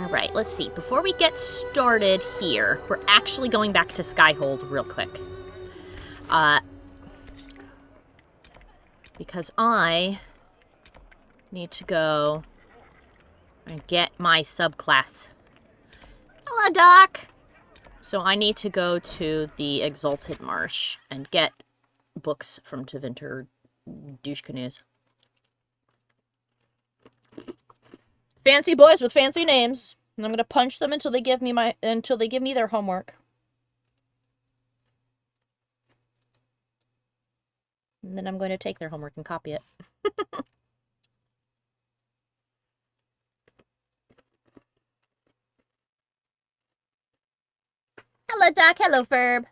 Alright, let's see. Before we get started here, we're actually going back to Skyhold real quick. Because I need to go and get my subclass. Hello, Doc! So I need to go to the Exalted Marsh and get books from Tevinter douche canoes. Fancy boys with fancy names. And I'm gonna punch them until they give me their homework. And then I'm going to take their homework and copy it. Hello, Doc. Hello, Ferb.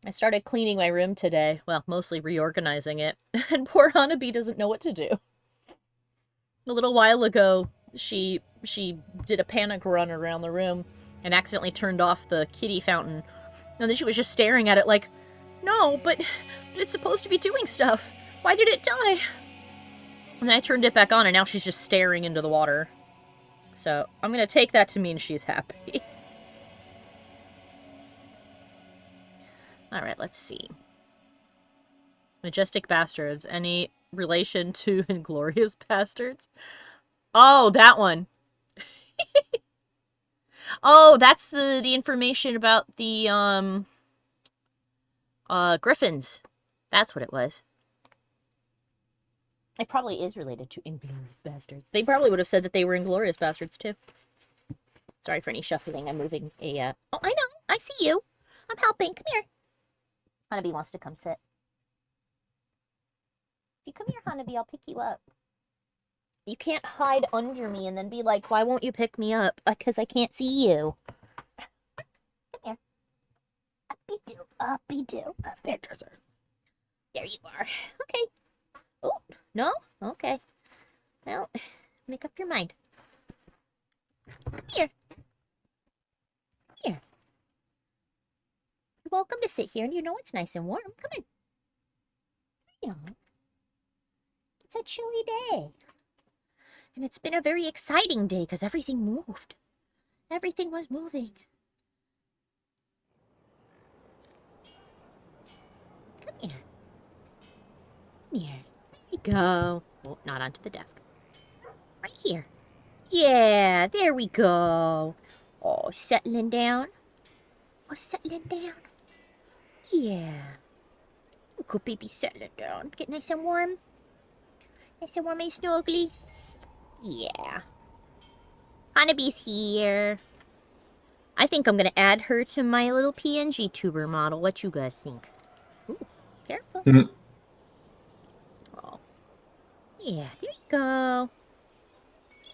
I started cleaning my room today. Well, mostly reorganizing it. And poor Hanabi doesn't know what to do. A little while ago, she did a panic run around the room and accidentally turned off the kitty fountain. And then she was just staring at it like, no, but it's supposed to be doing stuff. Why did it die? And then I turned it back on and now she's just staring into the water. So I'm going to take that to mean she's happy. Alright, let's see. Majestic Bastards. Any relation to Inglorious Bastards? Oh, that one. Oh, that's the information about the, Griffins. That's what it was. It probably is related to Inglorious Bastards. They probably would have said that they were Inglorious Bastards, too. Sorry for any shuffling. I'm moving a, Oh, I know. I see you. I'm helping. Come here. Hanabi wants to come sit. If you come here, Hanabi, I'll pick you up. You can't hide under me and then be like, why won't you pick me up? Because I can't see you. Come here. Uppy-doo, uppy-doo, uppy-doo. There you are. Okay. Oh, no? Okay. Well, make up your mind. Come here. Come here. You're welcome to sit here, and you know it's nice and warm. Come on. There you are. It's a chilly day. And it's been a very exciting day because everything moved. Everything was moving. Come here. Come here. There we go. Oh, not onto the desk. Right here. Yeah, there we go. Oh, settling down. Oh, settling down. Yeah. Good baby, settling down. Get nice and warm. Nice and warm and snuggly. Yeah. Hanabi's here. I think I'm going to add her to my little PNG tuber model. What you guys think? Ooh, careful. Mm-hmm. Oh. Yeah, there you go.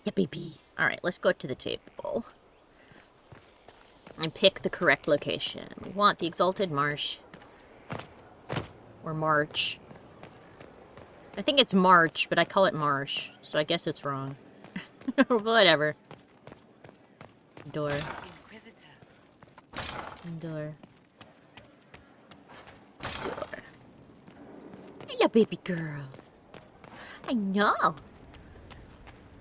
Yeah, baby. Alright, let's go to the table. And pick the correct location. We want the Exalted Marsh. Or March. I think it's March, but I call it Marsh, so I guess it's wrong. Whatever. Door. Door. Door. Hey, baby girl. I know.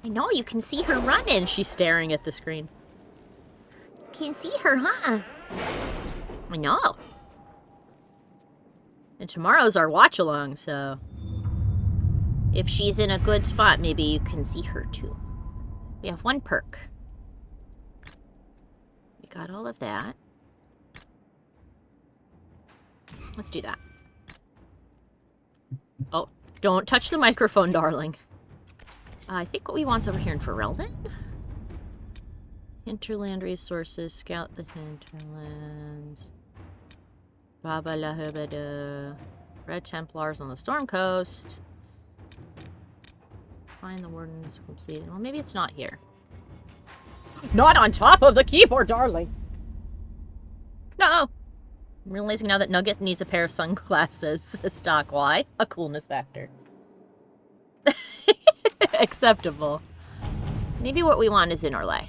I know, you can see her running. She's staring at the screen. You can see her, huh? I know. And tomorrow's our watch-along, so... if she's in a good spot, maybe you can see her too. We have one perk. We got all of that. Let's do that. Oh, don't touch the microphone, darling. I think what we want's over here in Ferelden. Hinterland resources. Scout the hinterlands. Baba la Hubada. Red Templars on the Storm Coast. Find the wardens completed. Well, maybe it's not here. Not on top of the keyboard, darling! No! I'm realizing now that Nugget needs a pair of sunglasses. Stock. Why? A coolness factor. Acceptable. Maybe what we want is in Orlais.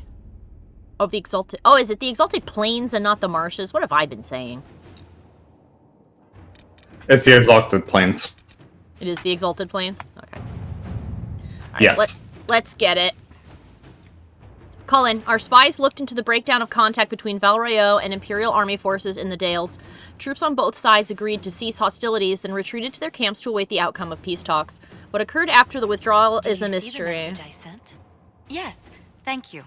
Oh, the Exalted... oh, is it the Exalted Plains and not the Marshes? What have I been saying? It's the Exalted Plains. It is the Exalted Plains? Okay. Right, Yes. Let's get it. Cullen, our spies looked into the breakdown of contact between Valrayo and Imperial Army forces in the Dales. Troops on both sides agreed to cease hostilities, then retreated to their camps to await the outcome of peace talks. What occurred after the withdrawal is a mystery. Did you see the message I sent? Yes, thank you.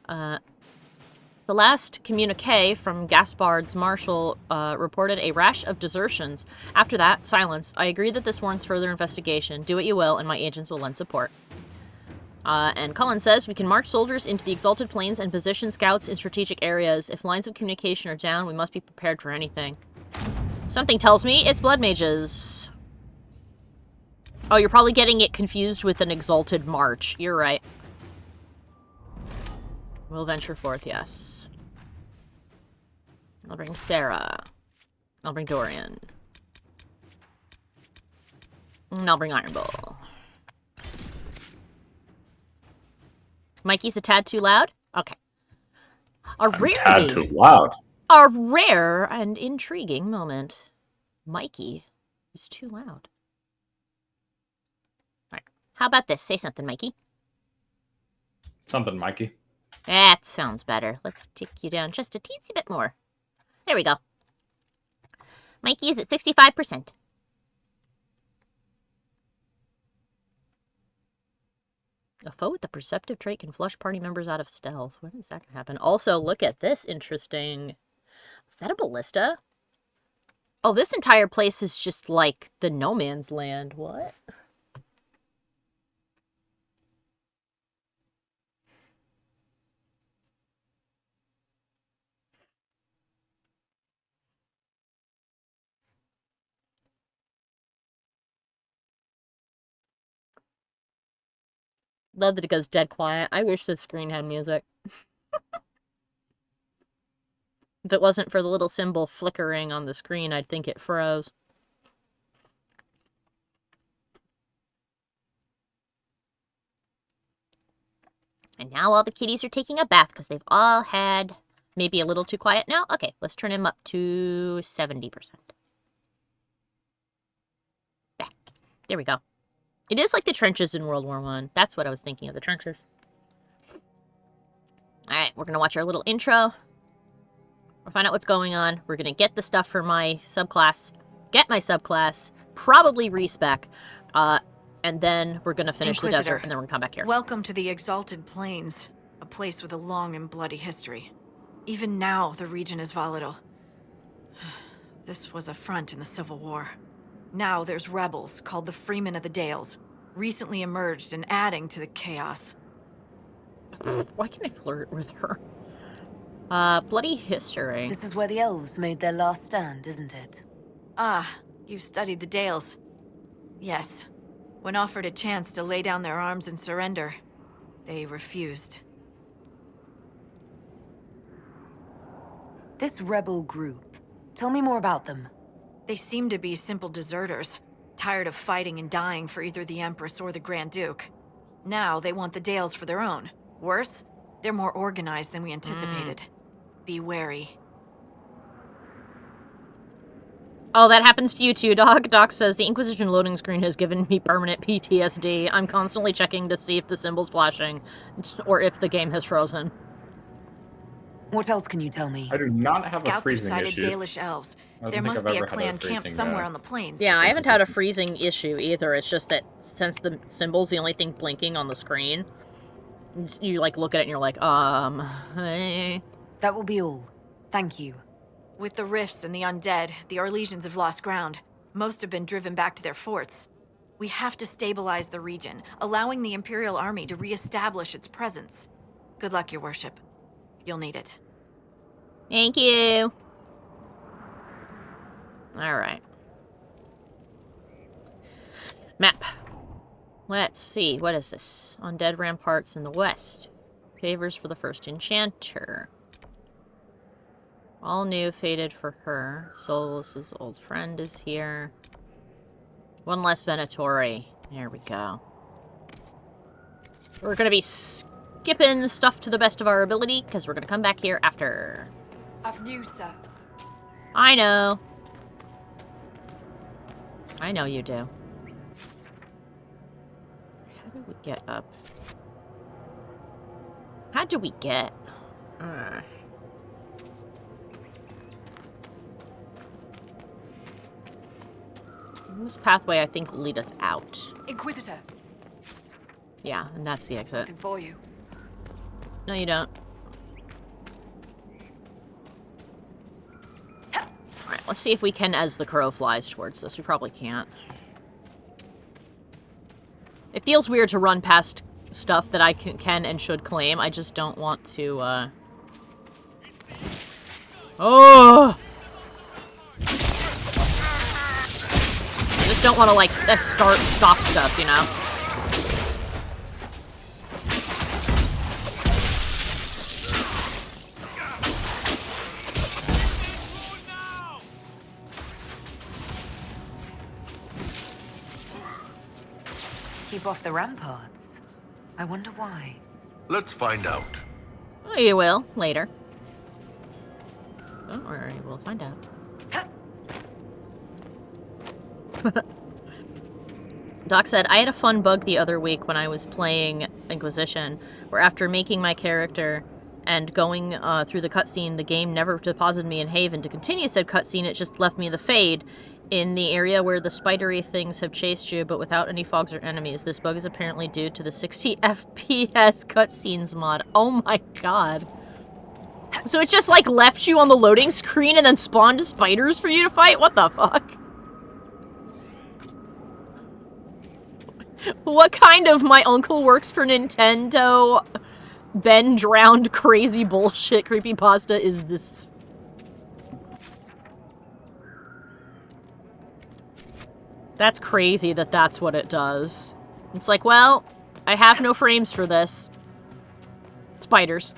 The last communique from Gaspard's marshal reported a rash of desertions. After that, silence. I agree that this warrants further investigation. Do what you will, and my agents will lend support. And Cullen says, we can march soldiers into the Exalted Plains and position scouts in strategic areas. If lines of communication are down, we must be prepared for anything. Something tells me it's blood mages. Oh, you're probably getting it confused with an Exalted March. You're right. We'll venture forth, yes. I'll bring Sarah. I'll bring Dorian. And I'll bring Iron Bull. Mikey's a tad too loud? Okay. A Tad too loud. A rare and intriguing moment. Mikey is too loud. Alright. How about this? Say something, Mikey. Something, Mikey. That sounds better. Let's tick you down just a teensy bit more. There we go. Mikey is at 65%. A foe with the perceptive trait can flush party members out of stealth. When is that going to happen? Also, look at this interesting... Is that a ballista? Oh, this entire place is just like the no man's land. What? Love that it goes dead quiet. I wish this screen had music. If it wasn't for the little symbol flickering on the screen, I'd think it froze. And now all the kitties are taking a bath because they've all had maybe a little too quiet now. Okay, let's turn him up to 70%. There we go. It is like the trenches in World War I. That's what I was thinking of, the trenches. Alright, we're going to watch our little intro. We'll find out what's going on. We're going to get the stuff for my subclass. Get my subclass. Probably respec. And then we're going to finish the desert, and then we're going to come back here. Welcome to the Exalted Plains, a place with a long and bloody history. Even now, the region is volatile. This was a front in the Civil War. Now there's rebels called the Freemen of the Dales, recently emerged and adding to the chaos. Why can't I flirt with her? Bloody history. This is where the elves made their last stand, isn't it? Ah, you studied the Dales. Yes. When offered a chance to lay down their arms and surrender, they refused. This rebel group. Tell me more about them. They seem to be simple deserters, tired of fighting and dying for either the Empress or the Grand Duke. Now they want the Dales for their own. Worse, they're more organized than we anticipated. Be wary. Oh, that happens to you too, Doc. Doc says, the Inquisition loading screen has given me permanent PTSD. I'm constantly checking to see if the symbol's flashing, or if the game has frozen. What else can you tell me? I do not have Scouts a freezing have sighted issue. Dalish elves. I don't There think must I've be ever a had clan camp freezing, somewhere on the plains. Yeah, I haven't had a freezing issue either. It's just that since the symbol's the only thing blinking on the screen, you like look at it and you're like, hey. That will be all. Thank you. With the rifts and the undead, the Orlesians have lost ground. Most have been driven back to their forts. We have to stabilize the region, allowing the Imperial Army to re-establish its presence. Good luck, Your Worship. You'll need it. Thank you. Alright. Map. Let's see. What is this? Undead ramparts in the west. Favors for the first enchanter. All new, faded for her. Solus' old friend is here. One less Venatori. There we go. We're gonna be skipping stuff to the best of our ability, because we're gonna come back here after. I've news, sir. I know. I know you do. How do we get up? How do we get? This pathway, I think, will lead us out. Inquisitor, Yeah, and that's the exit. looking for you. No, you don't. Alright, let's see if we can as the crow flies towards this. We probably can't. It feels weird to run past stuff that I can and should claim. I just don't want to, Oh! I just don't want to, like, stop stuff, you know? Keep off the ramparts. I wonder why. Let's find out. Oh, you will, later. Don't worry, we'll find out. Doc said, I had a fun bug the other week when I was playing Inquisition, where after making my character and going through the cutscene, the game never deposited me in Haven to continue said cutscene, it just left me in the Fade, in the area where the spidery things have chased you, but without any fogs or enemies. This bug is apparently due to the 60 FPS cutscenes mod. Oh my god. So it just, like, left you on the loading screen and then spawned spiders for you to fight? What the fuck? What kind of my uncle works for Nintendo, Ben drowned crazy bullshit creepypasta is this? That's crazy that that's what it does. It's like, well, I have no frames for this. Spiders.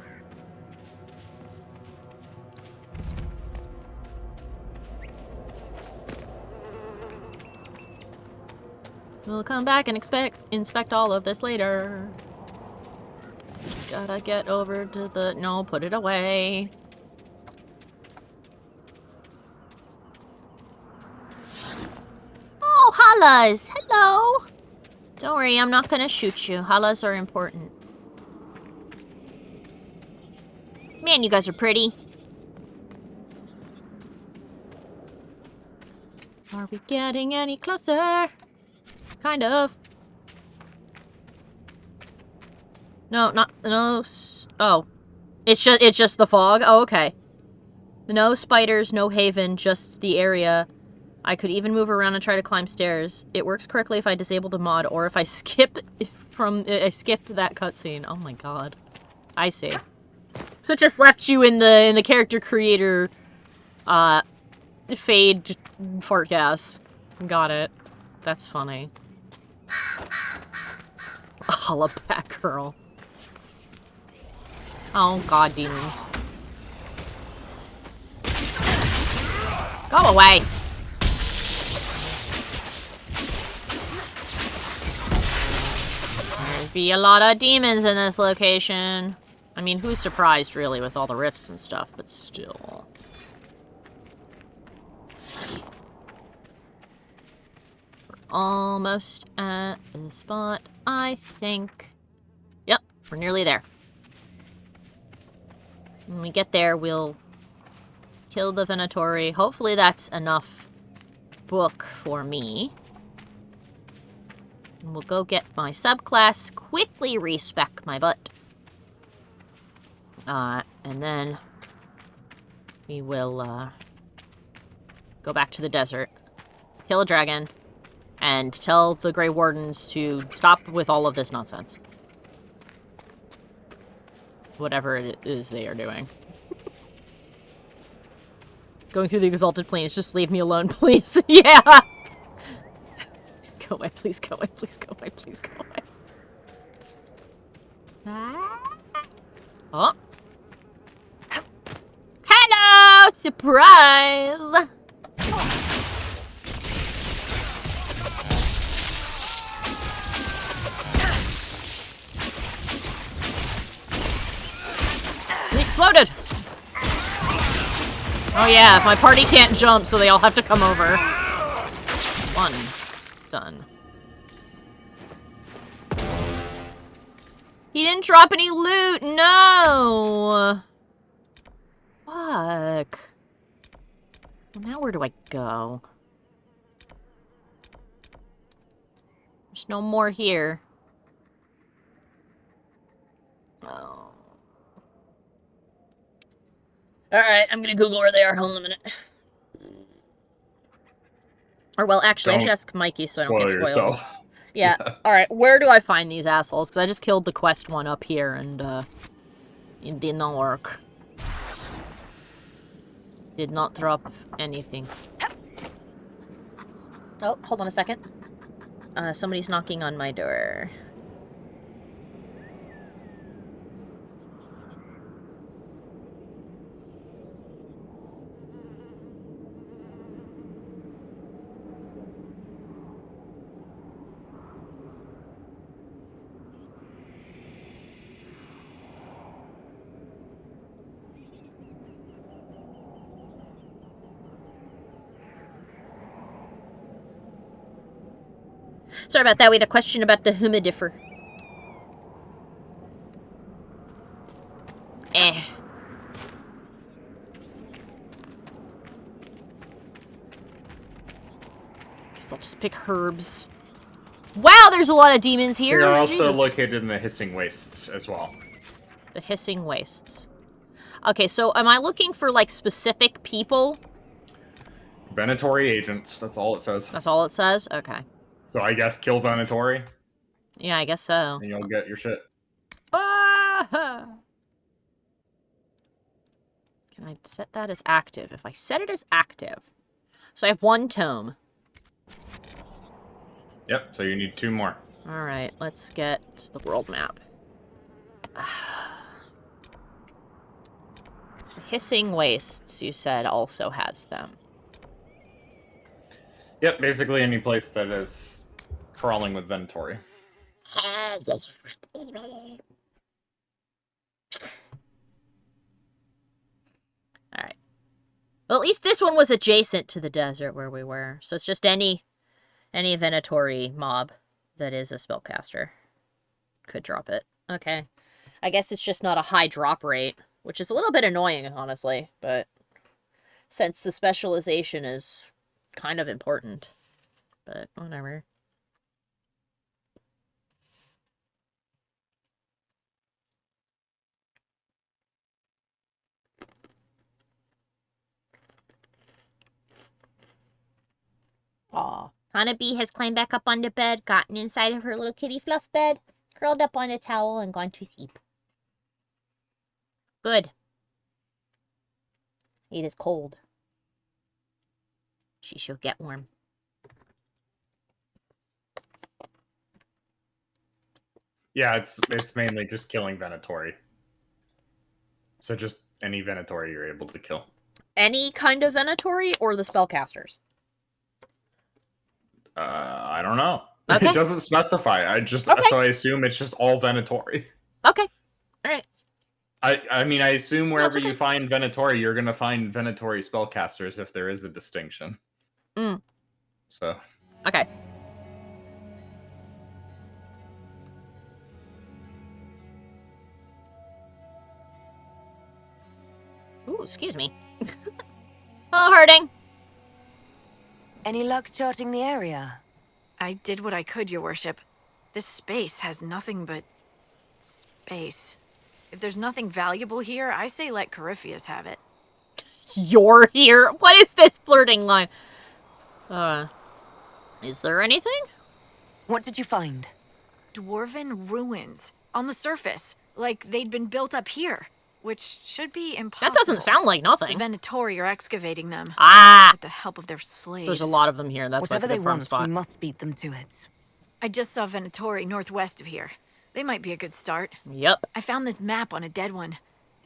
We'll come back and inspect all of this later. Gotta get over to the... No, put it away. Oh, Hallas! Hello! Don't worry, I'm not gonna shoot you. Hallas are important. Man, you guys are pretty. Are we getting any closer? Kind of. No, not... No... Oh. It's just the fog? Oh, okay. No spiders, no Haven, just the area. I could even move around and try to climb stairs. It works correctly if I disable the mod or if I skip I skip that cutscene. Oh my god. I see. So it just left you in the character creator Fade fart gas. Got it. That's funny. Holla back, girl. Oh god, demons. Go away. There'd be a lot of demons in this location. I mean, who's surprised, really, with all the rifts and stuff, but still. We're almost at the spot, I think. Yep, we're nearly there. When we get there, we'll kill the Venatori. Hopefully that's enough book for me. And we'll go get my subclass, quickly respec my butt. And then we will go back to the desert, kill a dragon, and tell the Grey Wardens to stop with all of this nonsense. Whatever it is they are doing. Going through the Exalted Plains, just leave me alone, please. Yeah! Please go away, please go away, please go away, please go away. Oh. Hello! Surprise! It exploded! Oh yeah, my party can't jump, so they all have to come over. Fun. Done. He didn't drop any loot! No! Fuck. Well, now where do I go? There's no more here. Oh. Alright, I'm gonna Google where they are. Hold on a minute. Or, well, actually, I should ask Mikey so I don't get spoiled. Yourself. Yeah. Alright, where do I find these assholes? Because I just killed the quest one up here, and, it did not work. Did not drop anything. Oh, hold on a second. Somebody's knocking on my door. Sorry about that, we had a question about the humidifier. Guess I'll just pick herbs. Wow, there's a lot of demons here! They are also Jesus. located in the Hissing Wastes as well. The Hissing Wastes. Okay, so am I looking for, like, specific people? Venatori agents, that's all it says. That's all it says? Okay. So I guess kill Venatori, Yeah, I guess so. and you'll get your shit. Ah! Can I set that as active? If I set it as active... So I have 1 tome. Yep, so you need 2 more. Alright, let's get the world map. The Hissing Wastes, you said, also has them. Yep, basically any place that is crawling with Venatori. Alright. Well, at least this one was adjacent to the desert where we were. So it's just any Venatori mob that is a spellcaster could drop it. Okay. I guess it's just not a high drop rate, which is a little bit annoying, honestly. But since the specialization is kind of important. But whatever. Aw. Honeybee has climbed back up on the bed, gotten inside of her little kitty fluff bed, curled up on a towel, and gone to sleep. Good. It is cold. She shall get warm. Yeah, it's mainly just killing Venatori. So just any Venatori you're able to kill. Any kind of Venatori or the spellcasters? I don't know. Okay. It doesn't specify. So I assume it's just all Venatori. Okay. Alright. I mean, I assume wherever okay. you find Venatori, you're going to find Venatori spellcasters if there is a distinction. So. Okay. Ooh, excuse me. Hello, Harding. Any luck charting the area? I did what I could, your worship. This space has nothing but... space. If there's nothing valuable here, I say let Corypheus have it. You're here? What is this flirting line? Is there anything? What did you find? Dwarven ruins. On the surface. Like they'd been built up here. Which should be impossible. That doesn't sound like nothing. The Venatori are excavating them. Ah! With the help of their slaves. So there's a lot of them here. That's Whatever why it's a they good farm want, spot. we must beat them to it. I just saw Venatori northwest of here. They might be a good start. Yep. I found this map on a dead one.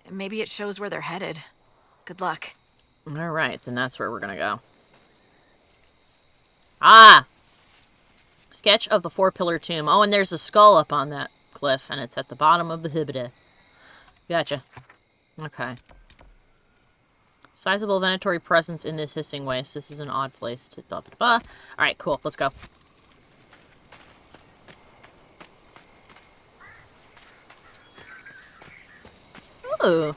Maybe it shows where they're headed. Good luck. Alright, then that's where we're gonna go. Ah! Sketch of the 4-pillar tomb. Oh, and there's a skull up on that cliff, and it's at the bottom of the Hibida. Gotcha. Okay. Sizable Venatori presence in this hissing waste. This is an odd place to blah, blah, blah. Alright, cool. Let's go. Ooh.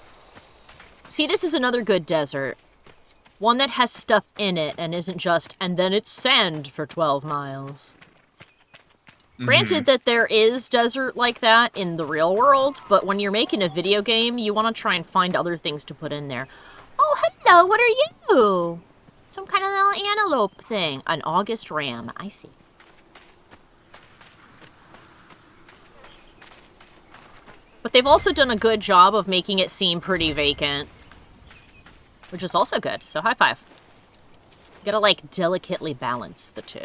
See, this is another good desert. One that has stuff in it and isn't just, and then it's sand for 12 miles. Granted that there is desert like that in the real world, but when you're making a video game, you want to try and find other things to put in there. Oh, hello, what are you? Some kind of little antelope thing. An August ram, I see. But they've also done a good job of making it seem pretty vacant. Which is also good, so high five. You gotta, like, delicately balance the two.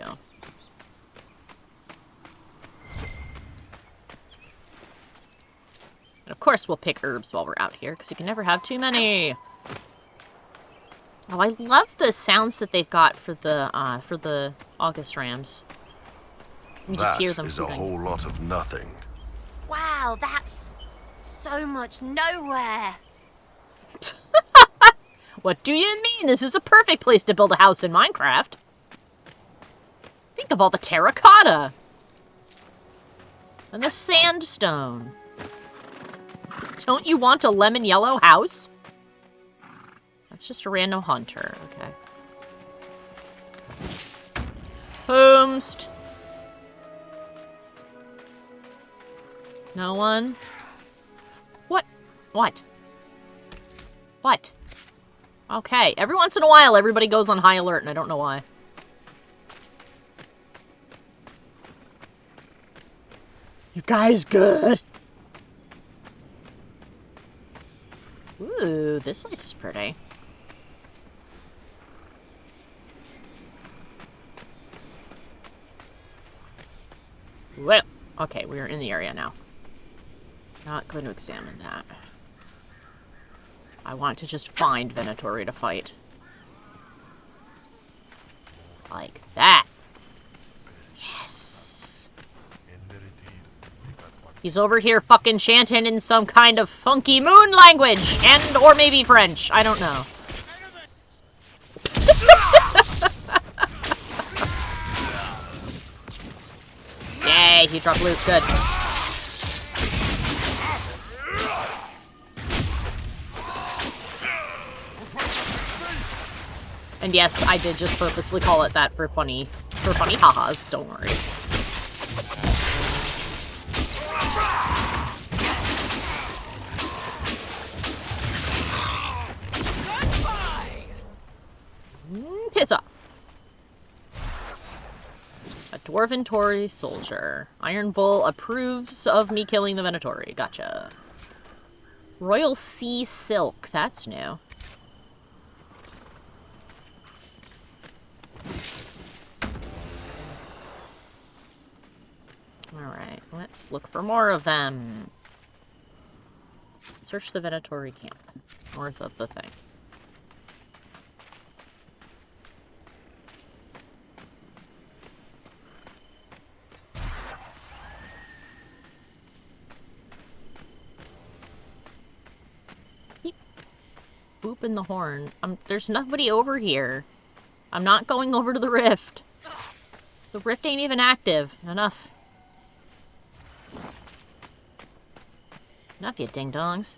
And of course we'll pick herbs while we're out here, because you can never have too many. Oh, I love the sounds that they've got for the August rams. You just hear them. That is a whole lot of nothing. Wow, that's so much nowhere. What do you mean? This is a perfect place to build a house in Minecraft. Think of all the terracotta. And the sandstone. Don't you want a lemon yellow house? That's just a random hunter, okay. Homest. No one? What? What? What? Okay, every once in a while everybody goes on high alert and I don't know why. You guys good? Ooh, this place is pretty. Well, okay, we're in the area now. Not going to examine that. I want to just find Venatori to fight. Like that. Yes. He's over here fucking chanting in some kind of funky moon language. And, or maybe French. I don't know. Yay, he dropped loot. Good. And yes, I did just purposely call it that for funny ha-has. Don't worry. Piss off. A Dwarven Tory soldier. Iron Bull approves of me killing the Venatori. Gotcha. Royal Sea Silk. That's new. Alright, let's look for more of them. Search the Venatori camp. North of the thing. Beep. Boop in the horn. There's nobody over here. I'm not going over to the rift. The rift ain't even active. Enough. Enough, you ding-dongs.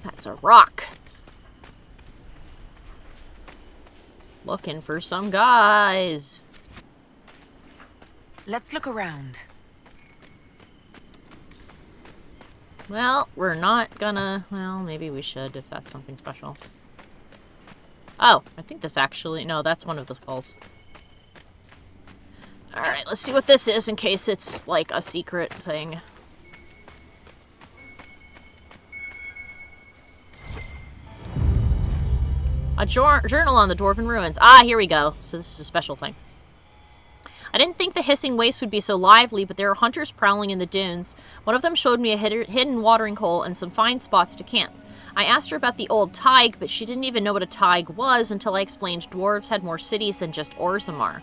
That's a rock. Looking for some guys. Let's look around. Well, we're not gonna... Well, maybe we should if that's something special. Oh, I think this actually... No, that's one of the skulls. Alright, let's see what this is in case it's, like, a secret thing. A journal on the Dwarven ruins. Ah, here we go. So this is a special thing. I didn't think the hissing waste would be so lively, but there are hunters prowling in the dunes. One of them showed me a hidden watering hole and some fine spots to camp. I asked her about the old Tig, but she didn't even know what a Tig was until I explained dwarves had more cities than just Orzammar.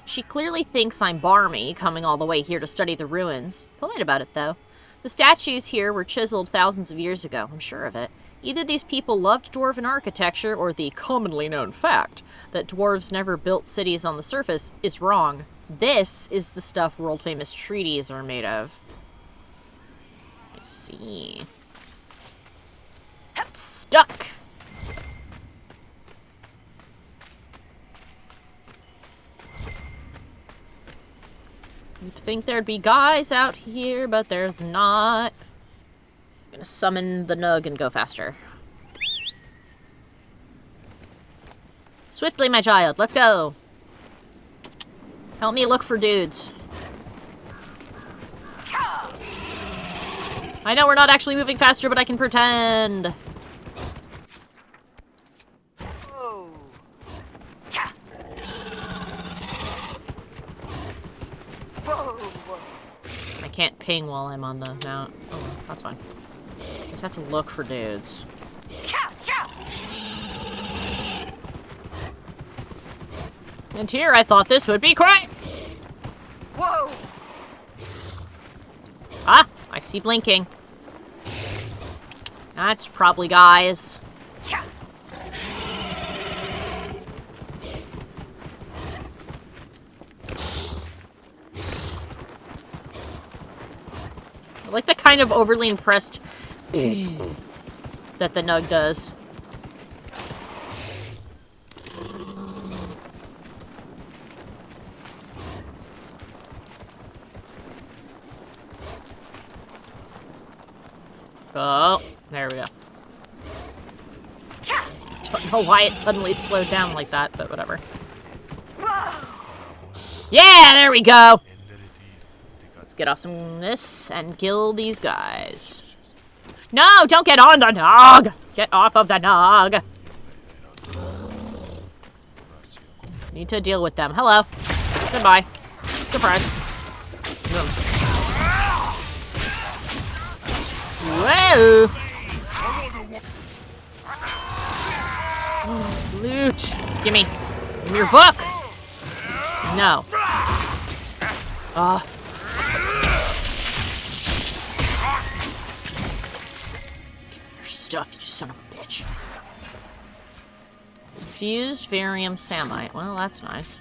She clearly thinks I'm barmy, coming all the way here to study the ruins. Polite about it, though. The statues here were chiseled thousands of years ago, I'm sure of it. Either these people loved dwarven architecture, or the commonly known fact that dwarves never built cities on the surface is wrong. This is the stuff world-famous treaties are made of. I see. Stuck! You'd think there'd be guys out here, but there's not. I'm gonna summon the Nug and go faster. Swiftly, my child, let's go! Help me look for dudes. I know we're not actually moving faster, but I can pretend. I can't ping while I'm on the mount. Oh, well, that's fine. Just have to look for dudes. And here I thought this would be correct. Whoa! Ah, I see blinking. That's probably guys. I like the kind of overly impressed that the Nug does. Oh, there we go. Don't know why it suddenly slowed down like that, but whatever. Yeah, there we go! Let's get off some this and kill these guys. No, don't get on the Nog! Get off of the Nog! Need to deal with them. Hello. Goodbye. Surprise. Boom. Whoa! Loot. Gimme. Gimme your book! No. Your stuff, you son of a bitch. Fused Varium Samite. Well, that's nice.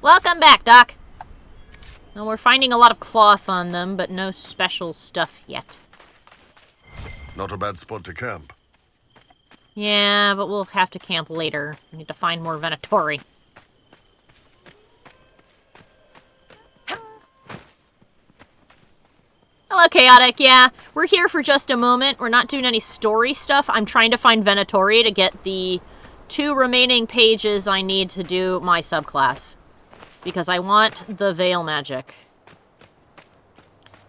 Welcome back, Doc. Well, we're finding a lot of cloth on them, but no special stuff yet. Not a bad spot to camp. Yeah, but we'll have to camp later. We need to find more Venatori. Hello, Chaotic. Yeah, we're here for just a moment. We're not doing any story stuff. I'm trying to find Venatori to get the 2 remaining pages I need to do my subclass. Because I want the Veil magic.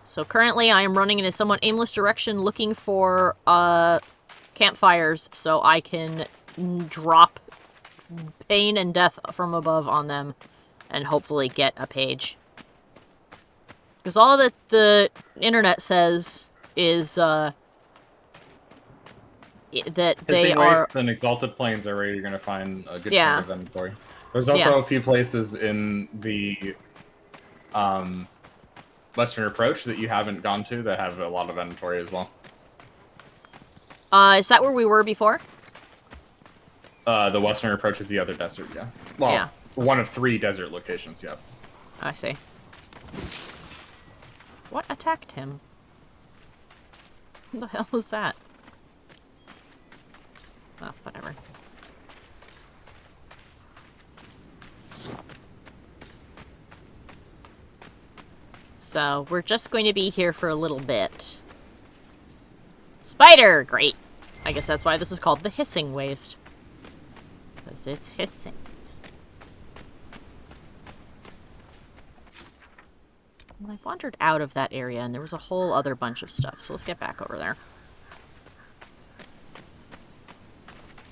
So currently I am running in a somewhat aimless direction looking for campfires so I can drop pain and death from above on them and hopefully get a page. Because all that the internet says is that they are... Wastes and Exalted Plains are where you're going to find a good chunk of inventory. There's also a few places in the Western Approach that you haven't gone to that have a lot of inventory as well. Is that where we were before? The Western Approach is the other desert, yeah. Well, one of 3 desert locations, yes. I see. What attacked him? What the hell was that? Oh, whatever. So, we're just going to be here for a little bit. Spider! Great. I guess that's why this is called the Hissing Waste. Because it's hissing. Well, I've wandered out of that area, and there was a whole other bunch of stuff, so let's get back over there.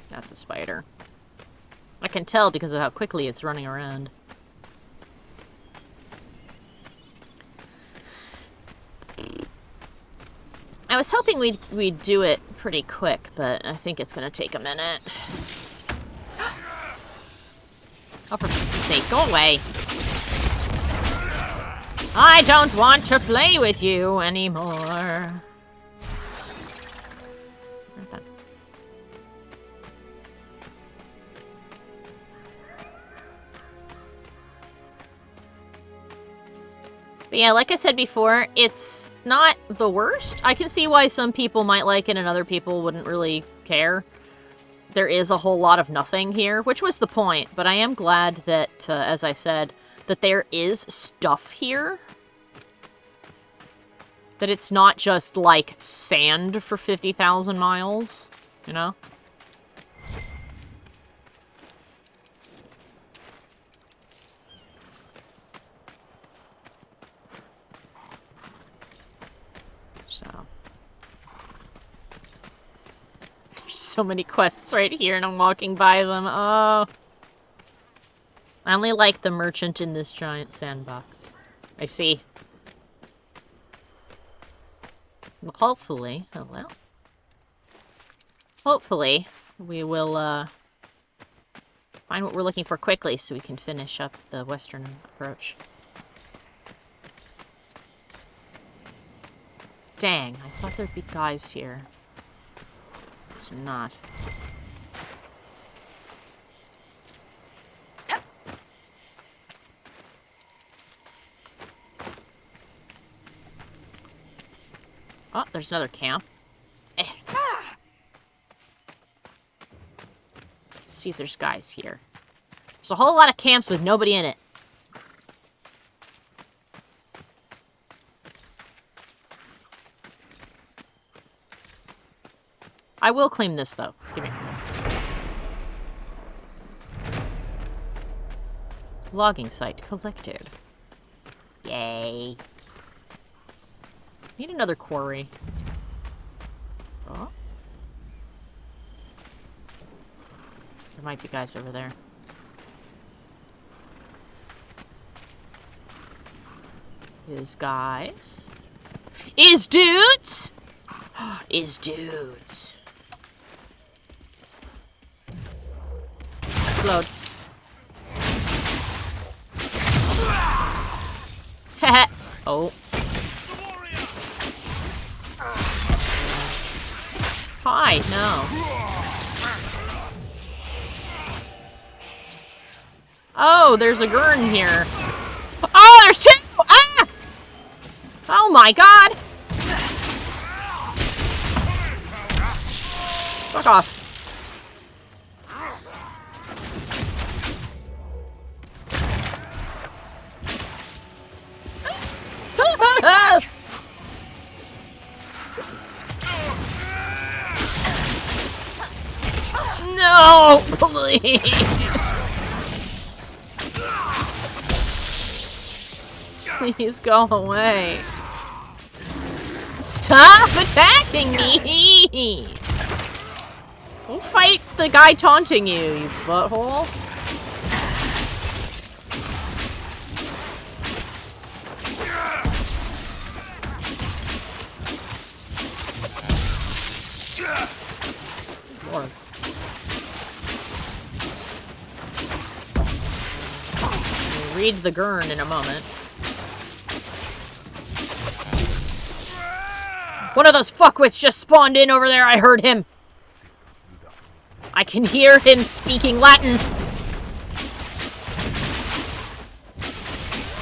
That's a spider. I can tell because of how quickly it's running around. I was hoping we'd do it pretty quick, but I think it's gonna take a minute. Oh, for fuck's sake, go away. I don't want to play with you anymore. But yeah, like I said before, it's not the worst. I can see why some people might like it and other people wouldn't really care. There is a whole lot of nothing here, which was the point, but I am glad that, as I said, that there is stuff here. That it's not just, like, sand for 50,000 miles, you know? So. There's so many quests right here and I'm walking by them. Oh. I only like the merchant in this giant sandbox. I see. Well, hopefully, oh well. Hopefully, we will, find what we're looking for quickly so we can finish up the western approach. Dang, I thought there'd be guys here. There's not. Oh, there's another camp. Let's see if there's guys here. There's a whole lot of camps with nobody in it. I will claim this, though. Give me. Logging site collected. Yay. Need another quarry. Oh. There might be guys over there. Is guys. Is dudes! Is dudes. Explode. Heh. Oh. Hi, no. Oh, there's a gurn here. Oh, there's two! Ah! Oh my god! Fuck off. No, please. Please go away. Stop attacking me. Go fight the guy taunting you, you butthole. Lord. We'll read the gurn in a moment. One of those fuckwits just spawned in over there. I heard him. I can hear him speaking Latin.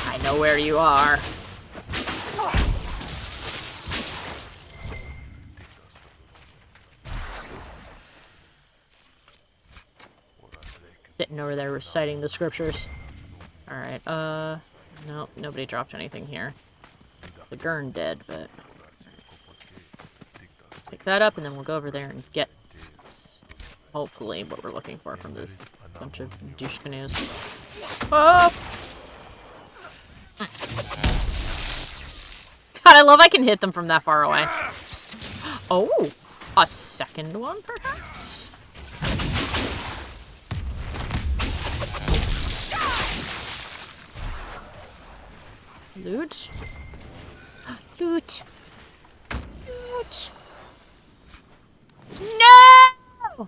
I know where you are. Sitting over there reciting the scriptures. Alright, no, nobody dropped anything here. The gurn dead, but... Let's pick that up and then we'll go over there and get... hopefully what we're looking for from this bunch of douche canoes. Oh! God, I love I can hit them from that far away. Oh! A second one, perhaps? Loot. Loot. Loot. No!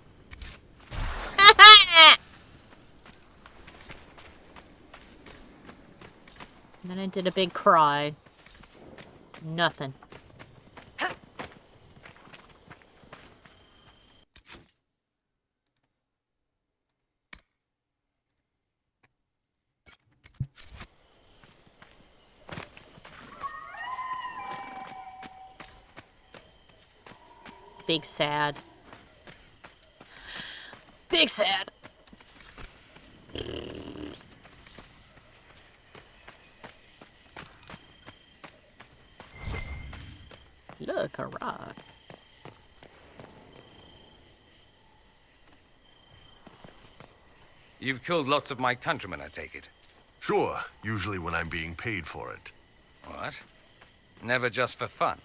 And then I did a big cry. Nothing. Big sad. Big sad. Look, a rock. You've killed lots of my countrymen, I take it. Sure, usually when I'm being paid for it. What? Never just for fun?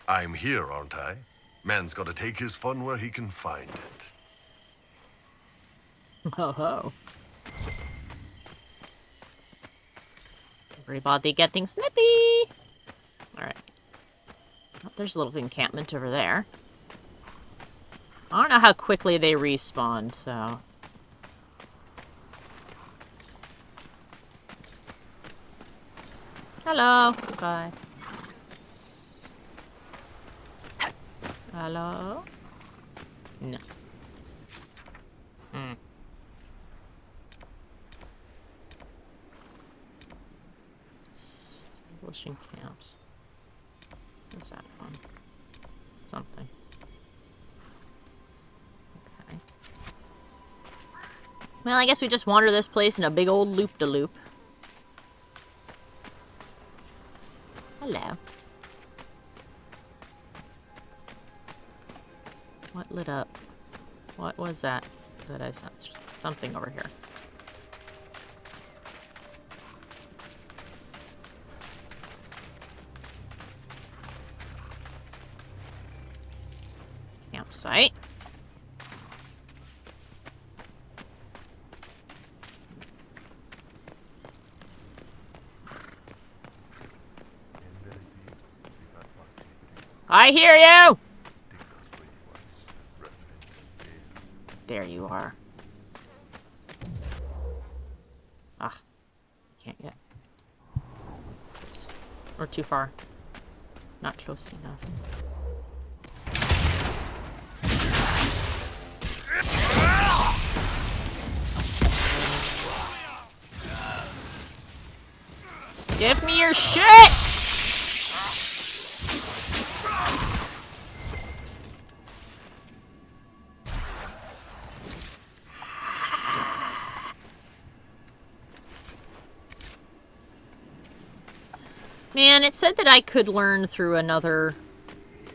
I'm here, aren't I? Man's gotta take his fun where he can find it. Ho ho. Everybody getting snippy! Alright. Oh, there's a little encampment over there. I don't know how quickly they respawn, so... Hello! Goodbye. Hello? No. Hmm. Establishing camps. What's that one? Something. Okay. Well, I guess we just wander this place in a big old loop-de-loop. Hello. What lit up? What was that I sensed? Something over here. Campsite. I hear you! There you are. Ah. Can't get. Or too far. Not close enough. Give me your shit! Man, it said that I could learn through another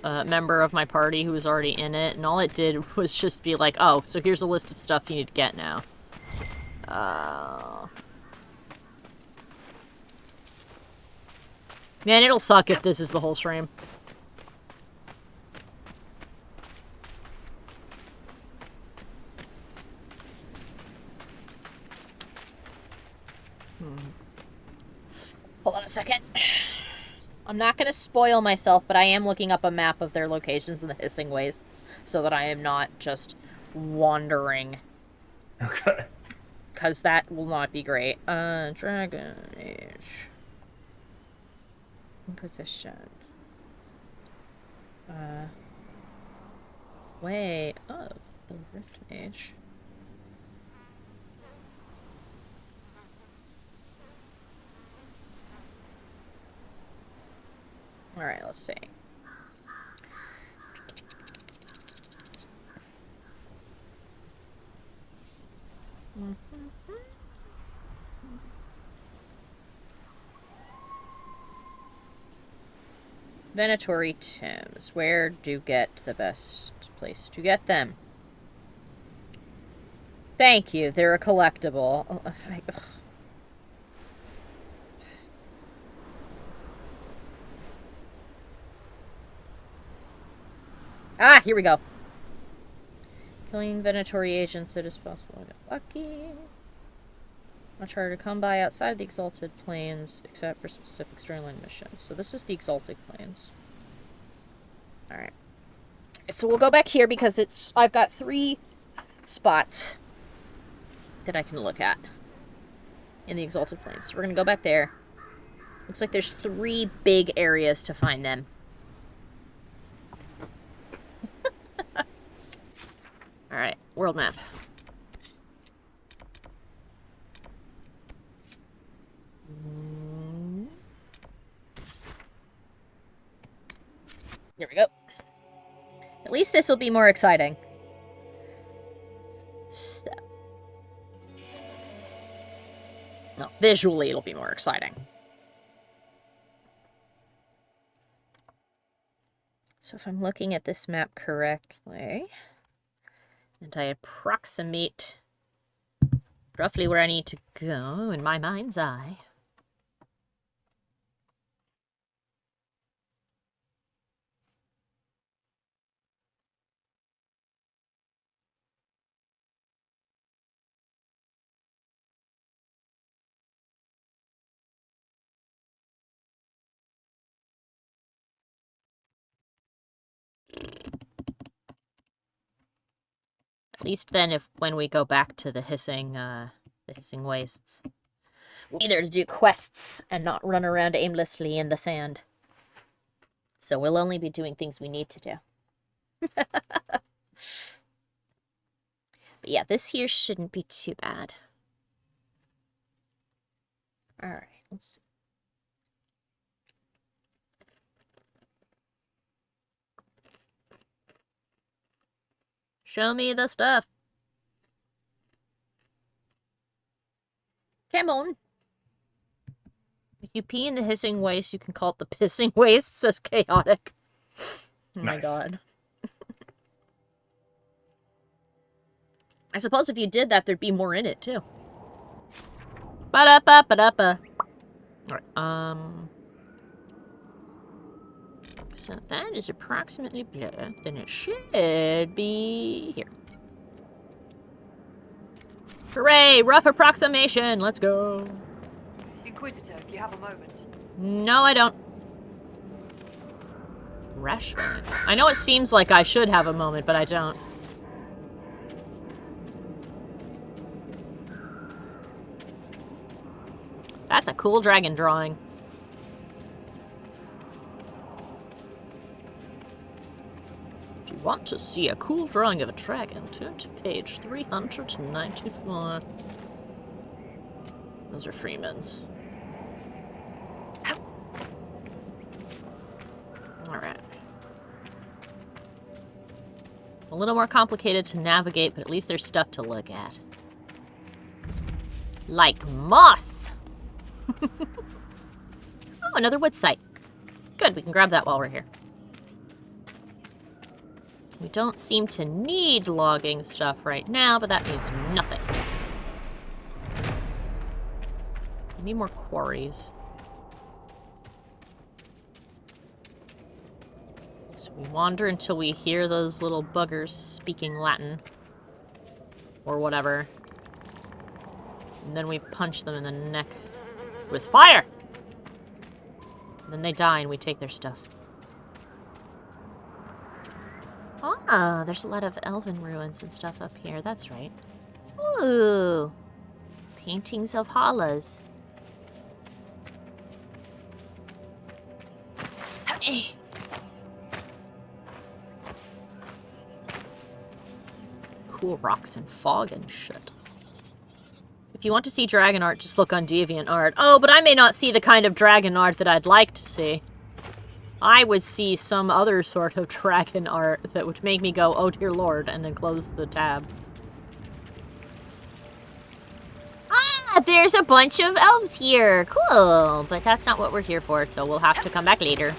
member of my party who was already in it, and all it did was just be like, oh, so here's a list of stuff you need to get now. Man, it'll suck if this is the whole stream. Hold on a second. I'm not going to spoil myself, but I am looking up a map of their locations in the Hissing Wastes so that I am not just wandering. Okay. Because that will not be great. Dragon Age. Inquisition. Way up the Rift Mage. Alright, let's see. Venatory Tombs. Where do get the best place to get them? Thank you. They're a collectible. Oh, Ah, here we go. Killing Venatory agents as possible. I got lucky. Much harder to come by outside the Exalted Plains, except for specific storyline missions. So this is the Exalted Plains. Alright. So we'll go back here because I've got 3 spots that I can look at in the Exalted Plains. So we're going to go back there. Looks like there's 3 big areas to find them. Alright, world map. There we go. At least this will be more exciting. So. No, visually it'll be more exciting. So if I'm looking at this map correctly, and I approximate roughly where I need to go in my mind's eye. At least then, when we go back to the hissing wastes, we'll either do quests and not run around aimlessly in the sand. So we'll only be doing things we need to do. But yeah, this here shouldn't be too bad. Alright, let's see. Show me the stuff. Come on. If you pee in the hissing waste, you can call it the pissing waste, says Chaotic. Oh my god. I suppose if you did that, there'd be more in it, too. Ba-da-ba, ba-da-ba. Alright, so that is approximately blah. Then it should be here. Hooray! Rough approximation! Let's go! Inquisitor, if you have a moment. No, I don't. Rashford. I know it seems like I should have a moment, but I don't. That's a cool dragon drawing. If you want to see a cool drawing of a dragon, turn to page 394. Those are Freeman's. Alright. A little more complicated to navigate, but at least there's stuff to look at. Like moss! Oh, another wood site. Good, we can grab that while we're here. We don't seem to need logging stuff right now, but that means nothing. We need more quarries. So we wander until we hear those little buggers speaking Latin. Or whatever. And then we punch them in the neck with fire! And then they die and we take their stuff. Ah, there's a lot of elven ruins and stuff up here. That's right. Ooh. Paintings of hallas. Cool rocks and fog and shit. If you want to see dragon art, just look on DeviantArt. Oh, but I may not see the kind of dragon art that I'd like to see. I would see some other sort of dragon art that would make me go, oh dear lord, and then close the tab. Ah, there's a bunch of elves here. Cool. But that's not what we're here for, so we'll have to come back later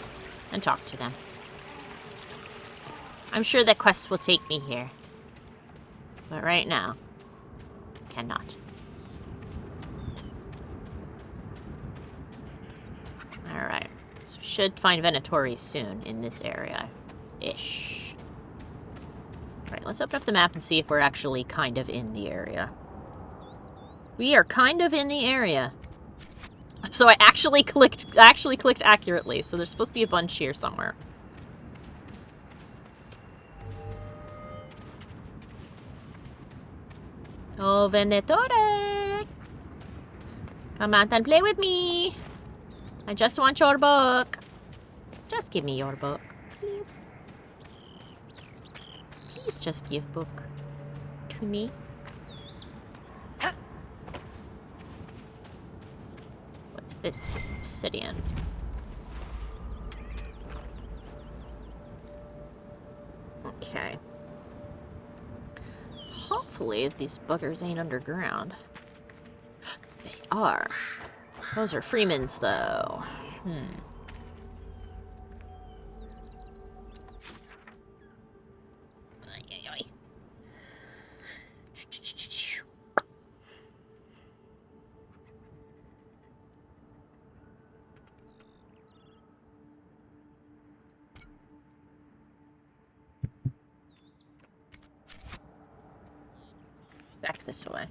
and talk to them. I'm sure that quests will take me here. But right now, cannot. Alright. So we should find Venatori soon in this area-ish. Alright, let's open up the map and see if we're actually kind of in the area. We are kind of in the area. So I actually clicked accurately, so there's supposed to be a bunch here somewhere. Oh, Venatore! Come out and play with me! I just want your book. Just give me your book, please. Please just give book to me. What is this? Obsidian. Okay. Hopefully these buggers ain't underground. They are. Those are Freeman's, though. Back this way.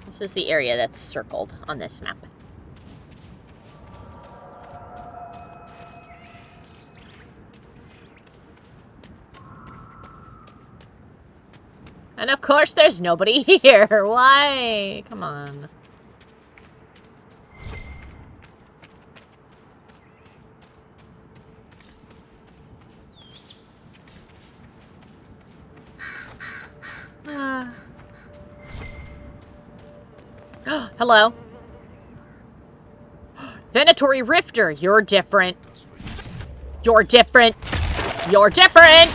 This is the area that's circled on this map. And of course there's nobody here. Why? Come on. Hello. Venatory Rifter, you're different. You're different. You're different.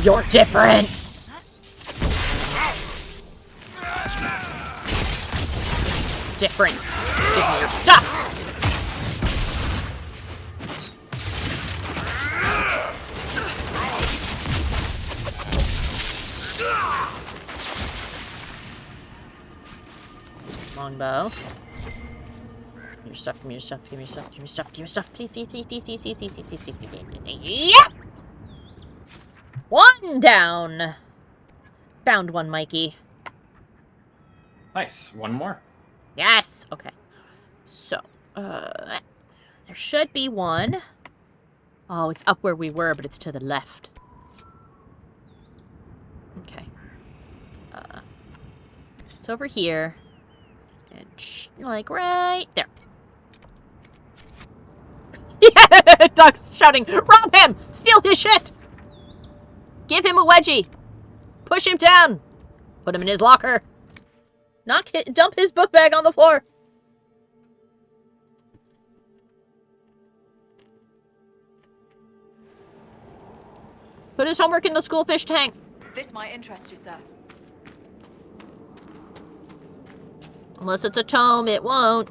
You're different. Different. Give me your stuff. Longbow. Give me your stuff, give me your stuff, give me your stuff, give me your stuff, give me your stuff. Please, please, please, please, please, please, please, please, please, please, please, please. Yep! One down. Found one, Mikey. Nice. One more. Yes! Okay. So, there should be one. Oh, it's up where we were, but it's to the left. Okay. It's over here. And like right there. Yeah! Duck's shouting, rob him! Steal his shit! Give him a wedgie! Push him down! Put him in his locker. Dump his book bag on the floor. Put his homework in the school fish tank. This might interest you, sir. Unless it's a tome, it won't.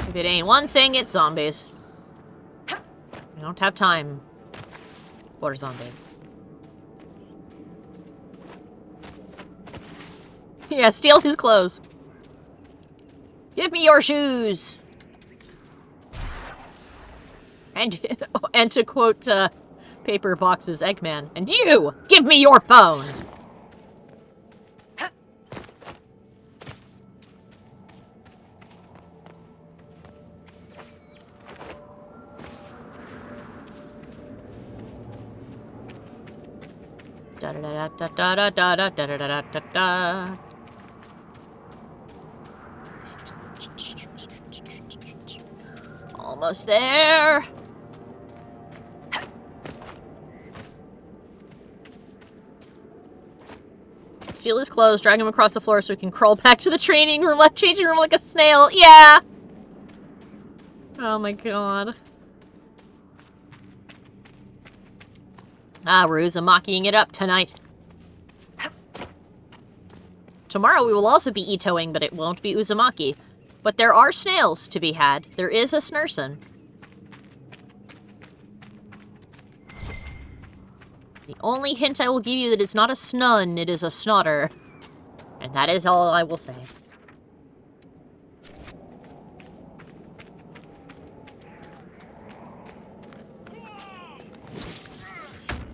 If it ain't one thing, it's zombies. I don't have time for zombie. Yeah, steal his clothes. Give me your shoes. And to quote Paper Box's Eggman, and you, give me your phone. Da da da da da da da da da da da da. Almost there. Steal his clothes, drag him across the floor so we can crawl back to the changing room like a snail. Yeah. Oh my god. Ah, we're Uzumaki-ing it up tonight. Tomorrow we will also be Itoing, but it won't be Uzumaki. But there are snails to be had. There is a snurson. The only hint I will give you that it's not a snun, it is a snotter. And that is all I will say.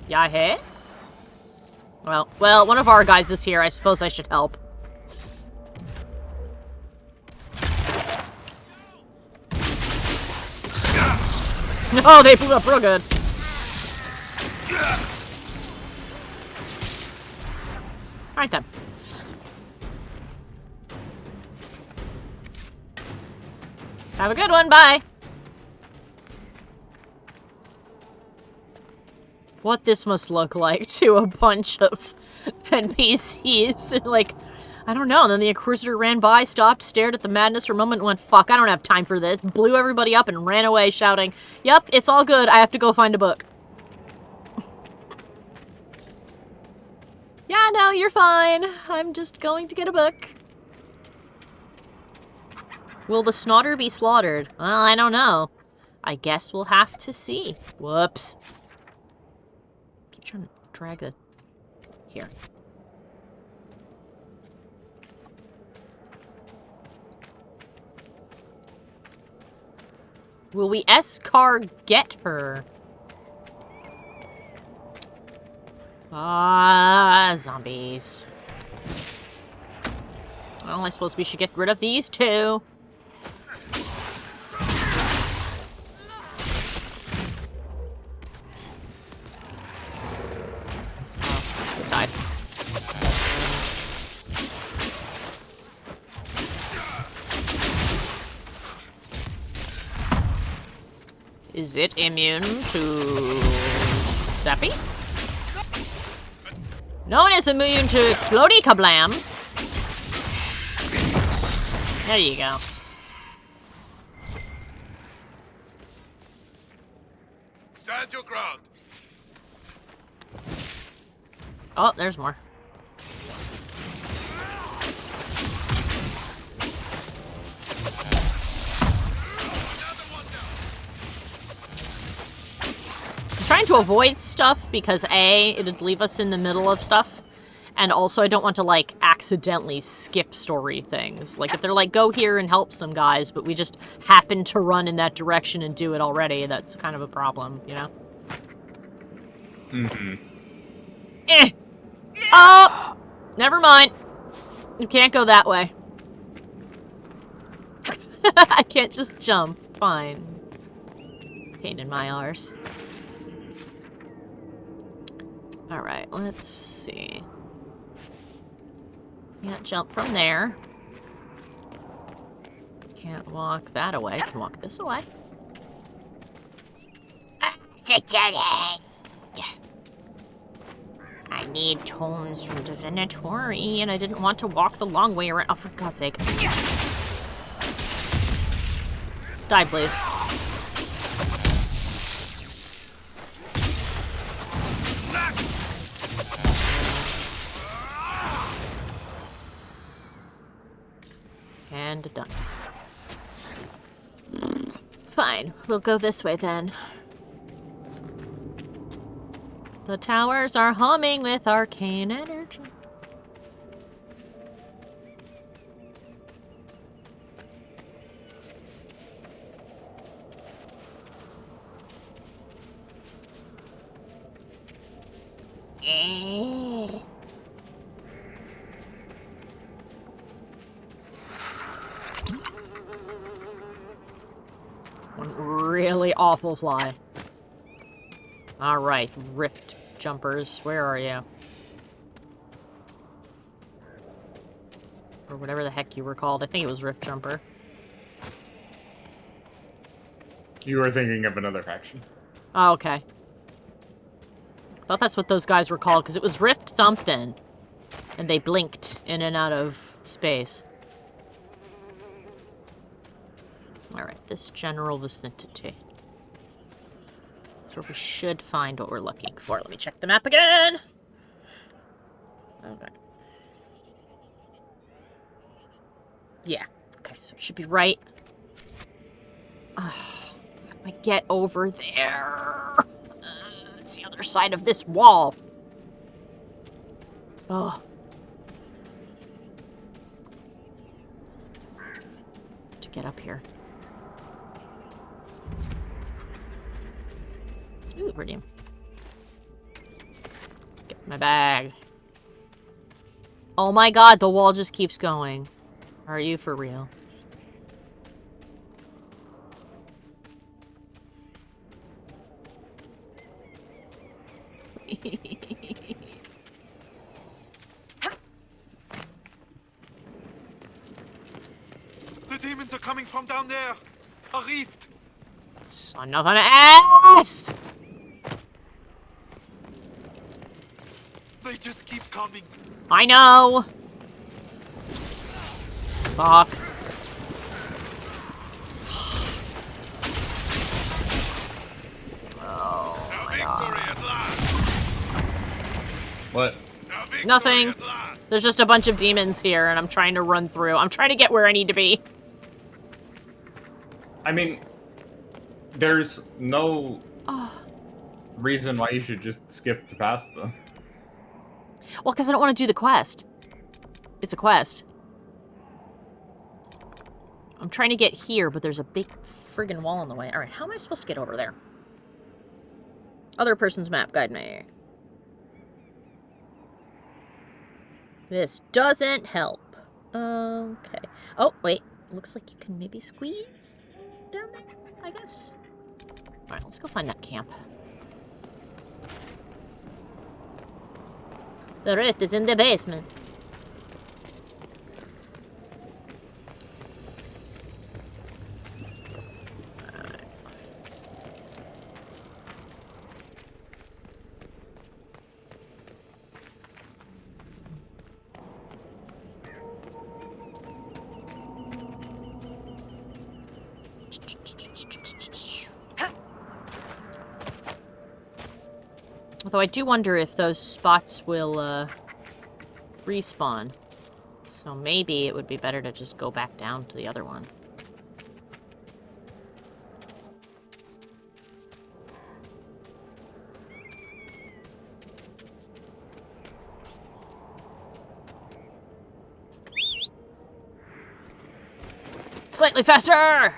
Yeah, hey? Well, one of our guys is here. I suppose I should help. Oh, they blew up real good. Alright then. Have a good one, bye! What this must look like to a bunch of NPCs. Like, I don't know. And then the Inquisitor ran by, stopped, stared at the madness for a moment, and went, fuck, I don't have time for this. Blew everybody up and ran away, shouting, yep, it's all good. I have to go find a book. Yeah, no, you're fine. I'm just going to get a book. Will the snotter be slaughtered? Well, I don't know. I guess we'll have to see. Whoops. Keep trying to drag it. Here. Will we S-car get her? Ah, zombies. Well, I suppose we should get rid of these two. Oh, they died. Is it immune to Zappy? No one is immune to Explodey Kablam. There you go. Stand your ground. Oh, there's more. I'm trying to avoid stuff because A, it'd leave us in the middle of stuff, and also I don't want to, like, accidentally skip story things. Like, if they're like, go here and help some guys, but we just happen to run in that direction and do it already, that's kind of a problem, you know? Mm-hmm. Eh! Oh! Never mind. You can't go that way. I can't just jump. Fine. Pain in my arse. Alright, let's see. Can't jump from there. Can't walk that away. Can walk this away. It's a dead end. I need tomes from Divinatory, and I didn't want to walk the long way around. Oh, for God's sake. Die, please. And done. Fine, we'll go this way then. The towers are humming with arcane energy. One really awful fly. Alright, rift jumpers, where are you? Or whatever the heck you were called. I think it was rift jumper. You were thinking of another faction. Oh, okay. Thought that's what those guys were called, because it was rift something. And they blinked in and out of space. Alright, this general vicinity. That's where we should find what we're looking for. Let me check the map again! Okay. Yeah. Okay, so it should be right. How do I get over there? It's the other side of this wall. Oh. To get up here. Ooh, iridium. Get my bag. Oh my god, the wall just keeps going. Are you for real? The demons are coming from down there. A rift. Son of an ass! They just keep coming. I know! Fuck. A victory at last. What? A victory Nothing. at last. There's just a bunch of demons here, and I'm trying to run through. I'm trying to get where I need to be. I mean, there's no reason why you should just skip past them. Well, because I don't want to do the quest. It's a quest. I'm trying to get here, but there's a big friggin' wall in the way. Alright, how am I supposed to get over there? Other person's map, guide me. This doesn't help. Okay. Oh, wait. Looks like you can maybe squeeze down there, I guess. Alright, let's go find that camp. The rift is in the basement. Although I do wonder if those spots will, respawn. So maybe it would be better to just go back down to the other one. Slightly faster!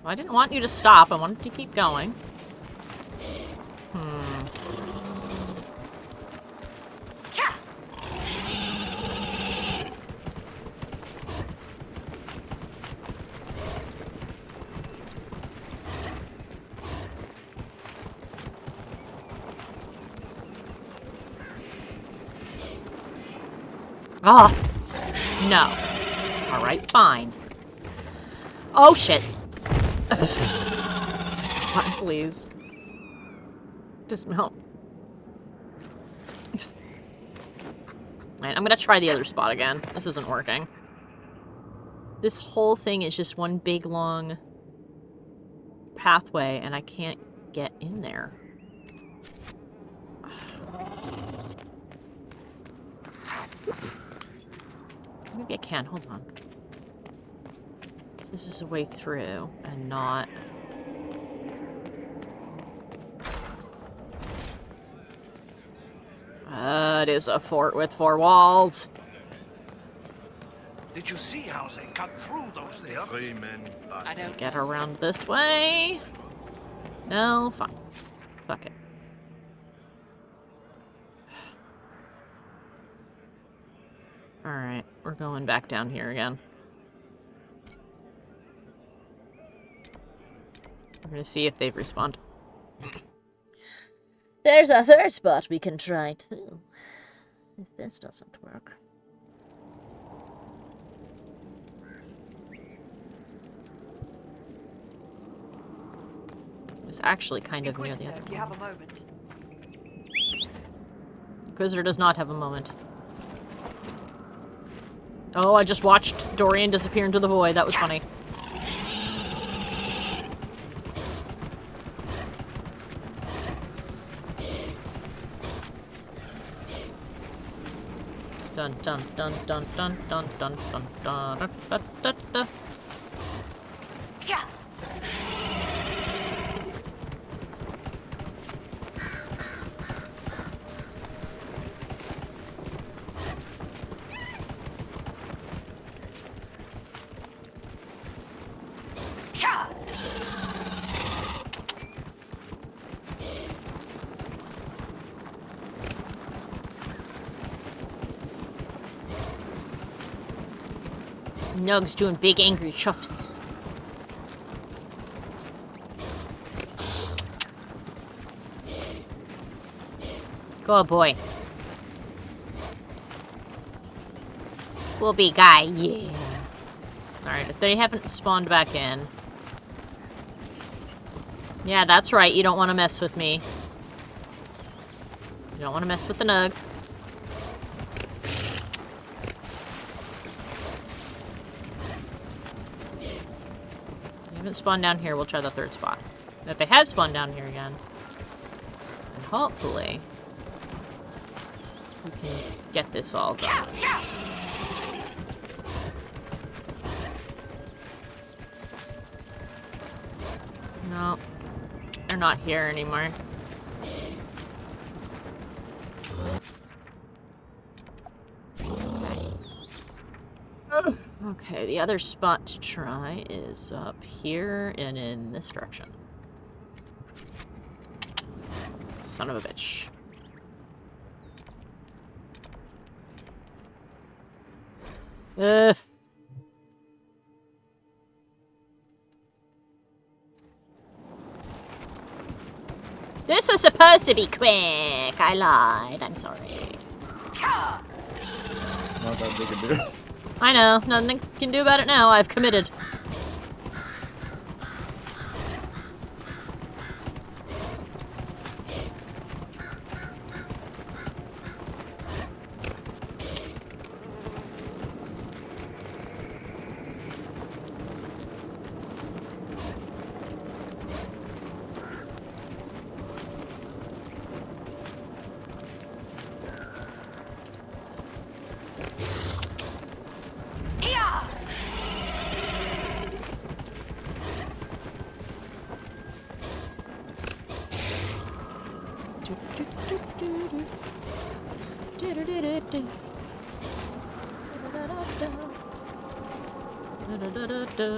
I didn't want you to stop. I wanted to keep going. Ah! No. Alright, fine. Oh, shit. God, please. Dismount. Alright, I'm gonna try the other spot again. This isn't working. This whole thing is just one big, long pathway, and I can't get in there. Maybe I can. Hold on. This is a way through, and not... it is a fort with 4 walls. Did you see how they cut through those things? 3 men. I don't Get around this way. No, fine. Fuck it. Alright, we're going back down here again. We're gonna see if they've respawned. There's a third spot we can try too. If this doesn't work. It's actually kind of near the other Inquisitor, if you one. have a moment. Inquisitor does not have a moment. Oh, I just watched Dorian disappear into the void. That was funny. Dun dun dun dun dun dun dun dun dun dun dun dun dun. Nug's doing big angry chuffs. Good boy. We'll be guy, yeah. Alright, if they haven't spawned back in. Yeah, that's right, you don't want to mess with me. You don't want to mess with the Nug. They haven't spawned down here, we'll try the third spot. If they have spawned down here again, then hopefully we can get this all done. No, they're not here anymore. Okay, the other spot to try is up here and in this direction. Son of a bitch. Ugh. This was supposed to be quick. I lied. I'm sorry. Not that big a deal. I know. Nothing I can do about it now. I've committed.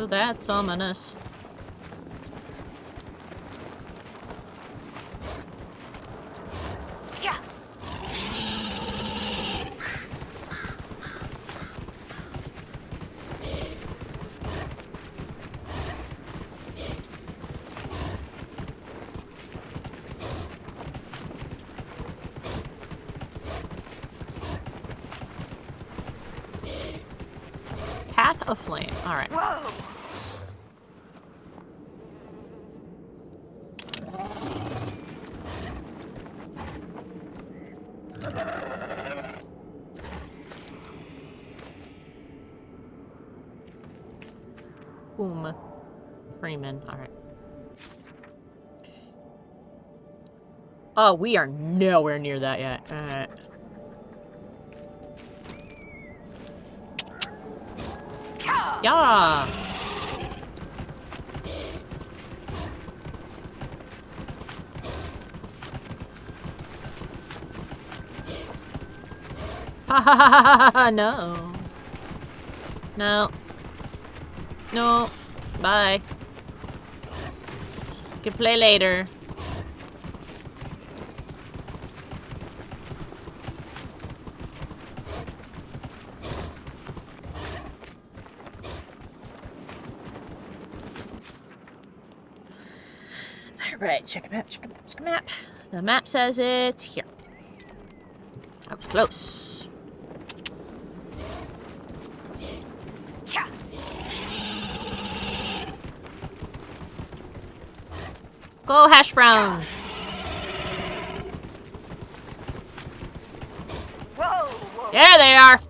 That's ominous. Yeah. Path of Flame. Alright. Whoa. Boom. Freeman. Alright. Oh, we are nowhere near that yet. Alright. Yeah! Ha ha ha ha ha! No. No. No. Bye. Can play later. Alright, check a map, check a map, check a map. The map says it's here. That was close. Yeah. Go, Hash Brown! Whoa, whoa. There they are!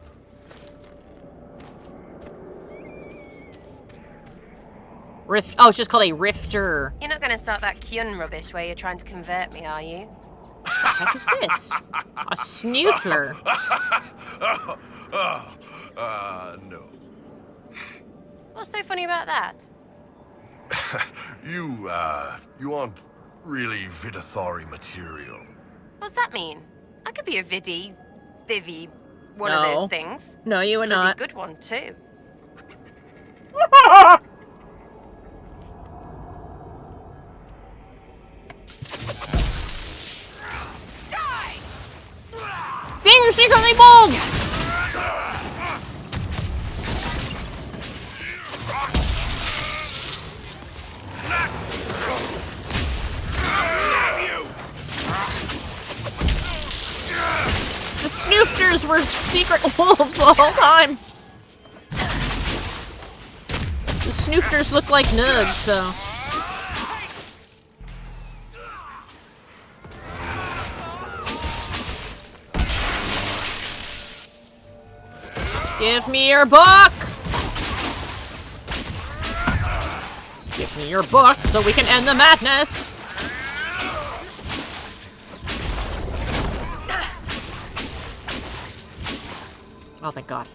Rift. Oh, it's just called a rifter. You're not going to start that Kyun rubbish where you're trying to convert me, are you? What the heck is this? A snoofler. No. What's so funny about that? You aren't really Vidithari material. What's that mean? I could be a Vivi, one No. of those things. No, you would Bloody not. good one, too. Being secretly bold! secret wolves the whole time. The Snoofters look like nugs, so... Give me your book! Give me your book so we can end the madness! Oh, thank God.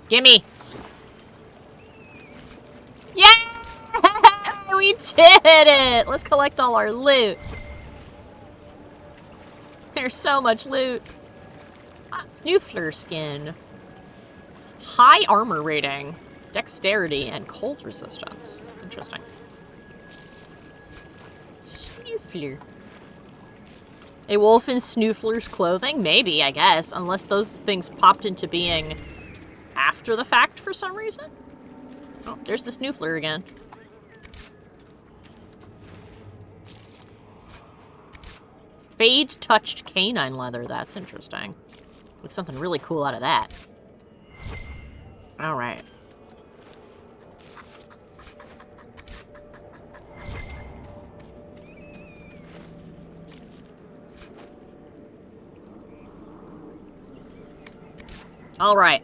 Gimme! Yeah! We did it! Let's collect all our loot. There's so much loot. Snoofler skin. High armor rating, dexterity, and cold resistance. Interesting. Snoofler. A wolf in Snoofler's clothing? Maybe, I guess. Unless those things popped into being after the fact for some reason. Oh, there's the Snoofler again. Fade-touched canine leather. That's interesting. Looks something really cool out of that. Alright. Alright.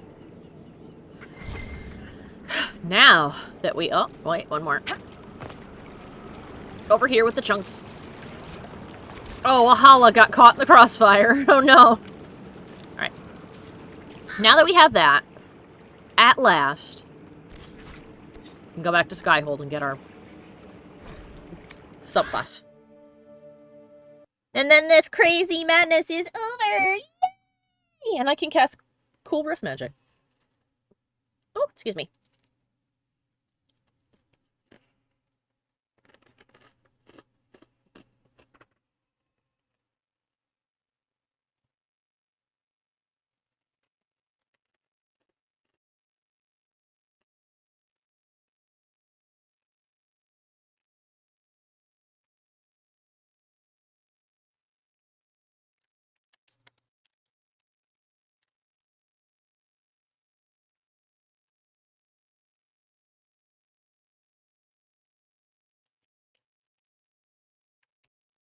Now that we... Oh, wait, one more. Over here with the chunks. Oh, Ahala got caught in the crossfire. Oh, no. Alright. Now that we have that, at last, we can go back to Skyhold and get our subclass. And then this crazy madness is over! Yay! And I can cast cool rift magic. Oh, excuse me.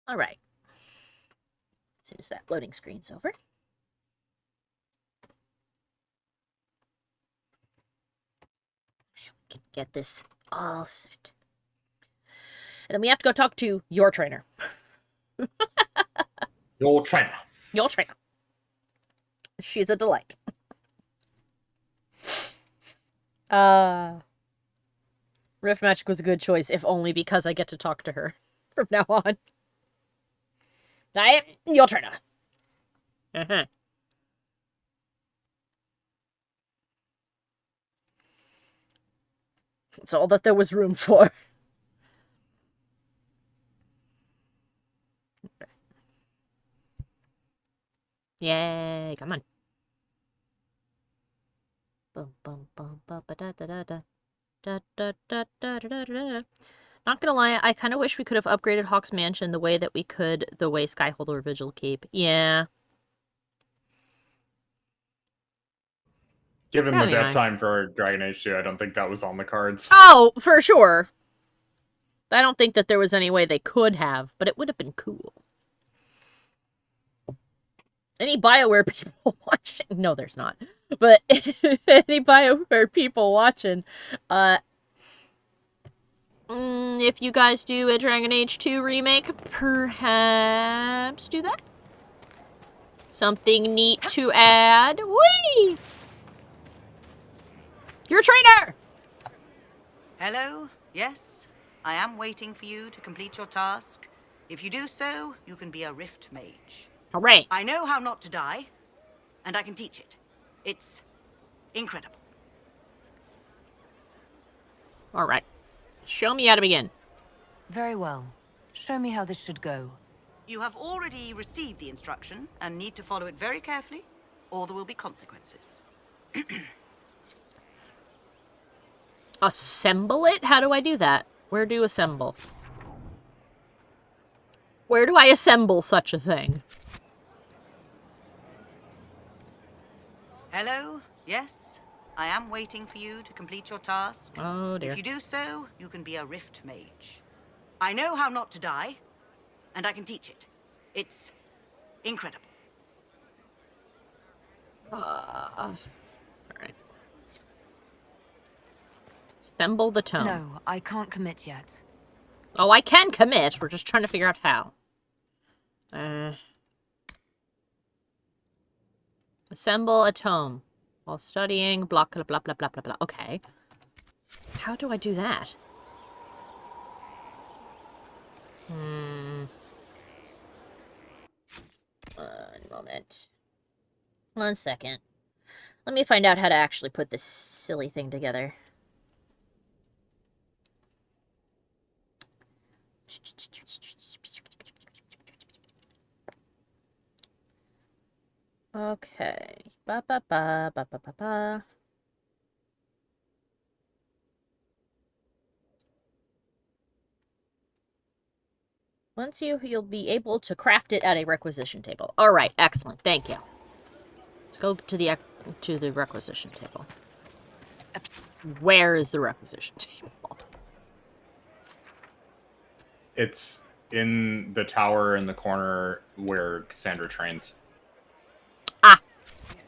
All right. As soon as that loading screen's over. We can get this all set. And then we have to go talk to your trainer. Your trainer. Your trainer. She's a delight. Rift Magic was a good choice, if only because I get to talk to her from now on. I am your trainer. Uh-huh. That's all that there was room for. Yay, come on. Bum, bum, bum, ba, ba, da, da, da, da. Da, da, da, da, da, da, da. Not gonna lie, I kind of wish we could have upgraded Hawk's Mansion the way that we could the way Skyhold or Vigil Keep. Yeah. Given the Probably dev not. time for Dragon Age 2, I don't think that was on the cards. Oh, for sure. I don't think that there was any way they could have, but it would have been cool. Any BioWare people watching? No, there's not. But any BioWare people watching, if you guys do a Dragon Age 2 remake, perhaps do that. Something neat to add. Whee! Your trainer! Hello? Yes? I am waiting for you to complete your task. If you do so, you can be a Rift Mage. Hooray. I know how not to die, and I can teach it. It's incredible. Alright. Show me how to begin. Very well. Show me how this should go. You have already received the instruction and need to follow it very carefully, or there will be consequences. Assemble it? How do I do that? Where do assemble? Where do I assemble such a thing? Hello? Yes? I am waiting for you to complete your task. Oh, dear. If you do so, you can be a rift mage. I know how not to die, and I can teach it. It's incredible. Alright. Assemble the tome. No, I can't commit yet. Oh, I can commit. We're just trying to figure out how. Assemble a tome. While studying, blah, blah, blah, blah, blah, blah, blah. Okay. How do I do that? One moment. 1 second. Let me find out how to actually put this silly thing together. Okay. Ba ba ba ba ba ba ba. Once you'll be able to craft it at a requisition table. All right, excellent. Thank you. Let's go to the requisition table. Where is the requisition table? It's in the tower in the corner where Cassandra trains.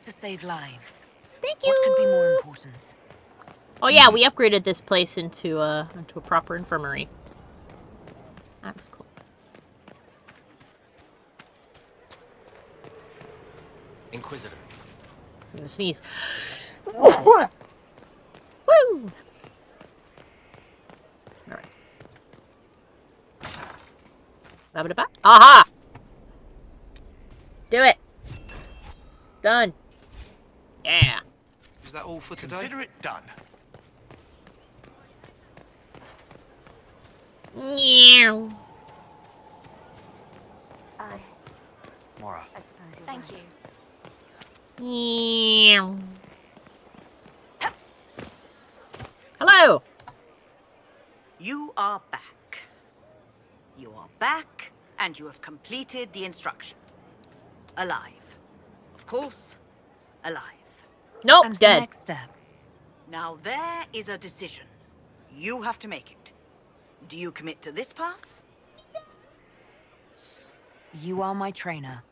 To save lives. Thank you. What could be more important? Oh yeah, we upgraded this place into a proper infirmary. That was cool. Inquisitor. I'm gonna sneeze. Woo! Alright. Ba-ba-da-ba. Aha! Do it! Done. Yeah. Is that all for today? Consider it done. Meow. Mora. Thank you. Meow. Hello! You are back. You are back, and you have completed the instruction. Alive. Of course, alive. Nope, And the dead. next step. Now there is a decision. You have to make it. Do you commit to this path? You are my trainer.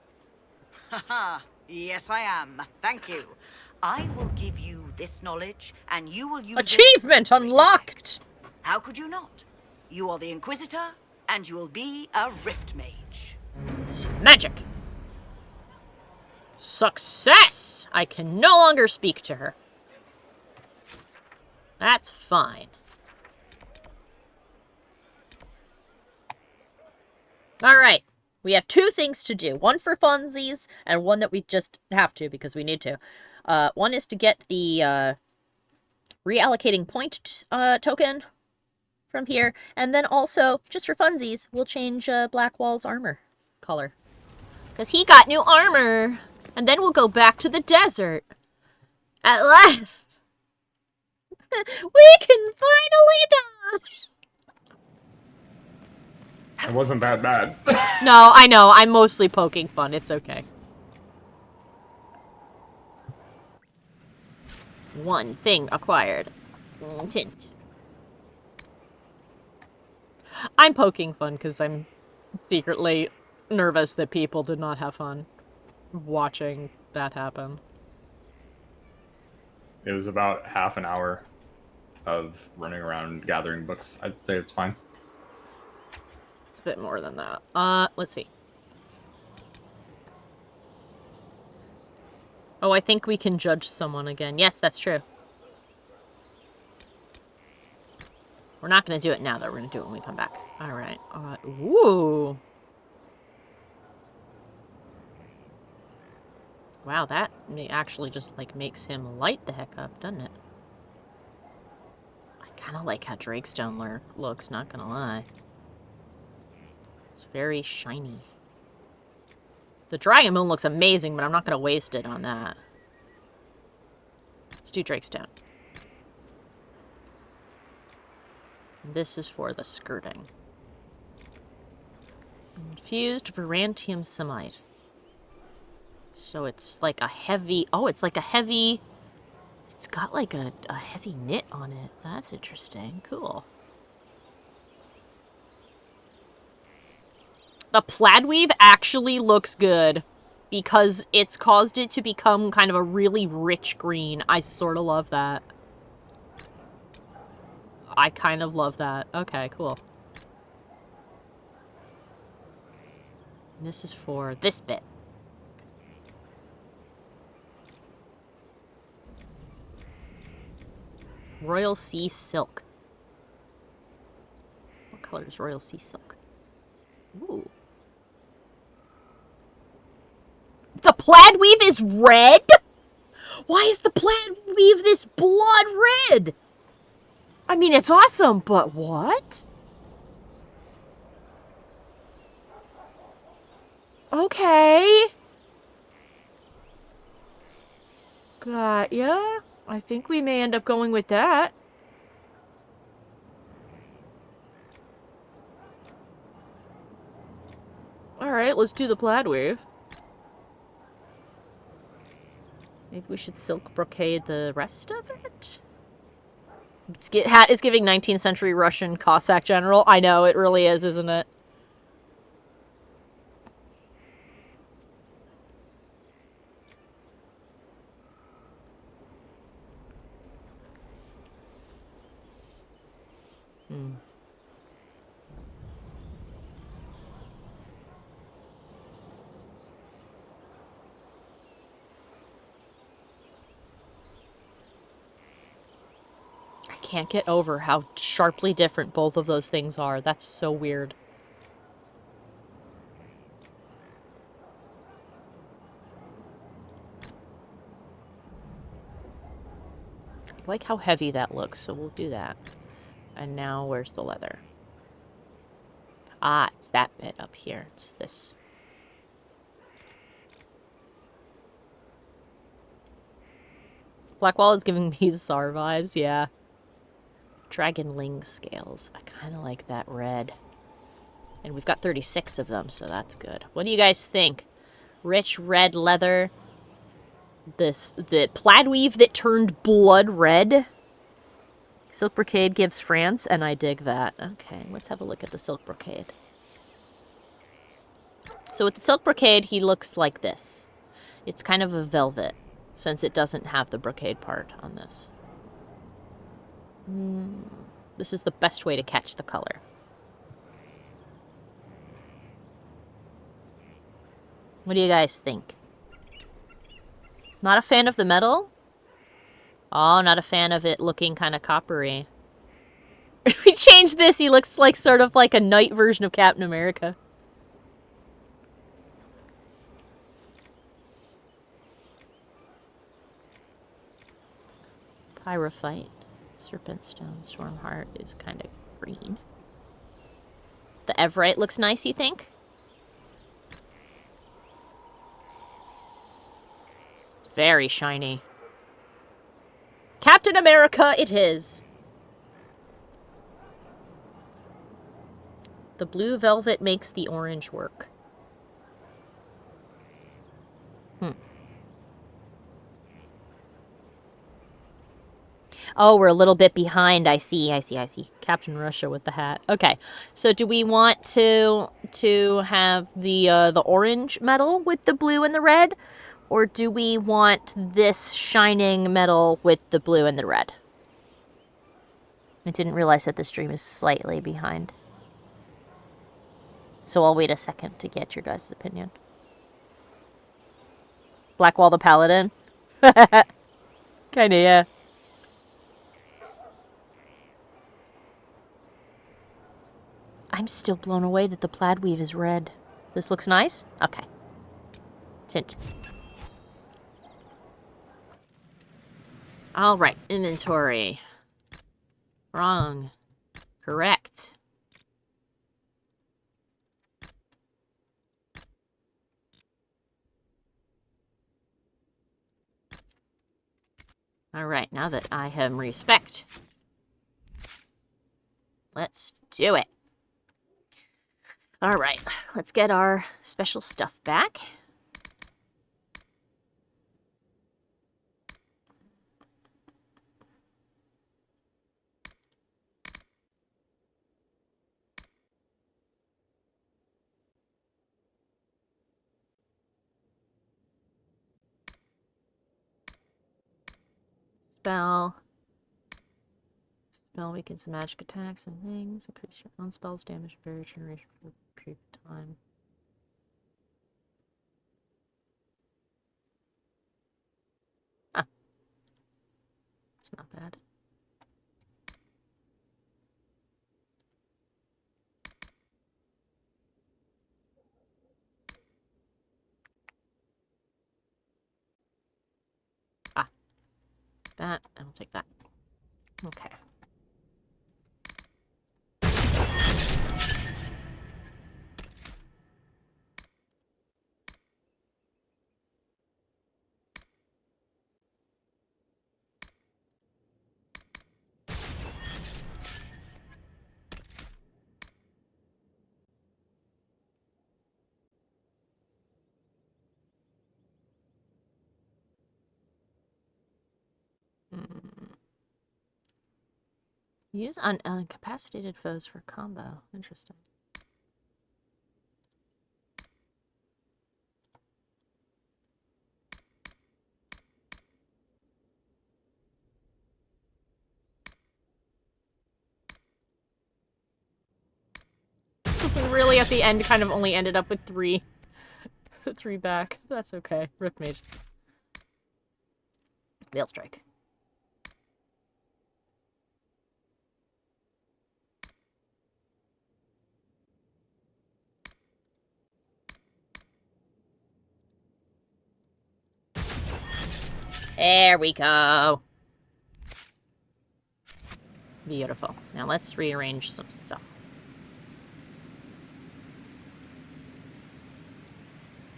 Haha, yes I am. Thank you. I will give you this knowledge, and you will use Achievement it. unlocked! How could you not? You are the Inquisitor, and you will be a Rift Mage. Magic! Success! I can no longer speak to her. That's fine. Alright. We have 2 things to do. One for funsies, and one that we just have to because we need to. One is to get the reallocating point token from here. And then also, just for funsies, we'll change Blackwall's armor color. Because he got new armor. And then we'll go back to the desert. At last. We can finally die. It wasn't that bad. No, I know. I'm mostly poking fun. It's okay. One thing acquired. Tint. I'm poking fun because I'm secretly nervous that people did not have fun watching that happen. It was about half an hour of running around gathering books. I'd say it's fine. It's a bit more than that. Let's see. Oh, I think we can judge someone again. Yes, that's true. We're not going to do it now, though. We're going to do it when we come back. All right. Ooh. Wow, that actually just, like, makes him light the heck up, doesn't it? I kind of like how Drakestone looks, not gonna lie. It's very shiny. The Dragon Moon looks amazing, but I'm not gonna waste it on that. Let's do Drakestone. This is for the skirting. Infused Varantium Semite. So it's like a heavy... Oh, it's like a heavy... It's got like a heavy knit on it. That's interesting. Cool. The plaid weave actually looks good because it's caused it to become kind of a really rich green. I sort of love that. I kind of love that. Okay, cool. And this is for this bit. Royal Sea Silk. What color is Royal Sea Silk? Ooh. The plaid weave is red? Why is the plaid weave this blood red? I mean, it's awesome, but what? Okay. Got ya. I think we may end up going with that. Alright, let's do the plaid weave. Maybe we should silk brocade the rest of it? Hat is giving 19th century Russian Cossack general. I know, it really is, isn't it? I can't get over how sharply different both of those things are. That's so weird. I like how heavy that looks, so we'll do that. And now, where's the leather? Ah, it's that bit up here. It's this. Blackwall is giving me Tsar vibes, yeah. Dragonling scales. I kind of like that red. And we've got 36 of them, so that's good. What do you guys think? Rich red leather. The plaid weave that turned blood red. Silk brocade gives France, and I dig that. Okay, let's have a look at the silk brocade. So with the silk brocade, he looks like this. It's kind of a velvet, since it doesn't have the brocade part on this. This is the best way to catch the color. What do you guys think? Not a fan of the metal? Oh, not a fan of it looking kind of coppery. If we change this, he looks like sort of like a knight version of Captain America. Pyrophyte, Serpentstone, Stormheart is kind of green. The Everite looks nice, you think? It's very shiny. Captain America it is! The blue velvet makes the orange work. Oh, we're a little bit behind. I see. Captain Russia with the hat. Okay, so do we want to have the orange metal with the blue and the red? Or do we want this shining metal with the blue and the red? I didn't realize that the stream is slightly behind. So I'll wait a second to get your guys' opinion. Blackwall the Paladin? Kinda, yeah. I'm still blown away that the plaid weave is red. This looks nice? Okay. Tint. Alright, inventory. Wrong. Correct. Alright, now that I have respect, let's do it. Alright, let's get our special stuff back. spell. Spell weakens magic attacks and things. Increase your own spells damage and barrier generation for a period of time. Huh. It's not bad. Ah. That. I will take that. Okay. Use on incapacitated foes for combo. Interesting. Really, at the end, kind of only ended up with 3. 3 back. That's okay. Rip Mage. Veil Strike. There we go. Beautiful. Now let's rearrange some stuff.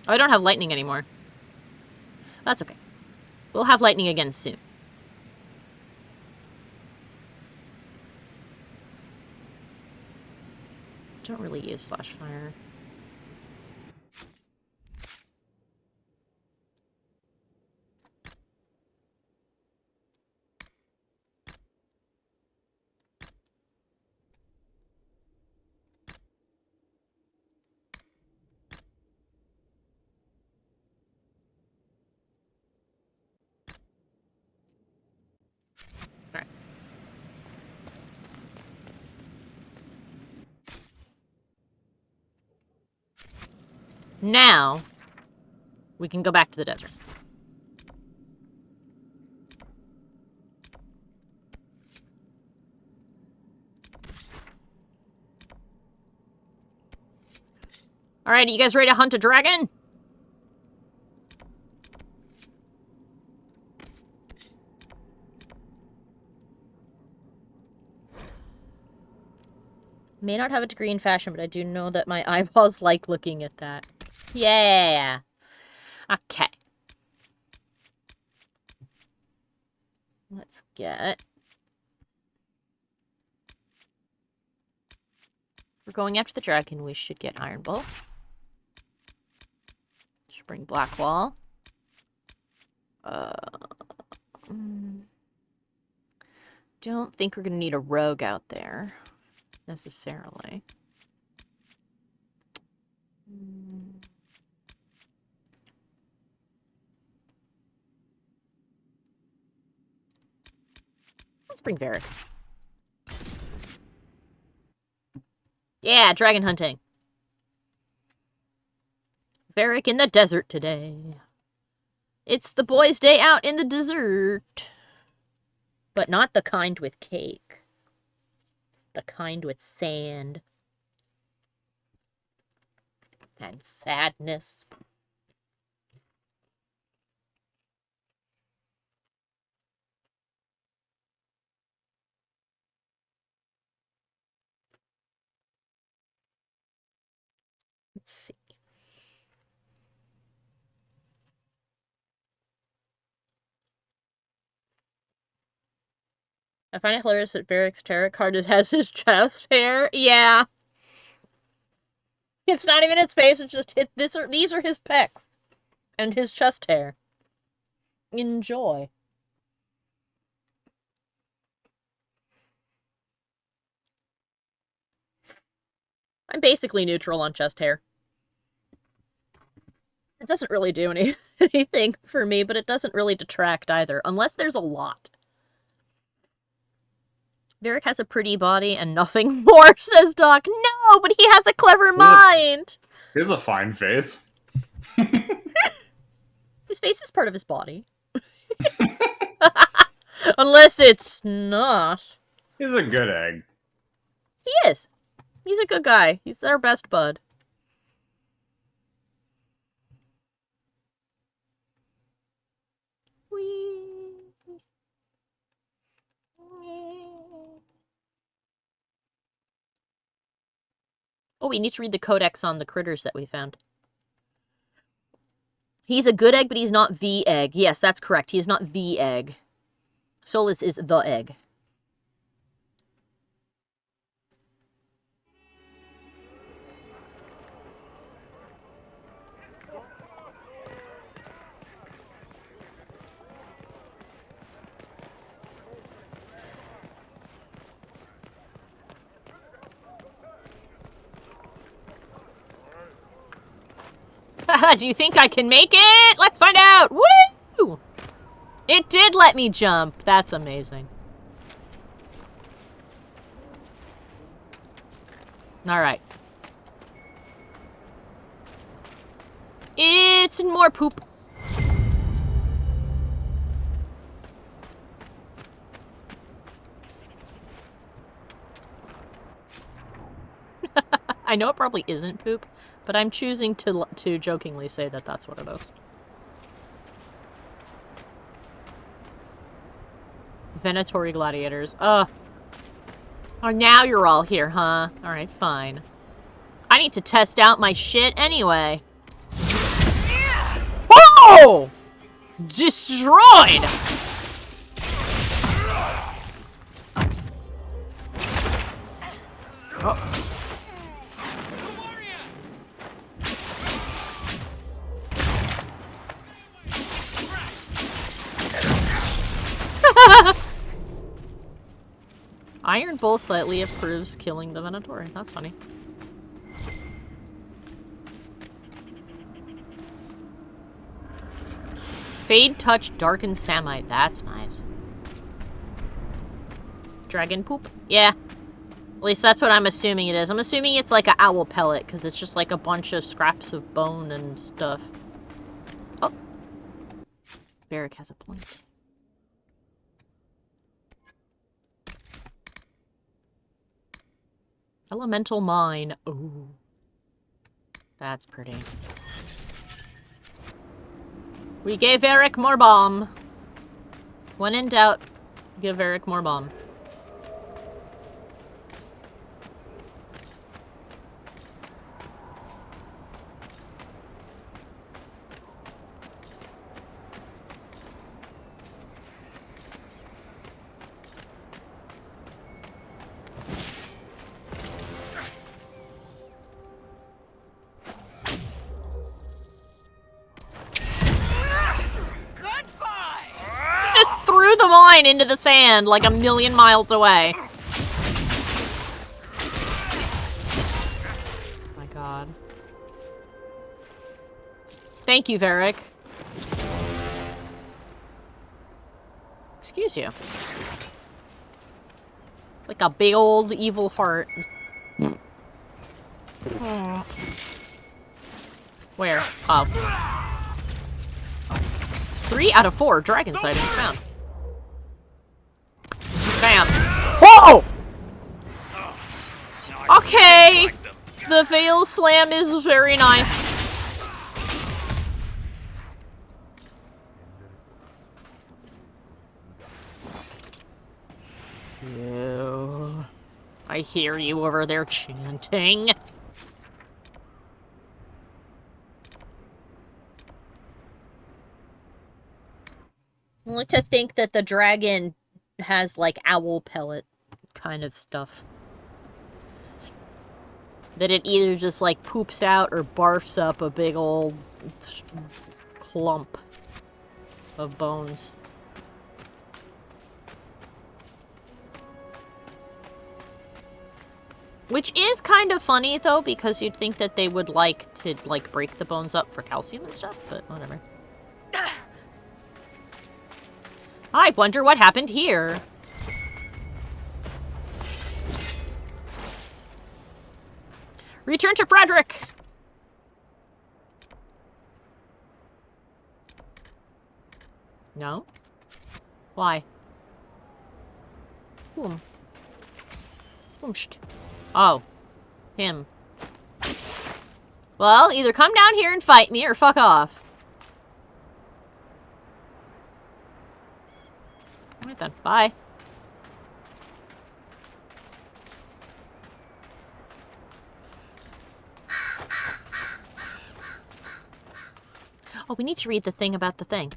Oh, I don't have lightning anymore. That's okay. We'll have lightning again soon. Don't really use flash fire. Now, we can go back to the desert. Alright, you guys ready to hunt a dragon? May not have a degree in fashion, but I do know that my eyeballs like looking at that. Yeah. Okay. Let's get... We're going after the dragon. We should get Iron Bolt. Should bring Black Wall. Don't think we're going to need a rogue out there, necessarily. Let's bring Varric. Yeah, dragon hunting. Varric in the desert today. It's the boys' day out in the desert. But not the kind with cake. The kind with sand. And sadness. Let's see. I find it hilarious that Varric's tarot card has his chest hair. Yeah. It's not even his face, it's just these are his pecs. And his chest hair. Enjoy. I'm basically neutral on chest hair. It doesn't really do anything for me, but it doesn't really detract either, unless there's a lot. Varric has a pretty body and nothing more, says Doc. No, but he has a clever mind! He has a fine face. His face is part of his body. Unless it's not. He's a good egg. He is. He's a good guy. He's our best bud. Oh, we need to read the codex on the critters that we found. He's a good egg, but he's not the egg. Yes, that's correct. He is not the egg. Solus is the egg. Do you think I can make it? Let's find out! Woo! It did let me jump. That's amazing. Alright. It's more poop. I know it probably isn't poop, but I'm choosing to jokingly say that that's what it is. Venatory gladiators. Oh, now you're all here, huh? Alright, fine. I need to test out my shit anyway. Whoa! Destroyed! Oh. Iron Bull slightly approves killing the Venatori. That's funny. Fade Touch Darkened Samite. That's nice. Dragon poop? Yeah. At least that's what I'm assuming it is. I'm assuming it's like an owl pellet, because it's just like a bunch of scraps of bone and stuff. Oh. Varric has a point. Elemental Mine. Ooh. That's pretty. We gave Eric more bomb. When in doubt, give Eric more bomb. The mine into the sand like a million miles away. Oh my god. Thank you, Varric. Excuse you. Like a big old evil fart. Where? Oh. 3 out of 4 dragon sightings found. Bam. Whoa! Okay! The Veil Slam is very nice. Ew. I hear you over there chanting. I like to think that the dragon has like owl pellet kind of stuff. That it either just like poops out or barfs up a big old clump of bones. Which is kind of funny though, because you'd think that they would like to like break the bones up for calcium and stuff, but whatever. I wonder what happened here. Return to Frederick! No? Why? Whom? Whomst? Oh. Him. Well, either come down here and fight me or fuck off. Alright then. Bye. Oh, we need to read the thing about the thing.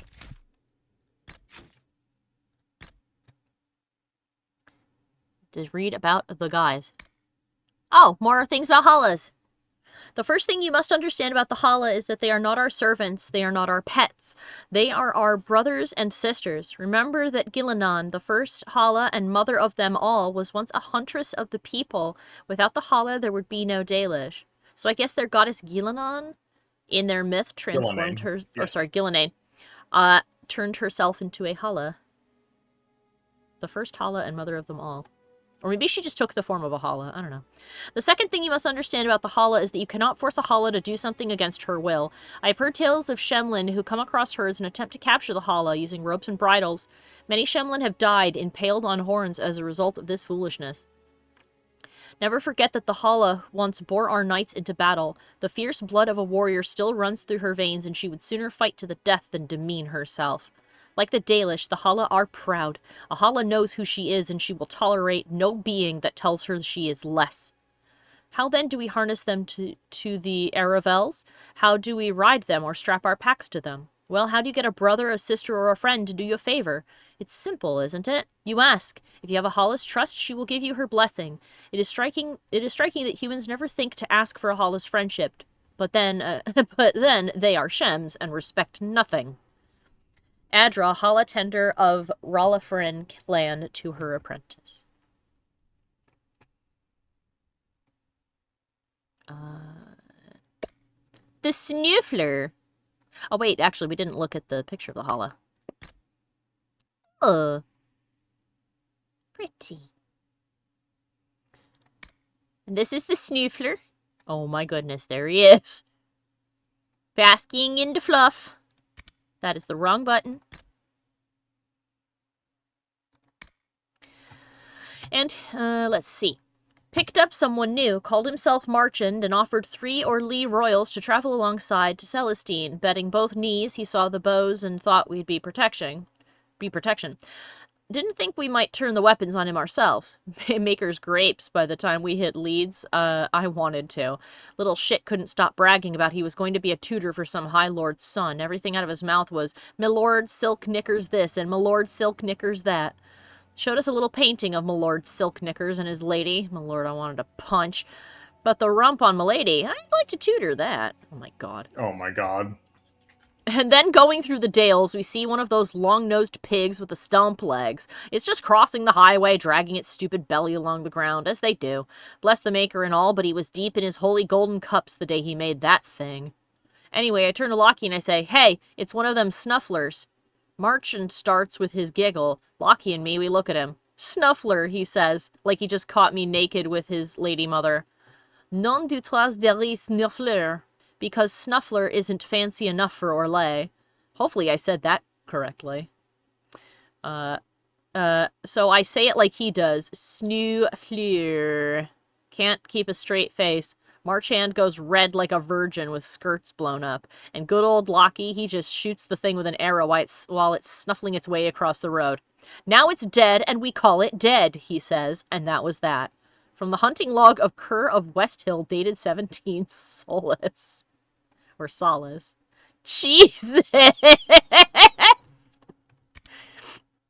To read about the guys. Oh, more things about Hallas. The first thing you must understand about the Halla is that they are not our servants, they are not our pets. They are our brothers and sisters. Remember that Gillenan, the first Halla and mother of them all, was once a huntress of the people. Without the Halla, there would be no Dalish. So I guess their goddess Gillenan, in their myth, transformed her... Yes. Or sorry, Gillenan. Turned herself into a Halla. The first Halla and mother of them all. Or maybe she just took the form of a Halla. I don't know. The second thing you must understand about the Halla is that you cannot force a Halla to do something against her will. I've heard tales of Shemlin who come across herds and attempt to capture the Halla using ropes and bridles. Many Shemlin have died, impaled on horns as a result of this foolishness. Never forget that the Halla once bore our knights into battle. The fierce blood of a warrior still runs through her veins, and she would sooner fight to the death than demean herself. Like the Dalish, the Halla are proud. A Halla knows who she is, and she will tolerate no being that tells her she is less. How then do we harness them to the Aravels? How do we ride them or strap our packs to them? Well, how do you get a brother, a sister, or a friend to do you a favor? It's simple, isn't it? You ask. If you have a Halla's trust, she will give you her blessing. It is striking that humans never think to ask for a Halla's friendship, but then they are Shems and respect nothing. Adra, Halla tender of Rallafrin clan, to her apprentice. The Snoofler. Oh, wait, actually, we didn't look at the picture of the Halla. Oh. Pretty. And this is the Snoofler. Oh my goodness, there he is. Basking in the fluff. That is the wrong button. And, let's see. Picked up someone new, called himself Marchand, and offered 3 Orly royals to travel alongside to Celestine. Betting both knees, he saw the bows and thought we'd be protection. Didn't think we might turn the weapons on him ourselves. Maker's grapes by the time we hit Leeds. I wanted to. Little shit couldn't stop bragging about he was going to be a tutor for some High Lord's son. Everything out of his mouth was, "Milord silk knickers this," and "Milord silk knickers that." Showed us a little painting of Milord silk knickers and his lady. Milord I wanted to punch. But the rump on Milady, I'd like to tutor that. Oh my god. Oh my god. And then going through the dales, we see one of those long-nosed pigs with the stump legs. It's just crossing the highway, dragging its stupid belly along the ground, as they do. Bless the maker and all, but he was deep in his holy golden cups the day he made that thing. Anyway, I turn to Lockie and I say, "Hey, it's one of them snufflers." Marchand starts with his giggle. Lockie and me, we look at him. "Snuffler," he says, like he just caught me naked with his lady mother. "Non du trois deri snuffler." Because Snuffler isn't fancy enough for Orlais. Hopefully I said that correctly. So I say it like he does. Snoofleur. Can't keep a straight face. Marchand goes red like a virgin with skirts blown up. And good old Lockie, he just shoots the thing with an arrow while it's snuffling its way across the road. "Now it's dead, and we call it dead," he says, and that was that. From the hunting log of Kerr of Westhill, dated 17 Solus. Or Solace. Jesus! I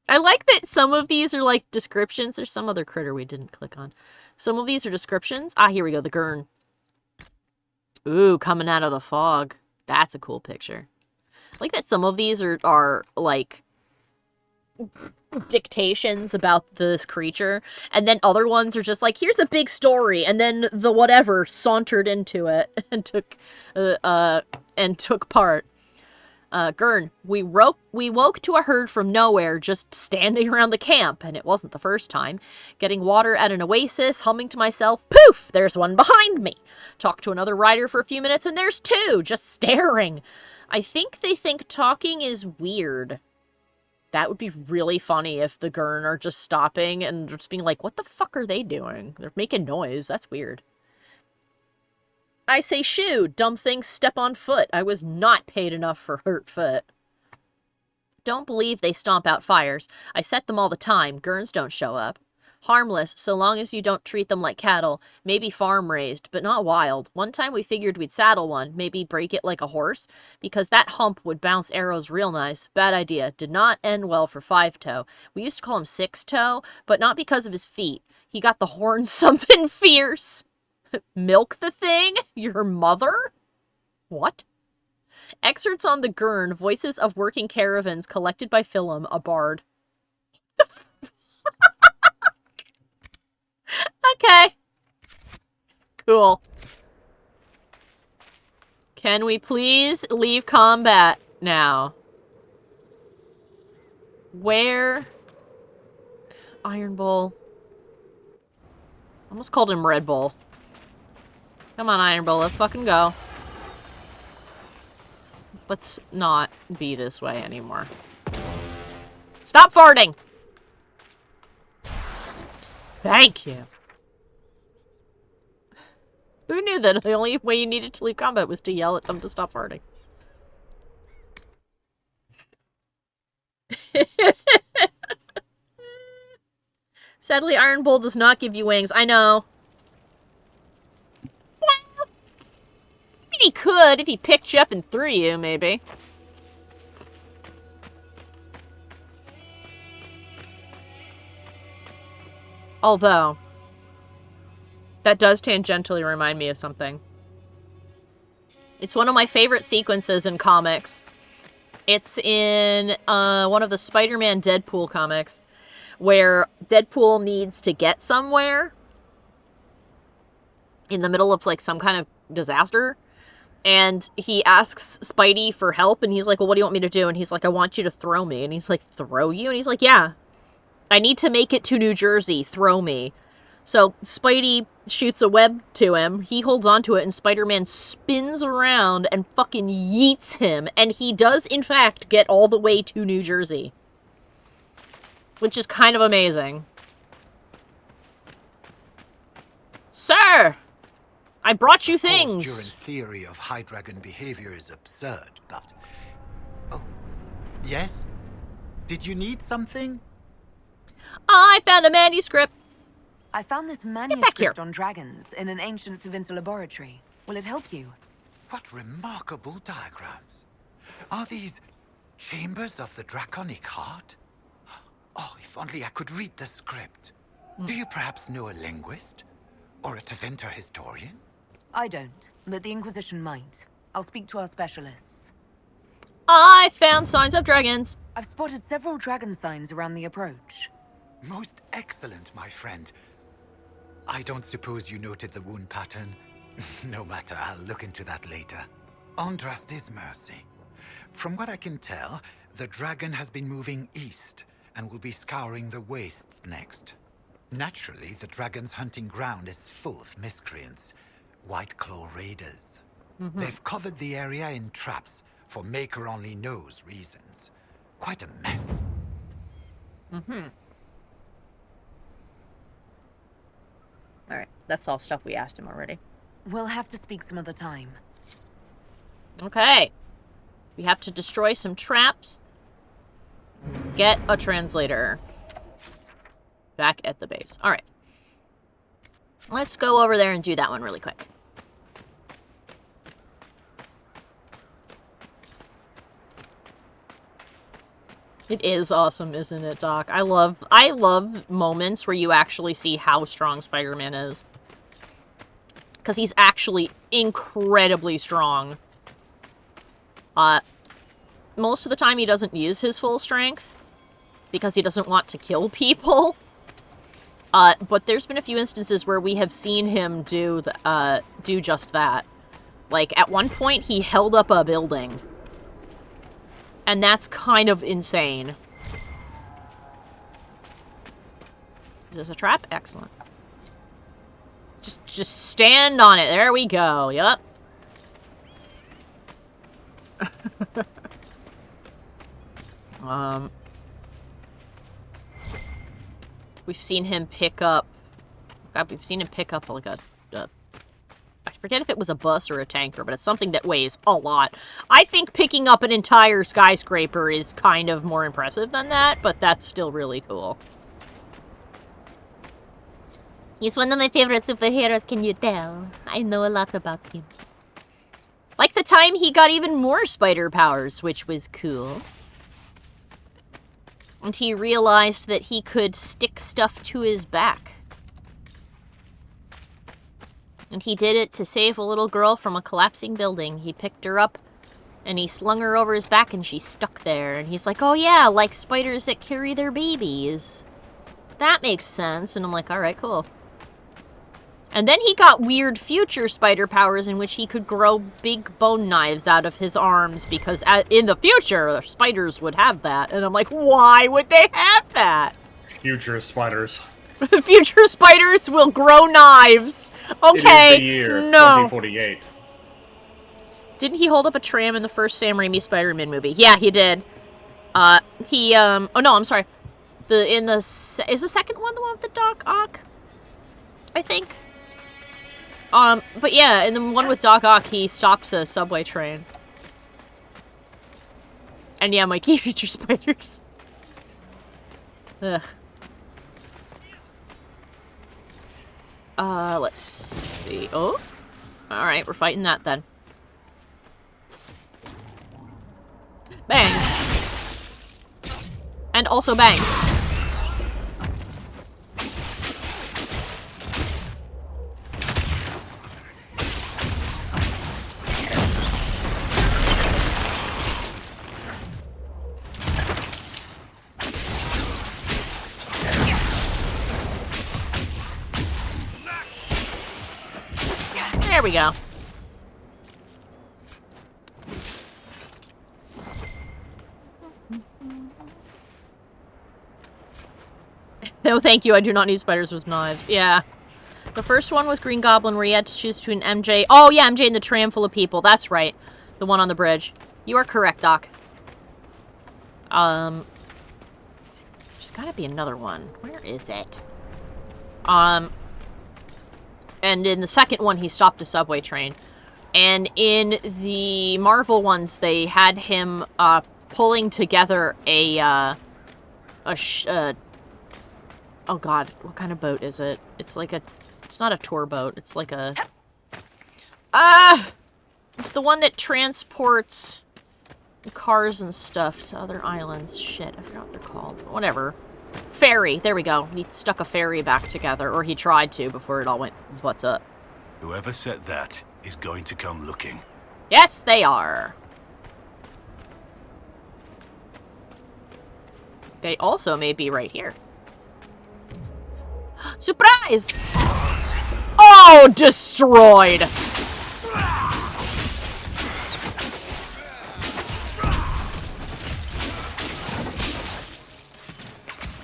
like that some of these are like descriptions. There's some other critter we didn't click on. Some of these are descriptions. Ah, here we go. The Gurn. Ooh, coming out of the fog. That's a cool picture. I like that some of these are like dictations about this creature, and then other ones are just like, here's the big story, and then the whatever sauntered into it and took part. Gurn, we woke to a herd from nowhere just standing around the camp, and it wasn't the first time. Getting water at an oasis, humming to myself, poof, there's one behind me. Talk to another rider for a few minutes, and there's two, just staring. I think they think talking is weird. That would be really funny if the Gurn are just stopping and just being like, what the fuck are they doing? They're making noise. That's weird. I say shoo, dumb things step on foot. I was not paid enough for hurt foot. Don't believe they stomp out fires. I set them all the time. Gurns don't show up. Harmless, so long as you don't treat them like cattle. Maybe farm-raised, but not wild. One time we figured we'd saddle one, maybe break it like a horse, because that hump would bounce arrows real nice. Bad idea. Did not end well for Five-Toe. We used to call him Six-Toe, but not because of his feet. He got the horns something fierce. Milk the thing? Your mother? What? Excerpts on the Gurn, voices of working caravans collected by Philum, a bard. Okay. Cool. Can we please leave combat now? Where? Iron Bull. Almost called him Red Bull. Come on, Iron Bull, let's fucking go. Let's not be this way anymore. Stop farting! Thank you. Who knew that the only way you needed to leave combat was to yell at them to stop farting? Sadly, Iron Bull does not give you wings. I know. Well, I mean, he could if he picked you up and threw you, maybe. Although, that does tangentially remind me of something. It's one of my favorite sequences in comics. It's in one of the Spider-Man Deadpool comics, where Deadpool needs to get somewhere in the middle of, like, some kind of disaster. And he asks Spidey for help, and he's like, well, what do you want me to do? And he's like, I want you to throw me. And he's like, throw you? And he's like, yeah. I need to make it to New Jersey. Throw me. So Spidey shoots a web to him. He holds onto it, and Spider-Man spins around and fucking yeets him. And he does, in fact, get all the way to New Jersey. Which is kind of amazing. Sir! I brought you things! Durin's theory of high dragon behavior is absurd, but... Oh, yes? Did you need something? I found a manuscript. I found this manuscript on dragons in an ancient Tevinter laboratory. Will it help you? What remarkable diagrams. Are these chambers of the draconic heart? Oh, if only I could read the script. Do you perhaps know a linguist? Or a Tevinter historian? I don't, but the Inquisition might. I'll speak to our specialists. I found signs of dragons. I've spotted several dragon signs around the approach. Most excellent, my friend. I don't suppose you noted the wound pattern? No matter, I'll look into that later. Andraste's mercy. From what I can tell, the dragon has been moving east and will be scouring the wastes next. Naturally, the dragon's hunting ground is full of miscreants, White Claw raiders. They've covered the area in traps for Maker-only-knows reasons. Quite a mess. Alright, that's all stuff we asked him already. We'll have to speak some other time. Okay. We have to destroy some traps. Get a translator. Back at the base. Alright. Let's go over there and do that one really quick. It is awesome, isn't it, Doc? I love moments where you actually see how strong Spider-Man is. Because he's actually incredibly strong. Most of the time he doesn't use his full strength. Because he doesn't want to kill people. But there's been a few instances where we have seen him do just that. Like, at one point, he held up a building. And that's kind of insane. Is this a trap? Excellent. Just stand on it. There we go. Yup. We've seen him pick up... God, we've seen him pick up like a... I forget if it was a bus or a tanker, but it's something that weighs a lot. I think picking up an entire skyscraper is kind of more impressive than that, but that's still really cool. He's one of my favorite superheroes, can you tell? I know a lot about him. Like the time he got even more spider powers, which was cool. And he realized that he could stick stuff to his back. And he did it to save a little girl from a collapsing building. He picked her up, and he slung her over his back, and she stuck there. And he's like, oh yeah, like spiders that carry their babies. That makes sense. And I'm like, alright, cool. And then he got weird future spider powers in which he could grow big bone knives out of his arms, because in the future, spiders would have that. And I'm like, why would they have that? Future spiders. Future spiders will grow knives. Okay, it is the year no. 2048. Didn't he hold up a tram in the first Sam Raimi Spider-Man movie? Yeah, he did. Oh no, I'm sorry. Is the second one the one with the Doc Ock? I think. But yeah, in the one with Doc Ock, he stops a subway train. And yeah, Mikey, future spiders. Ugh. Let's see. Oh, alright, we're fighting that then. Bang. And also bang. There we go. No, thank you. I do not need spiders with knives. Yeah. The first one was Green Goblin, where you had to choose between MJ. Oh, yeah, MJ and the tram full of people. That's right. The one on the bridge. You are correct, Doc. There's gotta be another one. Where is it? And in the second one, he stopped a subway train. And in the Marvel ones, they had him, pulling together oh god, what kind of boat is it? It's like it's not a tour boat, it's like a... It's the one that transports cars and stuff to other islands. Shit, I forgot what they're called. Whatever. Ferry, there we go. He stuck a ferry back together, or he tried to before it all went butts up. Whoever set that is going to come looking. Yes, they are. They also may be right here. Surprise! Oh, destroyed!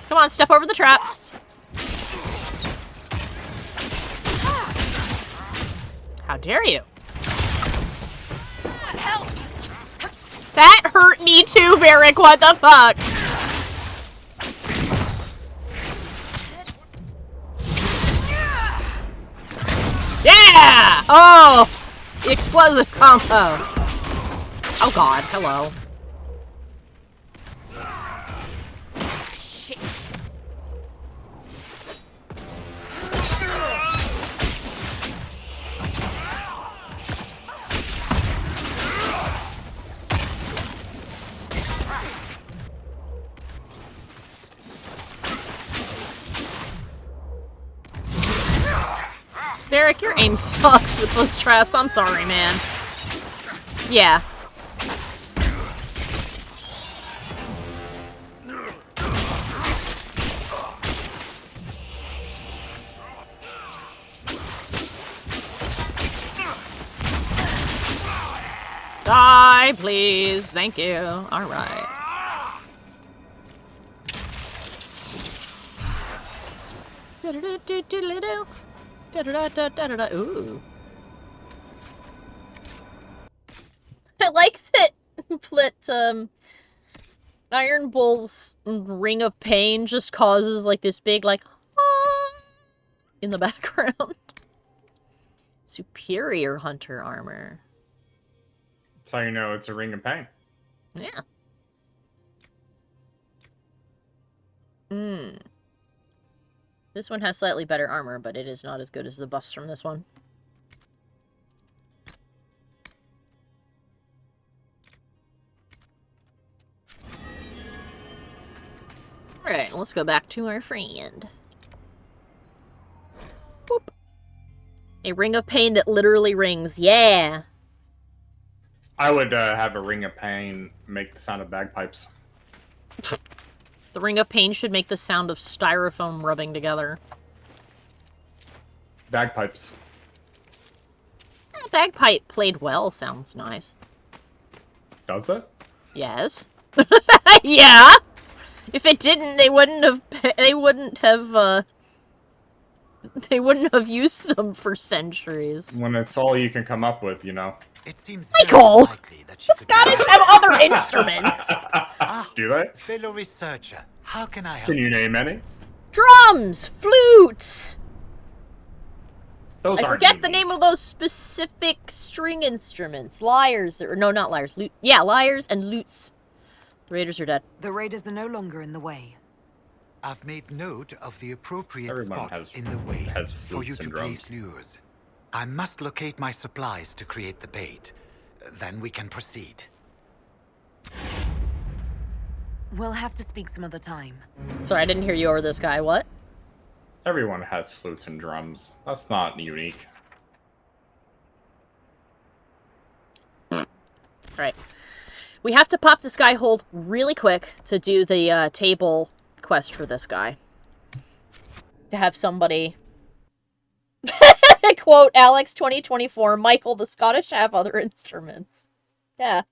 Come on, step over the trap. How dare you? Help! That hurt me too, Varric. What the fuck? Yeah! Oh! The explosive combo. Oh god, hello. Shit. Derek, your aim sucks with those traps. I'm sorry, man. Yeah. Die, please. Thank you. Alright. Ooh. I like that, Iron Bull's Ring of Pain just causes, like, this big, like, ah, in the background. Superior Hunter armor. That's how you know it's a Ring of Pain. Yeah. This one has slightly better armor, but it is not as good as the buffs from this one. Alright, let's go back to our friend. Boop. A Ring of Pain that literally rings. Yeah! I would have a Ring of Pain make the sound of bagpipes. The Ring of Pain should make the sound of styrofoam rubbing together. Bagpipes. Bagpipe played well sounds nice. Does it? Yes. Yeah! If it didn't, they wouldn't have used them for centuries. When it's all you can come up with, you know. It seems Michael! The Scottish have other instruments! Do they? Fellow researcher, how can I help? Can you name any? Drums! Flutes! Those I forget the name of those specific string instruments. Lyres, or no, not lyres. Yeah, lyres and lutes. The raiders are dead. The raiders are no longer in the way. I've made note of the appropriate Everyone spots in the waste for you to place lures. I must locate my supplies to create the bait. Then we can proceed. We'll have to speak some other time. Sorry, I didn't hear you over this guy. What? Everyone has flutes and drums. That's not unique. Right. We have to pop this guy hold really quick to do the table quest for this guy. To have somebody... Quote, Alex 2024, Michael, the Scottish have other instruments. Yeah.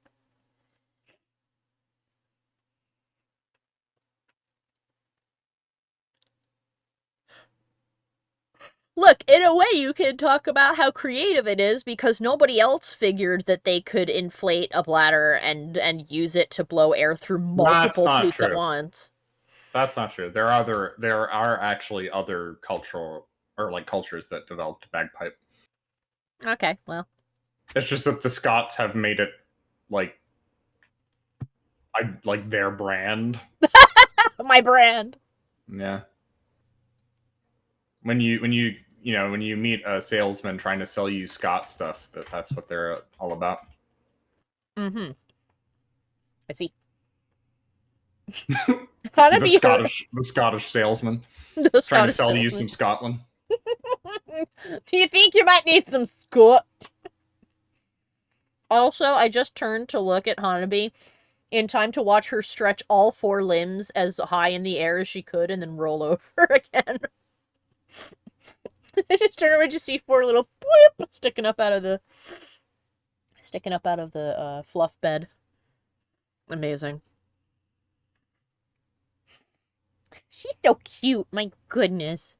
Look, in a way you can talk about how creative it is because nobody else figured that they could inflate a bladder and use it to blow air through multiple flutes at once. That's not true. There are actually other cultures that developed bagpipe. Okay, well. It's just that the Scots have made it like their brand. My brand. Yeah. When you meet a salesman trying to sell you Scott stuff, that's what they're all about. Mm-hmm. I see. The Scottish salesman trying to sell you some Scotland. Do you think you might need some Scott? Also, I just turned to look at Hanabi in time to watch her stretch all 4 limbs as high in the air as she could and then roll over again. I just turned over to see 4 little boop sticking up out of the fluff bed. Amazing. She's so cute, my goodness.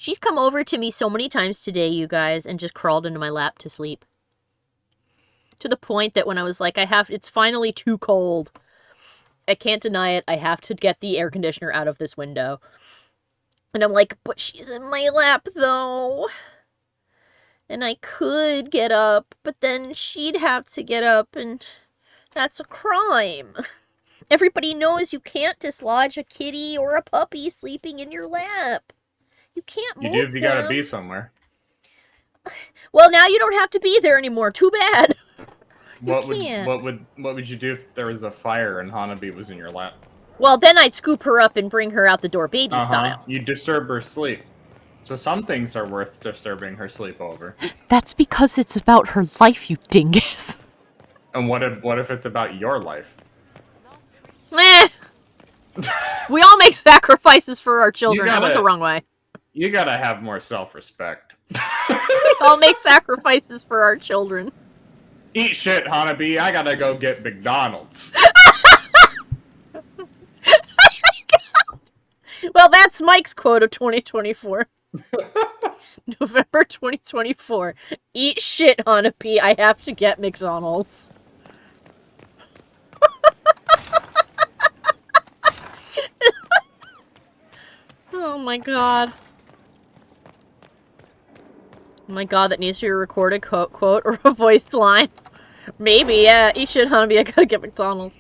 She's come over to me so many times today, you guys, and just crawled into my lap to sleep. To the point that when I was like, it's finally too cold. I can't deny it. I have to get the air conditioner out of this window. And I'm like, but she's in my lap, though. And I could get up, but then she'd have to get up, and that's a crime. Everybody knows you can't dislodge a kitty or a puppy sleeping in your lap. You can't move You do if you gotta be somewhere. Well, now you don't have to be there anymore. Too bad. What would you do if there was a fire and Hanabi was in your lap? Well, then I'd scoop her up and bring her out the door baby style. You disturb her sleep. So some things are worth disturbing her sleep over. That's because it's about her life, you dingus. And what if it's about your life? Meh. We all make sacrifices for our children. I went the wrong way. You gotta have more self-respect. We all make sacrifices for our children. Eat shit, Hanabi. I gotta go get McDonald's. Well, that's Mike's quote of 2024. November 2024. Eat shit, Hanabi. I have to get McDonald's. Oh my god. Oh my god, that needs to be a recorded quote or a voiced line. Maybe, yeah. Eat shit, Hanabi. I gotta get McDonald's.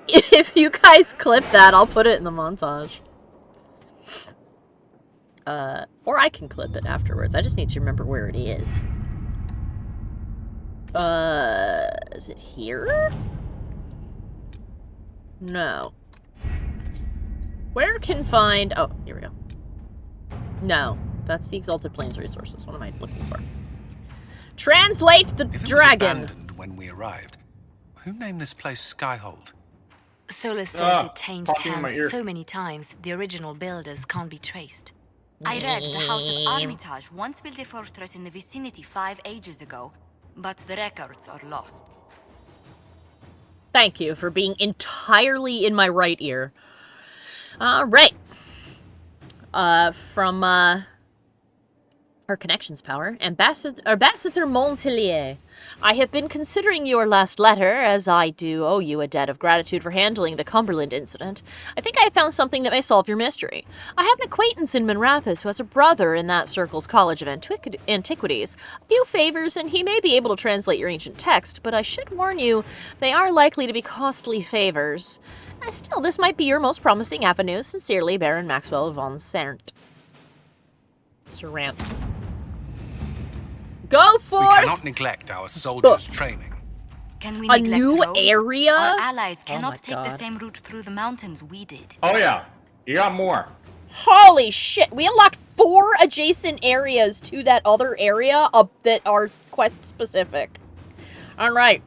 If you guys clip that, I'll put it in the montage. Or I can clip it afterwards. I just need to remember where it is. Is it here? No. Where can find... Oh, here we go. No. That's the Exalted Plains resources. What am I looking for? Translate the dragon! It was abandoned when we arrived. Who named this place Skyhold? Solus says it changed hands so many times, the original builders can't be traced. I read the House of Armitage once built a fortress in the vicinity 5 ages ago, but the records are lost. Thank you for being entirely in my right ear. Alright. From, our connections power, Ambassador Montelier. I have been considering your last letter, as I do owe you a debt of gratitude for handling the Cumberland incident. I think I have found something that may solve your mystery. I have an acquaintance in Manrathus who has a brother in that circle's College of Antiquities. A few favors, and he may be able to translate your ancient text, but I should warn you, they are likely to be costly favors. Still, this might be your most promising avenue. Sincerely, Baron Maxwell von Sernt. Serant. Go forth! We cannot neglect our soldiers' trailing. Can we a neglect new roads? area? Our allies cannot take the God. same route through the mountains we did. Oh yeah, you got more. Holy shit! We unlocked 4 adjacent areas to that other area that are quest specific. Alright.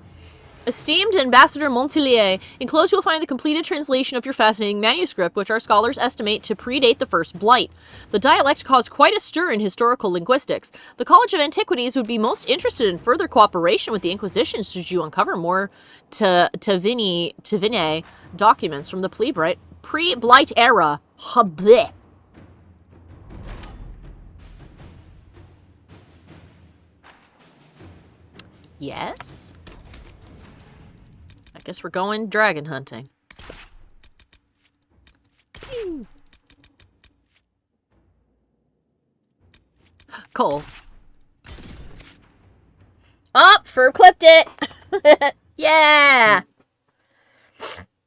Esteemed Ambassador Montelier, enclosed you'll find the completed translation of your fascinating manuscript, which our scholars estimate to predate the First Blight. The dialect caused quite a stir in historical linguistics. The College of Antiquities would be most interested in further cooperation with the Inquisition should you uncover more Tevine documents from the pre-Blight era. Habeh. Yes? I guess we're going dragon hunting. Cool. Oh, Ferb clipped it! Yeah!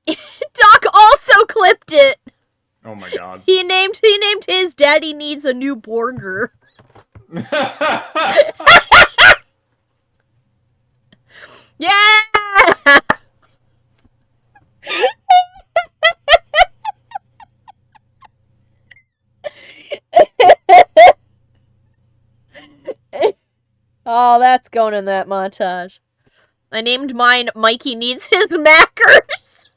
Doc also clipped it! Oh my god. He named his Daddy Needs a New Burger. Yeah! Oh, that's going in that montage. I named mine Mikey Needs His Mackers.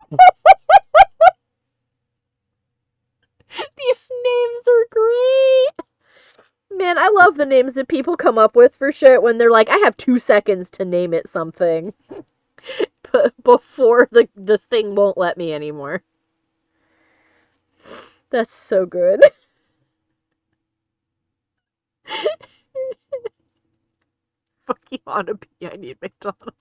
These names are great. Man, I love the names that people come up with for shit when they're like, I have 2 seconds to name it something. Before the thing won't let me anymore. That's so good. Fuck you, Hanabi. I need McDonald's.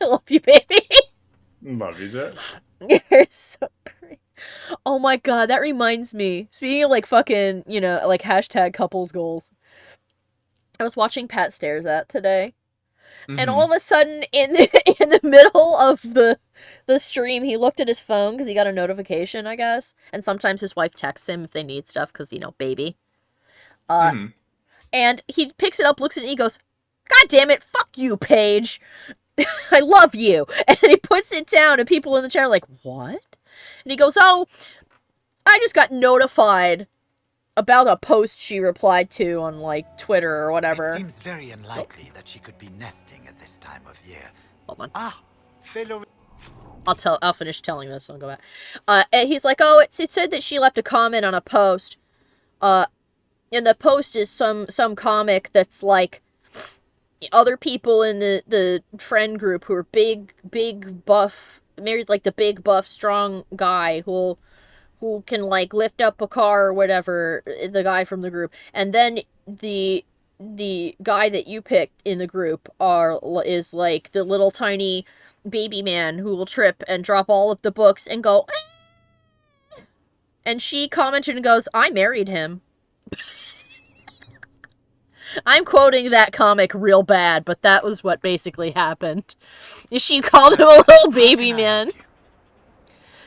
I love you, baby. Love you, Jet. You're so great. Oh my god, that reminds me. Speaking of like fucking, you know, like hashtag couples goals. I was watching Pat Stares At today. And all of a sudden, in the middle of the stream, he looked at his phone because he got a notification, I guess. And sometimes his wife texts him if they need stuff because, you know, baby. And he picks it up, looks at it, and he goes, God damn it, fuck you, Paige. I love you. And then he puts it down, and people in the chat are like, what? And he goes, oh, I just got notified about a post she replied to on, like, Twitter or whatever. It seems very unlikely that she could be nesting at this time of year. Hold on. Ah, fellow... I'll finish telling this, I'll go back. And he's like, oh, it said that she left a comment on a post. And the post is some comic that's like, other people in the friend group who are big buff, married like the big buff strong guy who can like lift up a car or whatever, the guy from the group, and then the guy that you picked in the group is like the little tiny baby man who will trip and drop all of the books and go, ah! And she commented and goes, I married him. I'm quoting that comic real bad, but that was what basically happened. She called him a little baby man.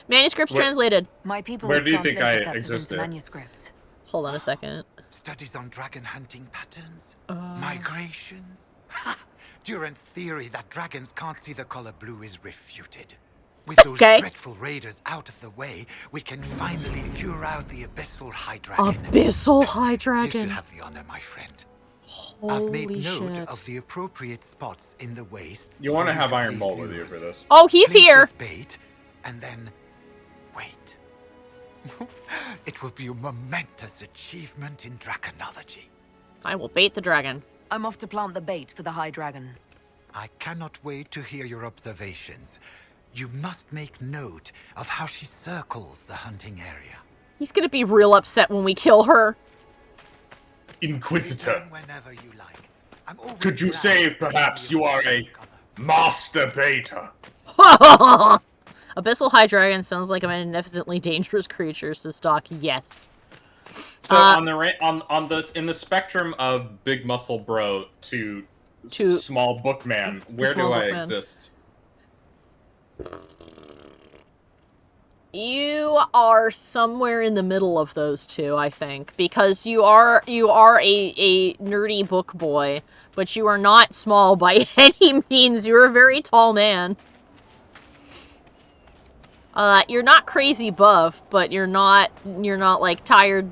Manuscripts translated. My people Where do you think I existed? Manuscript. Hold on a second. Studies on dragon hunting patterns? Migrations? Durant's theory that dragons can't see the color blue is refuted. With those dreadful raiders out of the way, we can finally lure out the Abyssal High Dragon. Abyssal High Dragon. You should have the honor, my friend. Holy I've made note shit. of the appropriate spots in the wastes. You want to have Iron Bolt with you for this. Oh, he's here. Place this bait, and then wait. It will be a momentous achievement in draconology. I will bait the dragon. I'm off to plant the bait for the High Dragon. I cannot wait to hear your observations. You must make note of how she circles the hunting area. He's gonna be real upset when we kill her. Inquisitor. Whenever you like. Could you say perhaps you are a masturbator? Abyssal High Dragon sounds like a magnificently dangerous creature, says Doc. Yes. So on the spectrum of big muscle bro to small bookman, where do I exist? You are somewhere in the middle of those two, I think, because you are a nerdy book boy, but you are not small by any means. You're a very tall man. You're not crazy buff, but you're not like tired,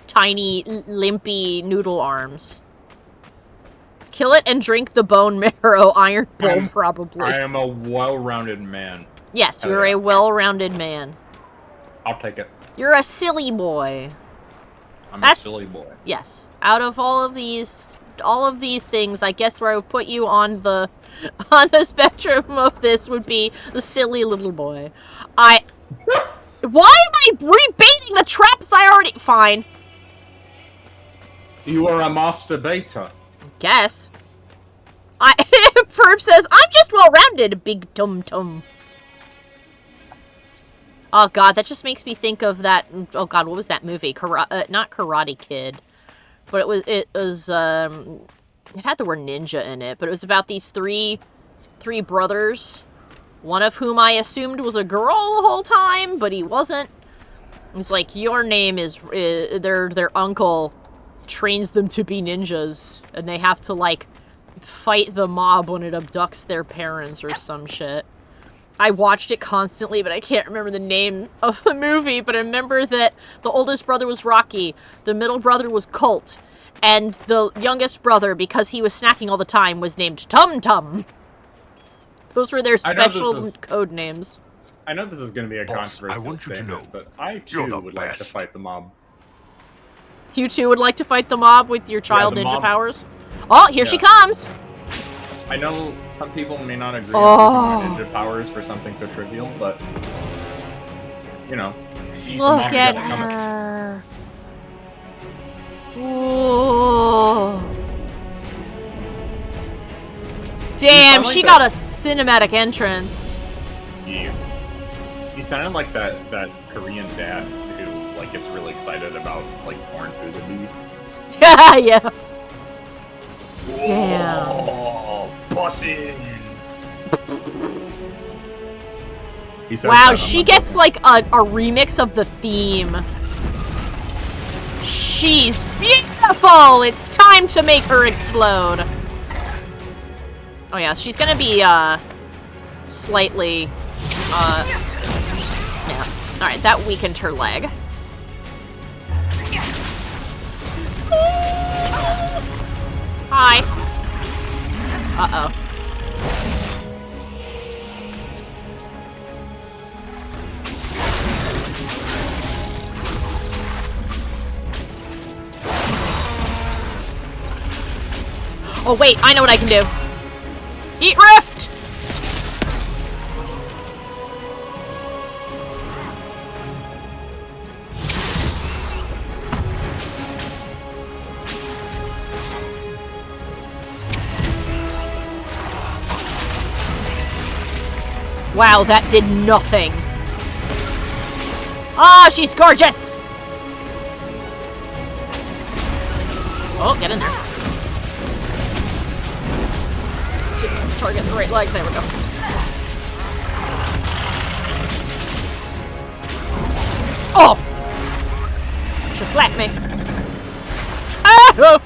tiny, limpy noodle arms. Kill it and drink the bone marrow, Iron Bull, probably. I am a well-rounded man. Yes, you're a well-rounded man. I'll take it. You're a silly boy. A silly boy. Yes. Out of all of these things, I guess where I would put you on the spectrum of this would be the silly little boy. Why am I rebaiting the traps I already... Fine. You are a masturbator. Guess. Ferb says, I'm just well-rounded, big tum-tum. Oh god, that just makes me think of that... Oh god, what was that movie? Not Karate Kid. But it had the word ninja in it, but it was about these three brothers, one of whom I assumed was a girl the whole time, but he wasn't. It's like, your name is their uncle trains them to be ninjas, and they have to, like, fight the mob when it abducts their parents or some shit. I watched it constantly, but I can't remember the name of the movie, but I remember that the oldest brother was Rocky, the middle brother was Colt, and the youngest brother, because he was snacking all the time, was named Tum Tum. Those were their special code names. I know this is going to be a controversial statement, but I too would like to fight the mob. You too would like to fight the mob with your child ninja powers? Oh, here she comes! I know some people may not agree with my ninja powers for something so trivial, but you know, look at her. Ooh. Damn, she got a cinematic entrance. Yeah. You sounded like that Korean dad who like gets really excited about like foreign food that he eats. Yeah, yeah. Damn. Oh, bussin'. Wow, she gets like a remix of the theme. She's beautiful! It's time to make her explode. Oh yeah, she's gonna be slightly yeah. Alright, that weakened her leg. Hi. Uh-oh. Oh, wait, I know what I can do. Eat Rift! Wow, that did nothing. Oh, she's gorgeous! Oh, get in there. Target the right leg. There we go. Oh! Just slapped me. Ah! Oh!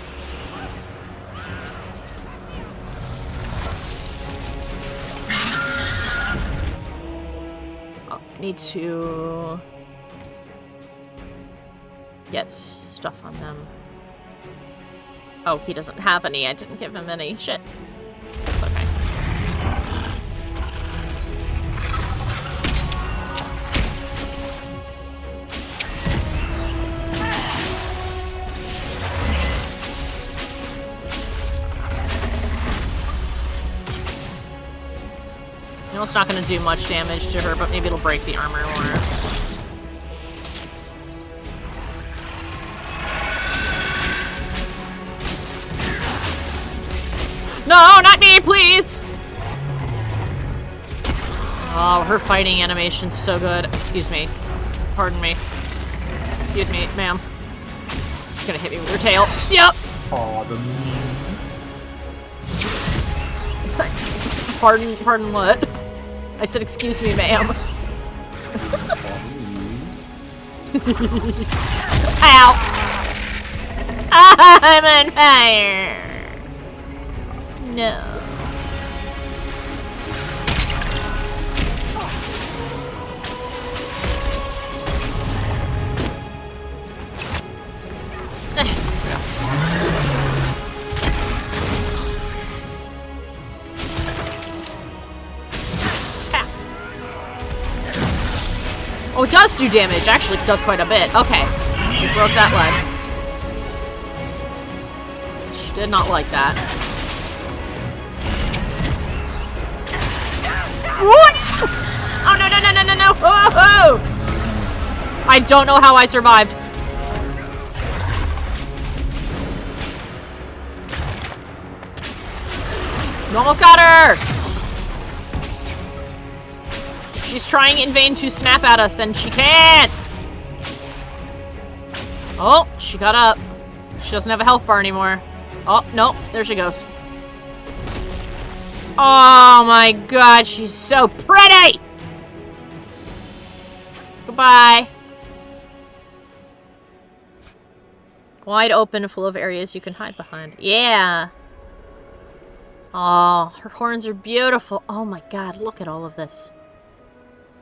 Oh, need to get stuff on them. Oh, he doesn't have any. I didn't give him any. Shit. It's okay. You know, it's not going to do much damage to her, but maybe it'll break the armor more. No, not me, please! Oh, her fighting animation's so good. Excuse me. Pardon me. Excuse me, ma'am. She's gonna hit me with her tail. Yep! Pardon what? I said excuse me, ma'am. Ow! I'm on fire! No. Oh, it does do damage. Actually, it does quite a bit. Okay. You broke that leg. She did not like that. What? Oh, no, no, no, no, no, no. Oh, oh. I don't know how I survived. You almost got her. She's trying in vain to snap at us, and she can't! Oh, she got up. She doesn't have a health bar anymore. Oh, no, there she goes. Oh my god, she's so pretty! Goodbye. Wide open, full of areas you can hide behind. Yeah! Oh, her horns are beautiful. Oh my god, look at all of this.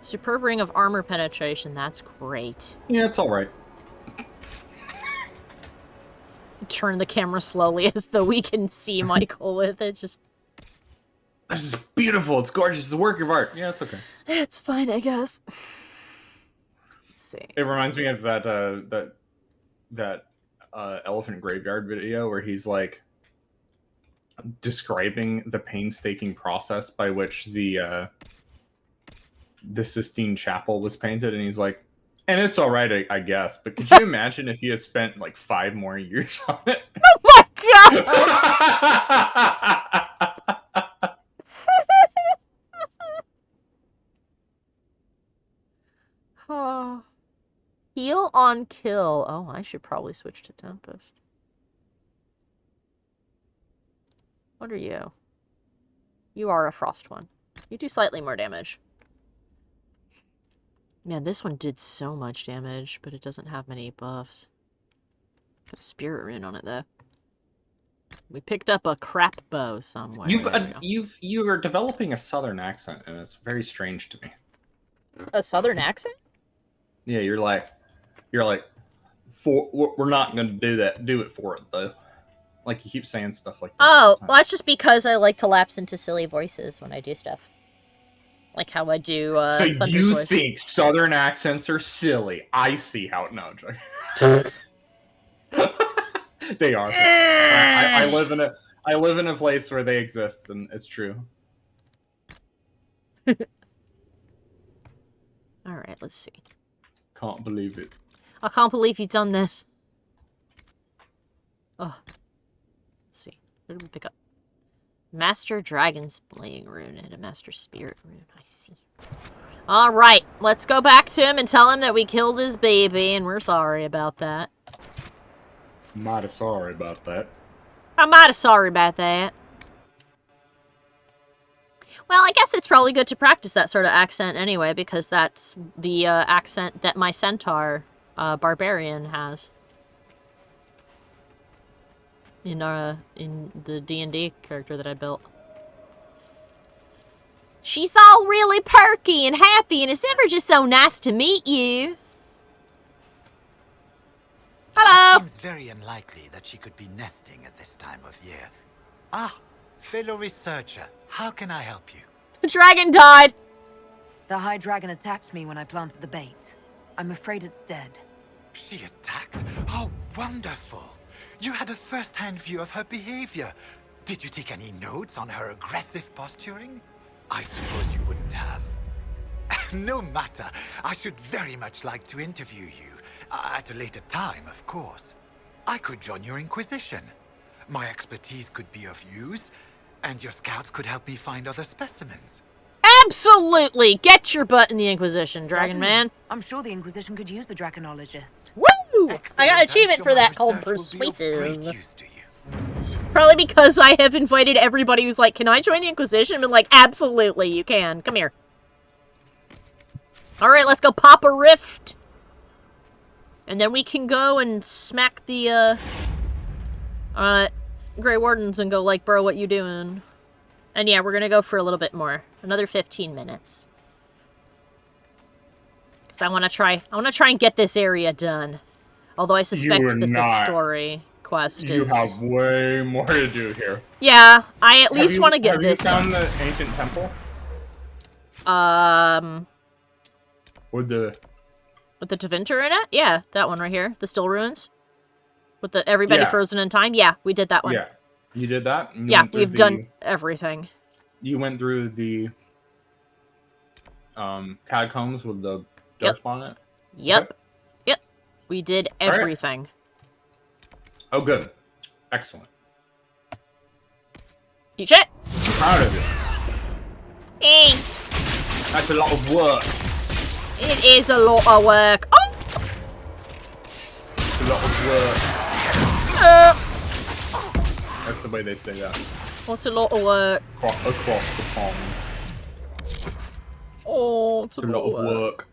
Superb ring of armor penetration. That's great. Yeah, it's alright. Turn the camera slowly as though we can see Michael with it. Just. This is beautiful. It's gorgeous. It's a work of art. Yeah, it's okay. It's fine, I guess. Let's see. It reminds me of that elephant graveyard video where he's like describing the painstaking process by which the Sistine Chapel was painted, and he's like, and it's all right, I guess, but could you imagine if you had spent like 5 more years on it? Oh my god! Oh. Heal on kill. Oh, I should probably switch to Tempest. What are you? You are a frost one. You do slightly more damage. Man, this one did so much damage, but it doesn't have many buffs. Got a spirit rune on it, though. We picked up a crap bow somewhere. You are developing a southern accent, and it's very strange to me. A southern accent? Yeah, you're like, we're not going to do it for it, though. Like, you keep saying stuff like that. Oh, well, that's just because I like to lapse into silly voices when I do stuff. Like how I do, So Thunder's you voice. think southern accents are silly. I see how... No, They are. I live in I live in a place where they exist, and it's true. Alright, let's see. Can't believe it. I can't believe you've done this. Oh. Let's see. What did we pick up? Master Dragon's Blaying Rune and a Master Spirit Rune. I see. Alright, let's go back to him and tell him that we killed his baby, and we're sorry about that. Mighty sorry about that. I'm mighty sorry about that. Well, I guess it's probably good to practice that sort of accent anyway, because that's the accent that my centaur, barbarian, has. In the D&D character that I built. She's all really perky and happy, and it's ever just so nice to meet you. Hello! It seems very unlikely that she could be nesting at this time of year. Ah, fellow researcher, how can I help you? The dragon died! The High Dragon attacked me when I planted the bait. I'm afraid it's dead. She attacked? How wonderful! You had a first-hand view of her behavior. Did you take any notes on her aggressive posturing? I suppose you wouldn't have. No matter. I should very much like to interview you. At a later time, of course. I could join your Inquisition. My expertise could be of use, and your scouts could help me find other specimens. Absolutely! Get your butt in the Inquisition, Dragon Man. I'm sure the Inquisition could use a draconologist. Woo! Excellent. I got an achievement for that called Persuasive. Probably because I have invited everybody who's like, can I join the Inquisition? And like, absolutely, you can. Come here. Alright, let's go pop a rift. And then we can go and smack the, Grey Wardens and go like, bro, what you doing? And yeah, we're gonna go for a little bit more. Another 15 minutes. Because I wanna try and get this area done. Although I suspect that the story quest You is... have way more to do here. Yeah, I at least want to get this done. Have you found the ancient temple? With the Tevinter in it? Yeah, that one right here. The still ruins. With the everybody frozen in time? Yeah, we did that one. Yeah. You did that? Yeah, we've done everything. You went through the catacombs with the darkspawn on it? Yep. Yep. We did everything. Right. Oh, good. Excellent. Eat shit! I'm proud of you. Thanks. That's a lot of work. It is a lot of work. Oh! It's a lot of work. That's the way they say that. What's a lot of work? Across the pond. Oh, it's a lot of work.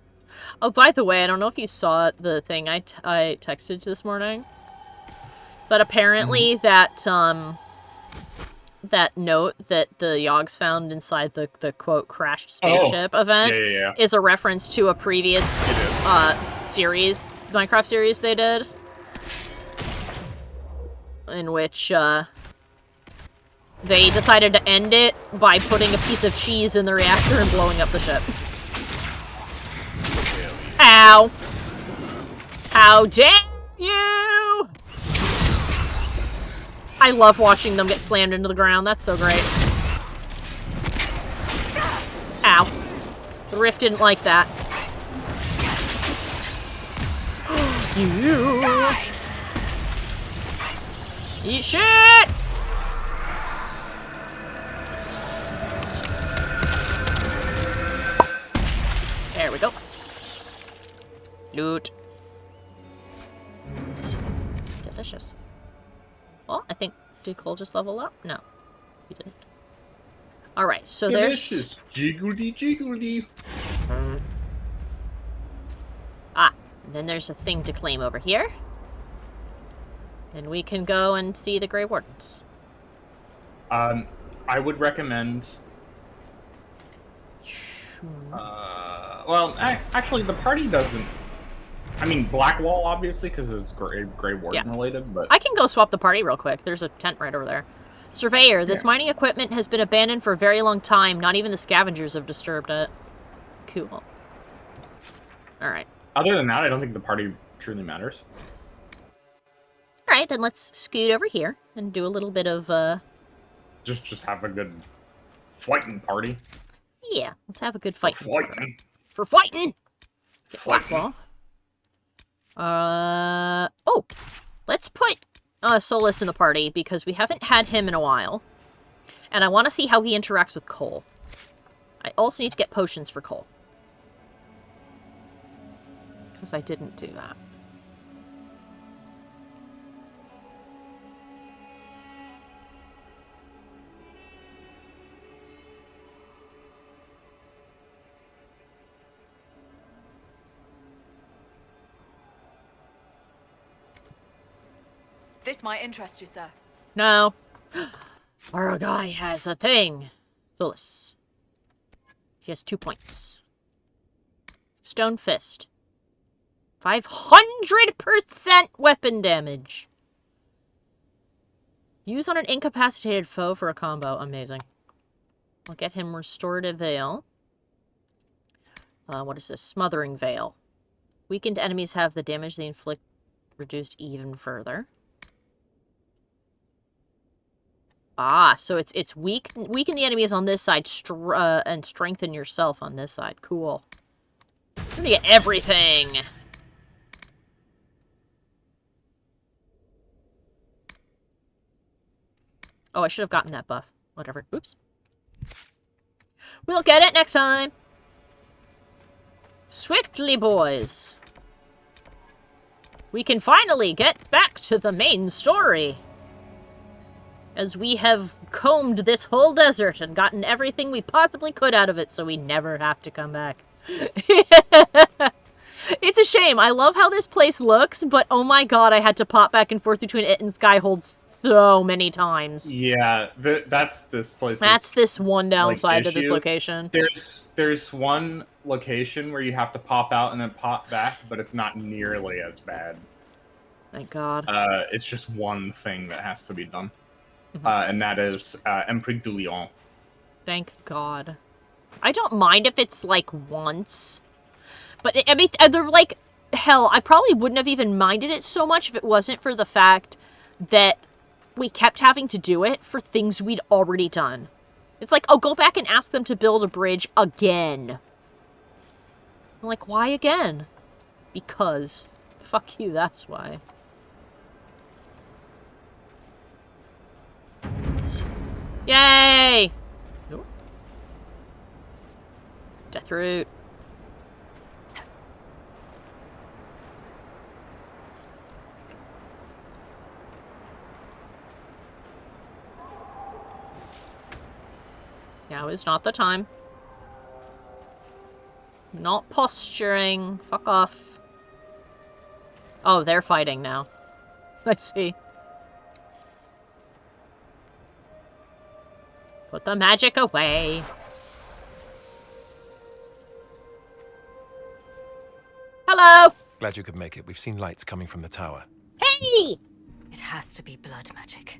Oh, by the way, I don't know if you saw the thing I texted this morning. But apparently that note that the Yogs found inside the quote crashed spaceship event is a reference to a previous series, Minecraft series they did, in which they decided to end it by putting a piece of cheese in the reactor and blowing up the ship. Ow! How dare you! I love watching them get slammed into the ground. That's so great. Ow. The Rift didn't like that. You. Eat shit! There we go. Loot. Delicious. Oh, I think, did Cole just level up? No, he didn't. Alright, so Delicious. There's... Jiggly jiggly. Ah, and then there's a thing to claim over here. And we can go and see the Grey Wardens. I would recommend... well, actually, the party doesn't... I mean, Blackwall, obviously, because it's Grey Warden related, but... I can go swap the party real quick. There's a tent right over there. Surveyor, this mining equipment has been abandoned for a very long time. Not even the scavengers have disturbed it. Cool. Alright. Other than that, I don't think the party truly matters. Alright, then let's scoot over here and do a little bit of Just have a good fighting party. Yeah, let's have a good fight. For fighting. Fighting. Oh, let's put Solus in the party because we haven't had him in a while, and I want to see how he interacts with Cole. I also need to get potions for Cole because I didn't do that. This might interest you, sir. No. Our guy has a thing. Solus. He has 2 points. Stone Fist. 500% weapon damage. Use on an incapacitated foe for a combo. Amazing. I'll get him Restorative Veil. What is this? Smothering Veil. Weakened enemies have the damage they inflict reduced even further. Ah, so it's weaken the enemies on this side and strengthen yourself on this side. Cool. I'm gonna get everything. Oh, I should have gotten that buff. Whatever. Oops. We'll get it next time. Swiftly, boys. We can finally get back to the main story. As we have combed this whole desert and gotten everything we possibly could out of it so we never have to come back. It's a shame. I love how this place looks, but oh my god, I had to pop back and forth between it and Skyhold so many times. Yeah, that's this place. That's this one downside to this location. There's one location where you have to pop out and then pop back, but it's not nearly as bad. Thank god. It's just one thing that has to be done. And that is Empire du Lion. Thank God. I don't mind if it's, like, once. But, I mean, they're like, hell, I probably wouldn't have even minded it so much if it wasn't for the fact that we kept having to do it for things we'd already done. It's like, oh, go back and ask them to build a bridge again. I'm like, why again? Because. Fuck you, that's why. Yay! Ooh. Deathroot. Now is not the time. Not posturing. Fuck off. Oh, they're fighting now. I see. Put the magic away. Hello! Glad you could make it. We've seen lights coming from the tower. Hey! It has to be blood magic.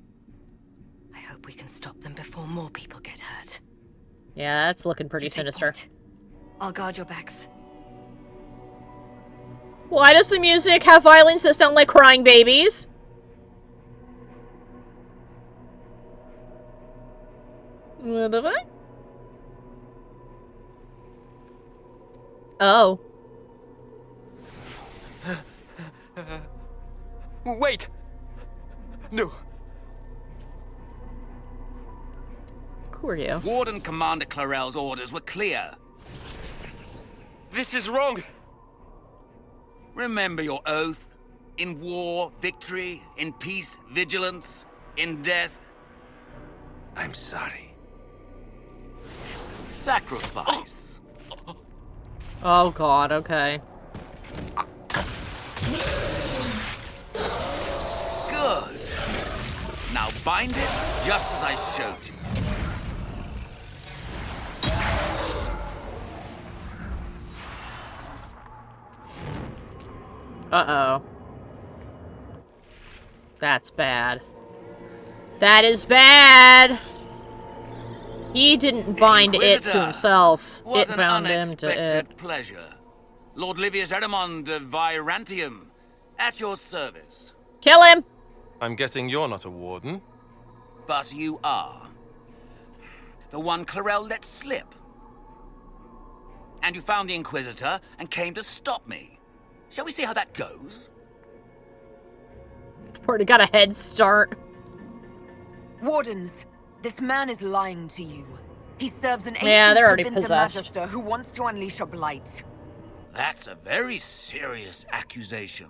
I hope we can stop them before more people get hurt. Yeah, that's looking pretty sinister. I'll guard your backs. Why does the music have violins that sound like crying babies? What the fuck? Oh. Wait! No. Who are you? Warden Commander Clarel's orders were clear. This is wrong. Remember your oath. In war, victory. In peace, vigilance. In death, I'm sorry. sacrifice. Oh god, okay. Good. Now bind it just as I showed you. Uh-oh. That's bad. That is bad! He didn't bind it to himself. What It bound him to it. Pleasure. Lord Livius Erimond of Virantium, at your service. Kill him! I'm guessing you're not a warden. But you are. The one Clarel let slip. And you found the Inquisitor and came to stop me. Shall we see how that goes? Already got a head start. Wardens, this man is lying to you. He serves an they're already ancient possessed. Magister who wants to unleash a blight. That's a very serious accusation.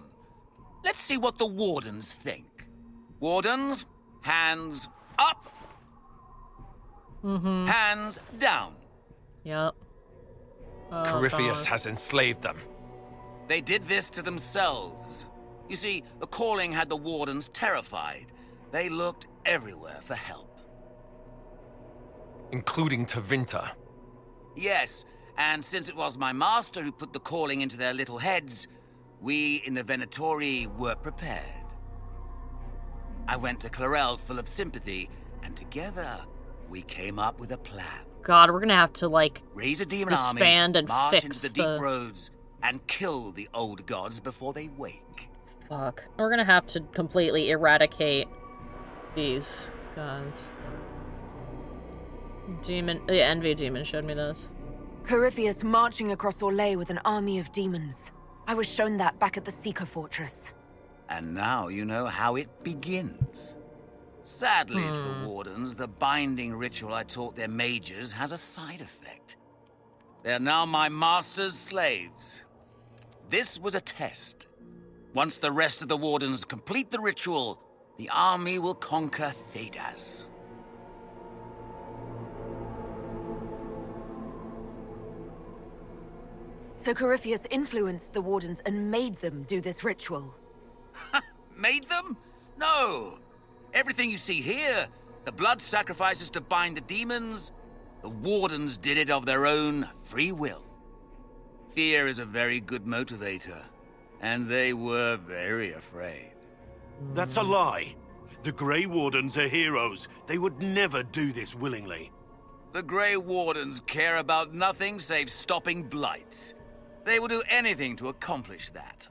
Let's see what the Wardens think. Wardens, hands up. Hands down. Yep. Corypheus has enslaved them. They did this to themselves. You see, the calling had the Wardens terrified. They looked everywhere for help. Including to Vinter. Yes, and since it was my master who put the calling into their little heads, we in the Venatori were prepared. I went to Clarel full of sympathy, and together we came up with a plan. God, we're gonna have to, like, raise a demon disband army, and march fix into the deep roads, and kill the old gods before they wake. Fuck. We're gonna have to completely eradicate these gods. The Envy Demon showed me this. Corypheus marching across Orlais with an army of demons. I was shown that back at the Seeker Fortress. And now you know how it begins. Sadly for the Wardens, the binding ritual I taught their mages has a side effect. They're now my master's slaves. This was a test. Once the rest of the Wardens complete the ritual, the army will conquer Thedas. So Corypheus influenced the Wardens and made them do this ritual. Made them? No! Everything you see here, the blood sacrifices to bind the demons, the Wardens did it of their own free will. Fear is a very good motivator, and they were very afraid. That's a lie. The Grey Wardens are heroes. They would never do this willingly. The Grey Wardens care about nothing save stopping blights. They will do anything to accomplish that.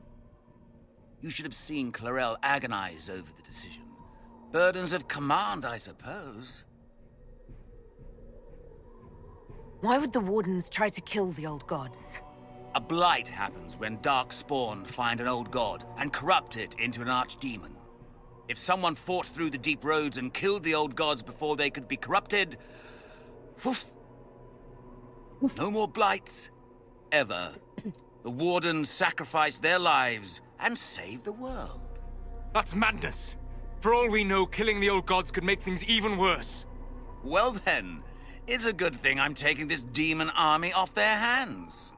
You should have seen Clarel agonize over the decision. Burdens of command, I suppose. Why would the Wardens try to kill the old gods? A blight happens when dark spawn find an old god and corrupt it into an archdemon. If someone fought through the deep roads and killed the old gods before they could be corrupted, woof, no more blights, ever. The Wardens sacrificed their lives and saved the world. That's madness. For all we know, killing the old gods could make things even worse. Well then, it's a good thing I'm taking this demon army off their hands.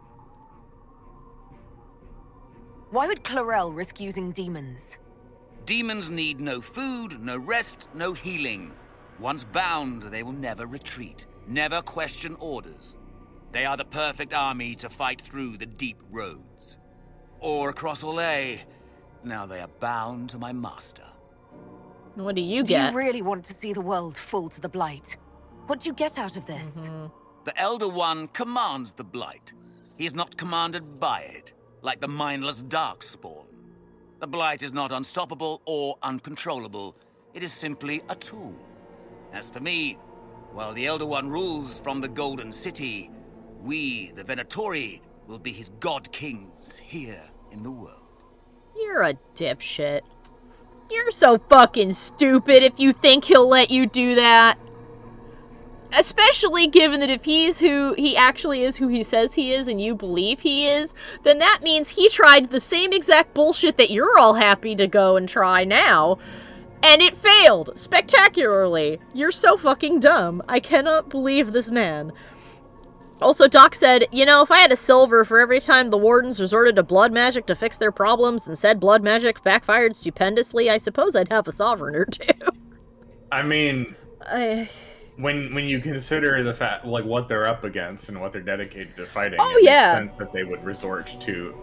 Why would Clarel risk using demons? Demons need no food, no rest, no healing. Once bound, they will never retreat, never question orders. They are the perfect army to fight through the deep roads. Or across Orlais. Now they are bound to my master. What do you get? Do you really want to see the world fall to the Blight? What do you get out of this? The Elder One commands the Blight. He is not commanded by it, like the mindless Darkspawn. The Blight is not unstoppable or uncontrollable. It is simply a tool. As for me, while the Elder One rules from the Golden City, we, the Venatori, will be his god-kings here in the world. You're a dipshit. You're so fucking stupid if you think he'll let you do that. Especially given that if he's who he actually is, who he says he is, and you believe he is, then that means he tried the same exact bullshit that you're all happy to go and try now, and it failed spectacularly. You're so fucking dumb. I cannot believe this man. Also, Doc said, you know, if I had a silver for every time the Wardens resorted to blood magic to fix their problems and said blood magic backfired stupendously, I suppose I'd have a sovereign or two. I mean, when you consider the fact, like, what they're up against and what they're dedicated to fighting, it makes sense that they would resort to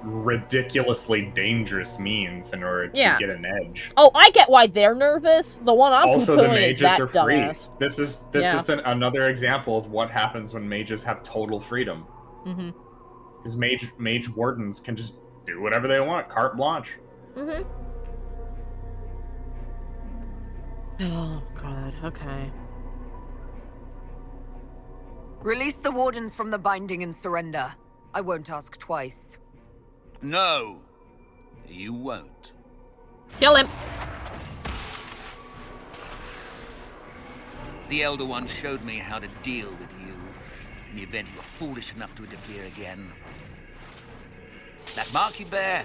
ridiculously dangerous means in order to get an edge. Oh, I get why they're nervous. The one I'm also, the poo-pooing mages is that are free. dumbass. This is another example of what happens when mages have total freedom. Because mage wardens can just do whatever they want, carte blanche. Oh god. Okay. Release the wardens from the binding and surrender. I won't ask twice. No, you won't. Kill him. The Elder One showed me how to deal with you in the event you were foolish enough to interfere again. That mark you bear,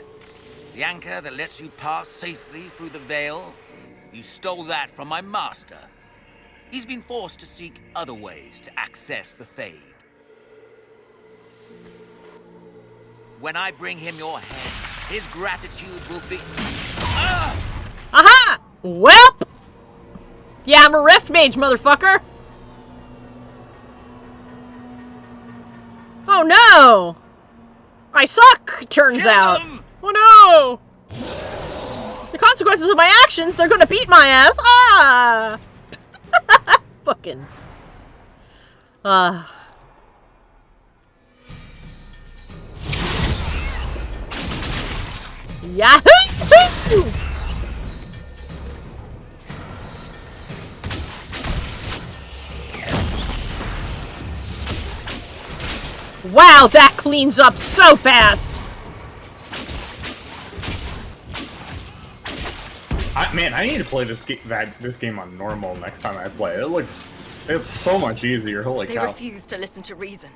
the anchor that lets you pass safely through the veil, you stole that from my master. He's been forced to seek other ways to access the Fade. When I bring him your head, his gratitude will be... Aha! Welp! Yeah, I'm a Rift Mage, motherfucker! Oh no! I suck, turns out. Oh no! The consequences of my actions, they're gonna beat my ass! Ah! Fucking... Yahoo! Wow, that cleans up so fast! Man, I need to play this game on normal next time I play. It's so much easier. Holy cow! They refuse to listen to reason.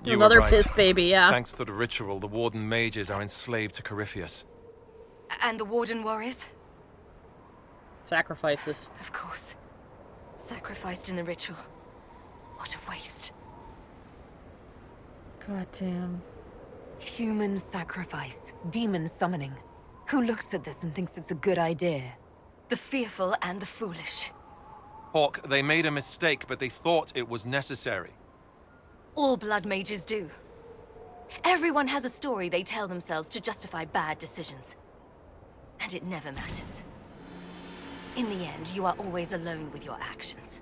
Another piss baby, yeah. Thanks to the ritual, the Warden mages are enslaved to Corypheus. And the Warden warriors? Sacrifices. Of course. Sacrificed in the ritual. What a waste. God damn. Human sacrifice. Demon summoning. Who looks at this and thinks it's a good idea? The fearful and the foolish. Hawk, they made a mistake, but they thought it was necessary. All blood mages do. Everyone has a story they tell themselves to justify bad decisions. And it never matters. In the end, you are always alone with your actions.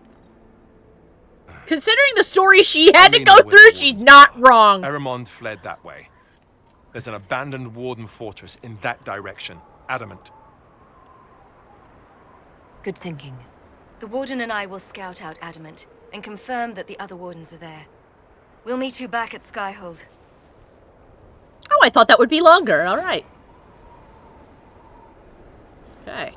Considering the story she had to go through, she's not wrong. Eramond fled that way. There's an abandoned Warden fortress in that direction. Adamant. Good thinking. The Warden and I will scout out Adamant and confirm that the other Wardens are there. We'll meet you back at Skyhold. Oh, I thought that would be longer. All right. Okay.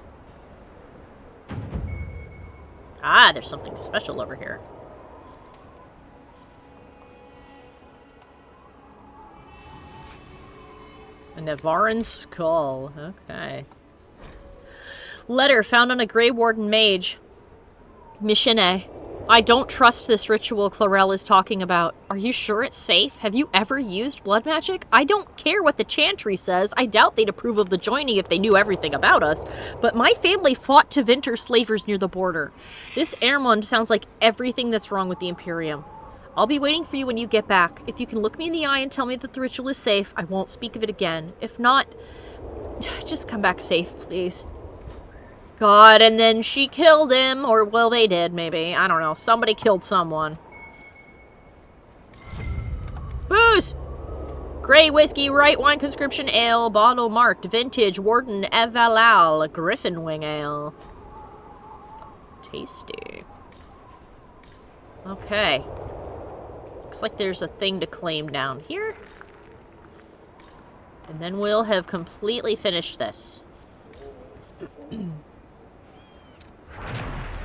Ah, there's something special over here. A Nevaran skull. Okay. Letter found on a Grey Warden mage. Mishine. I don't trust this ritual Clarel is talking about. Are you sure it's safe? Have you ever used blood magic? I don't care what the chantry says. I doubt they'd approve of the joining if they knew everything about us. But my family fought to Vinter slavers near the border. This Eramond sounds like everything that's wrong with the Imperium. I'll be waiting for you when you get back. If you can look me in the eye and tell me that the ritual is safe, I won't speak of it again. If not, just come back safe, please. God, and then she killed him. Or, well, they did, maybe. I don't know. Somebody killed someone. Booze! Grey whiskey, right wine conscription ale, bottle marked, vintage, Warden Evalal, Griffin wing ale. Tasty. Okay. Looks like there's a thing to claim down here. And then we'll have completely finished this.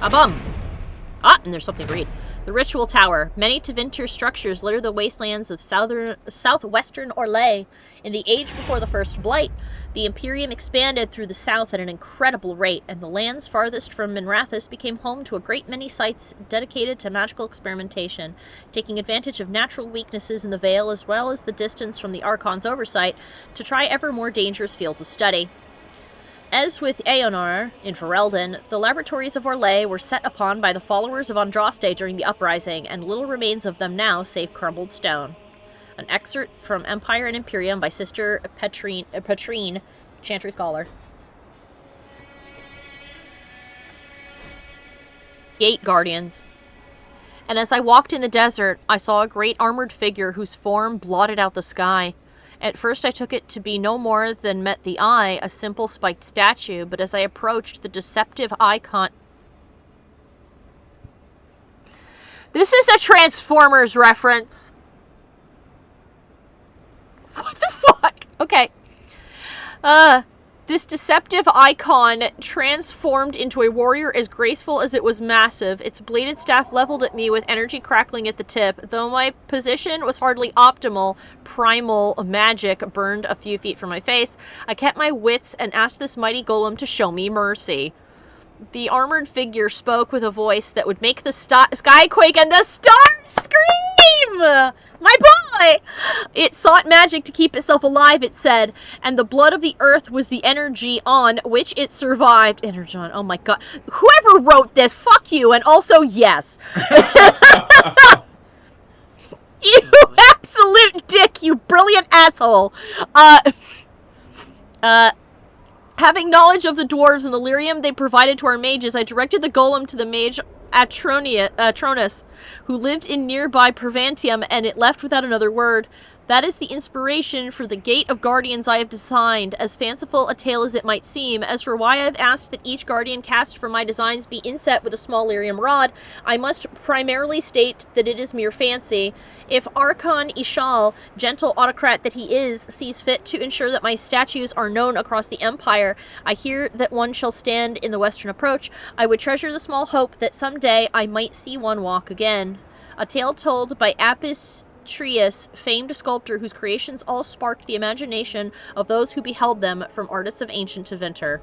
A-bum! Ah, and there's something to read. The Ritual Tower. Many Tevinter structures litter the wastelands of southwestern Orlais. In the age before the First Blight, the Imperium expanded through the south at an incredible rate, and the lands farthest from Minrathous became home to a great many sites dedicated to magical experimentation, taking advantage of natural weaknesses in the Vale as well as the distance from the Archon's oversight to try ever more dangerous fields of study. As with Aonar in Ferelden, the laboratories of Orlais were set upon by the followers of Andraste during the Uprising, and little remains of them now save crumbled stone. An excerpt from Empire and Imperium by Sister Petrine, Chantry Scholar. Gate Guardians. And as I walked in the desert, I saw a great armored figure whose form blotted out the sky. At first I took it to be no more than met the eye, a simple spiked statue, but as I approached, the deceptive icon... This is a Transformers reference. What the fuck? Okay. This deceptive icon transformed into a warrior as graceful as it was massive. Its bladed staff leveled at me with energy crackling at the tip. Though my position was hardly optimal, primal magic burned a few feet from my face. I kept my wits and asked this mighty golem to show me mercy. The armored figure spoke with a voice that would make the sky quake and the stars scream! My boy! It sought magic to keep itself alive, it said, and the blood of the earth was the energy on which it survived. Energon, oh my god. Whoever wrote this, fuck you, and also yes. You absolute dick, you brilliant asshole. Having knowledge of the dwarves and the lyrium they provided to our mages, I directed the golem to the mage Atronus, who lived in nearby Pervantium, and it left without another word. That is the inspiration for the Gate of Guardians I have designed, as fanciful a tale as it might seem. As for why I have asked that each guardian cast from my designs be inset with a small lyrium rod, I must primarily state that it is mere fancy. If Archon Ishal, gentle autocrat that he is, sees fit to ensure that my statues are known across the Empire, I hear that one shall stand in the western approach. I would treasure the small hope that someday I might see one walk again. A tale told by Apis Trius, famed sculptor whose creations all sparked the imagination of those who beheld them, from artists of ancient to vinter.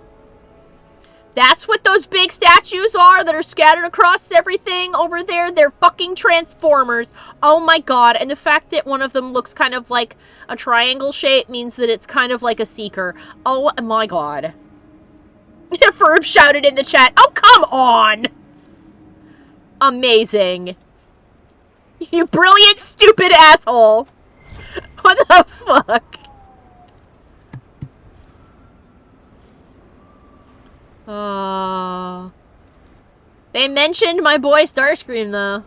That's what those big statues are that are scattered across everything over there. They're fucking Transformers. Oh my god. And the fact that one of them looks kind of like a triangle shape means that it's kind of like a seeker. Oh my god. Ferb shouted in the chat, oh come on! Amazing. You brilliant, stupid asshole! What the fuck? They mentioned my boy Starscream, though.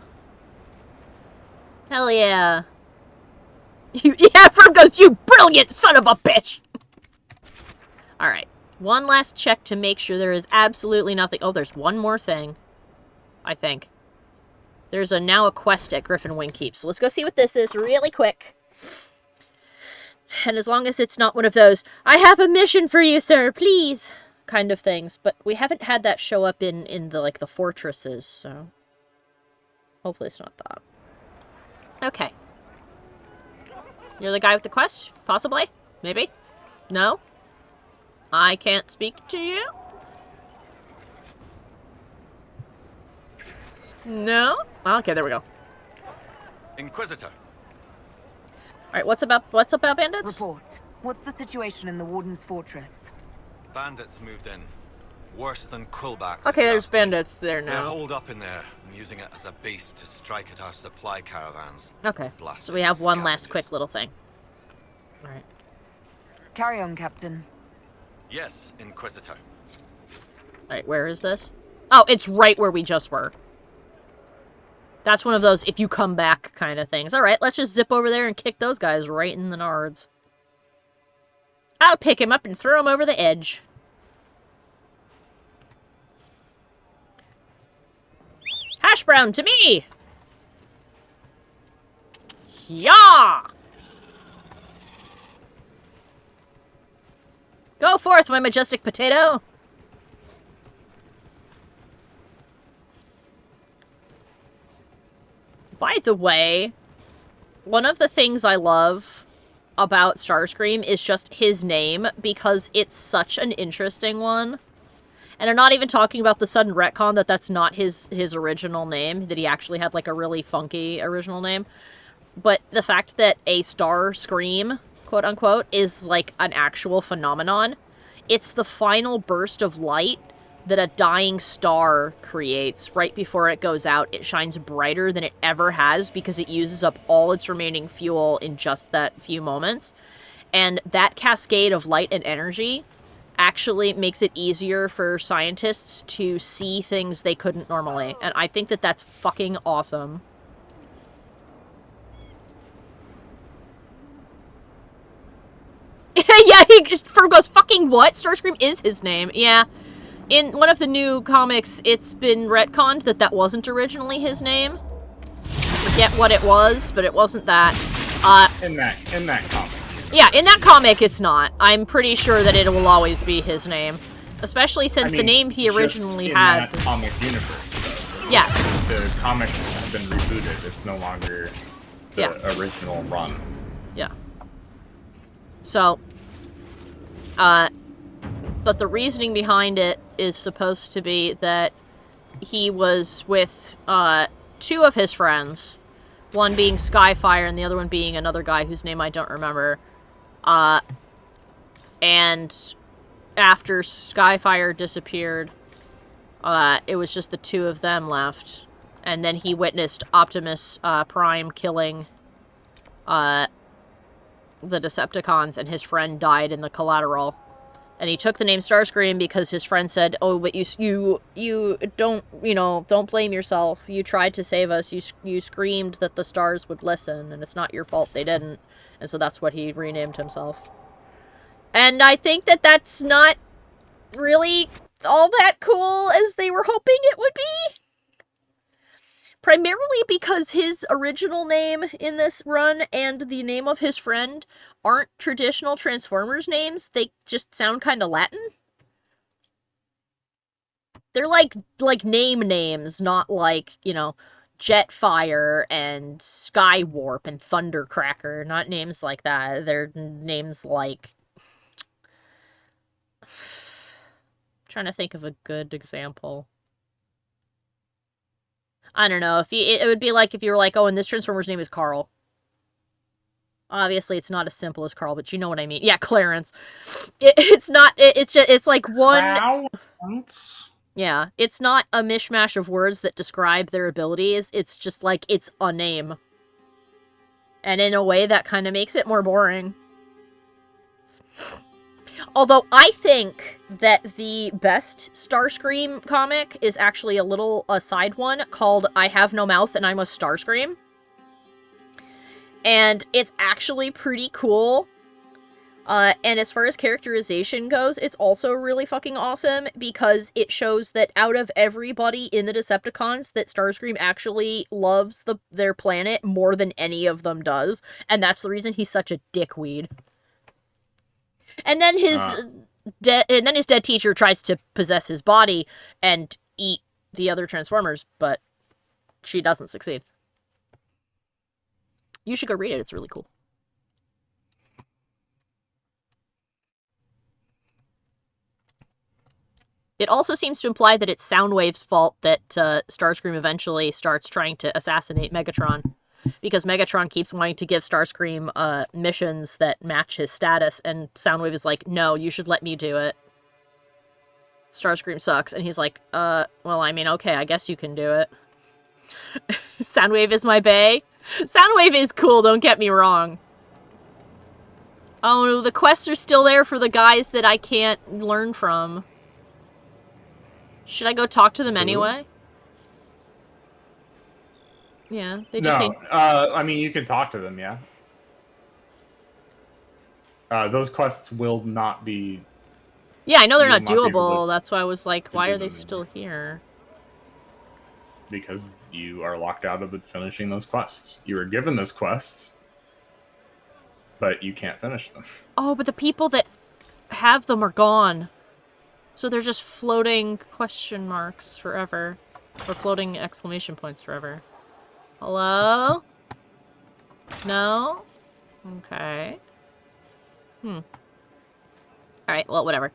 Hell yeah. Yeah, Ferb goes, you brilliant son of a bitch! Alright. One last check to make sure there is absolutely nothing. Oh, there's one more thing. I think. There's now a quest at Griffin Wing Keep. So let's go see what this is really quick. And as long as it's not one of those, I have a mission for you, sir, please, kind of things. But we haven't had that show up in the, like, the fortresses, so hopefully it's not that. Okay. You're the guy with the quest? Possibly? Maybe? No? I can't speak to you? No? Okay, there we go. Inquisitor. Alright, what's up, bandits? Report. What's the situation in the Warden's fortress? Bandits moved in. Worse than Quillbacks. Okay, there's bandits there They're now. holed up in there and using it as a base to strike at our supply caravans. Okay, Blasted so we have one scavengers. last quick little thing. Alright. Carry on, Captain. Yes, Inquisitor. Alright, where is this? Oh, it's right where we just were. That's one of those if you come back kind of things. Alright, let's just zip over there and kick those guys right in the nards. I'll pick him up and throw him over the edge. Hash brown to me! Yeah! Go forth, my majestic potato! By the way, one of the things I love about Starscream is just his name, because it's such an interesting one. And I'm not even talking about the sudden retcon that that's not his original name, that he actually had, like, a really funky original name. But the fact that a Starscream, quote-unquote, is, like, an actual phenomenon. It's the final burst of light that a dying star creates right before it goes out. It shines brighter than it ever has because it uses up all its remaining fuel in just that few moments. And that cascade of light and energy actually makes it easier for scientists to see things they couldn't normally. And I think that that's fucking awesome. Yeah, Ferb goes, fucking what? Starscream is his name. Yeah. In one of the new comics, it's been retconned that that wasn't originally his name. forget what it was, but it wasn't that. In that comic. Yeah, in that comic, it's not. I'm pretty sure that it will always be his name. Especially since the name he originally had. In that comic universe, though. Yeah. The comics have been rebooted. It's no longer the original run. Yeah. So, but the reasoning behind it is supposed to be that he was with two of his friends, one being Skyfire and the other one being another guy whose name I don't remember. And after Skyfire disappeared, it was just the two of them left. And then he witnessed Optimus Prime killing the Decepticons, and his friend died in the collateral. And he took the name Starscream because his friend said, "Oh, but you don't, don't blame yourself. You tried to save us. You screamed that the stars would listen, and it's not your fault they didn't." And so that's what he renamed himself. And I think that that's not really all that cool as they were hoping it would be. Primarily because his original name in this run and the name of his friend aren't traditional Transformers names. They just sound kind of Latin. They're like name names, not like, Jetfire and Skywarp and Thundercracker. Not names like that. They're names like... I'm trying to think of a good example. I don't know. It would be like if you were like, oh, and this Transformer's name is Carl. Obviously, it's not as simple as Carl, but you know what I mean. Yeah, Clarence. It's not. It's like one. Clarence? Yeah, it's not a mishmash of words that describe their abilities. It's just like it's a name, and in a way that kind of makes it more boring. Although I think that the best Starscream comic is actually a side one called I Have No Mouth and I Must Starscream. And it's actually pretty cool. And as far as characterization goes, it's also really fucking awesome because it shows that out of everybody in the Decepticons, that Starscream actually loves their planet more than any of them does. And that's the reason he's such a dickweed. And then his dead teacher tries to possess his body and eat the other Transformers, but she doesn't succeed. You should go read it. It's really cool. It also seems to imply that it's Soundwave's fault that Starscream eventually starts trying to assassinate Megatron. Because Megatron keeps wanting to give Starscream missions that match his status, and Soundwave is like, no, you should let me do it. Starscream sucks, and he's like, well, I mean, okay, I guess you can do it. Soundwave is my bae. Soundwave is cool, don't get me wrong. Oh, the quests are still there for the guys that I can't learn from. Should I go talk to them anyway? Yeah, they just say... I mean, you can talk to them, yeah. Those quests will not be... Yeah, I know they're not doable. That's why I was like, why are they still here? Because you are locked out of finishing those quests. You were given those quests, but you can't finish them. Oh, but the people that have them are gone. So they're just floating question marks forever. Or floating exclamation points forever. Hello? No? Okay. Alright, well, whatever.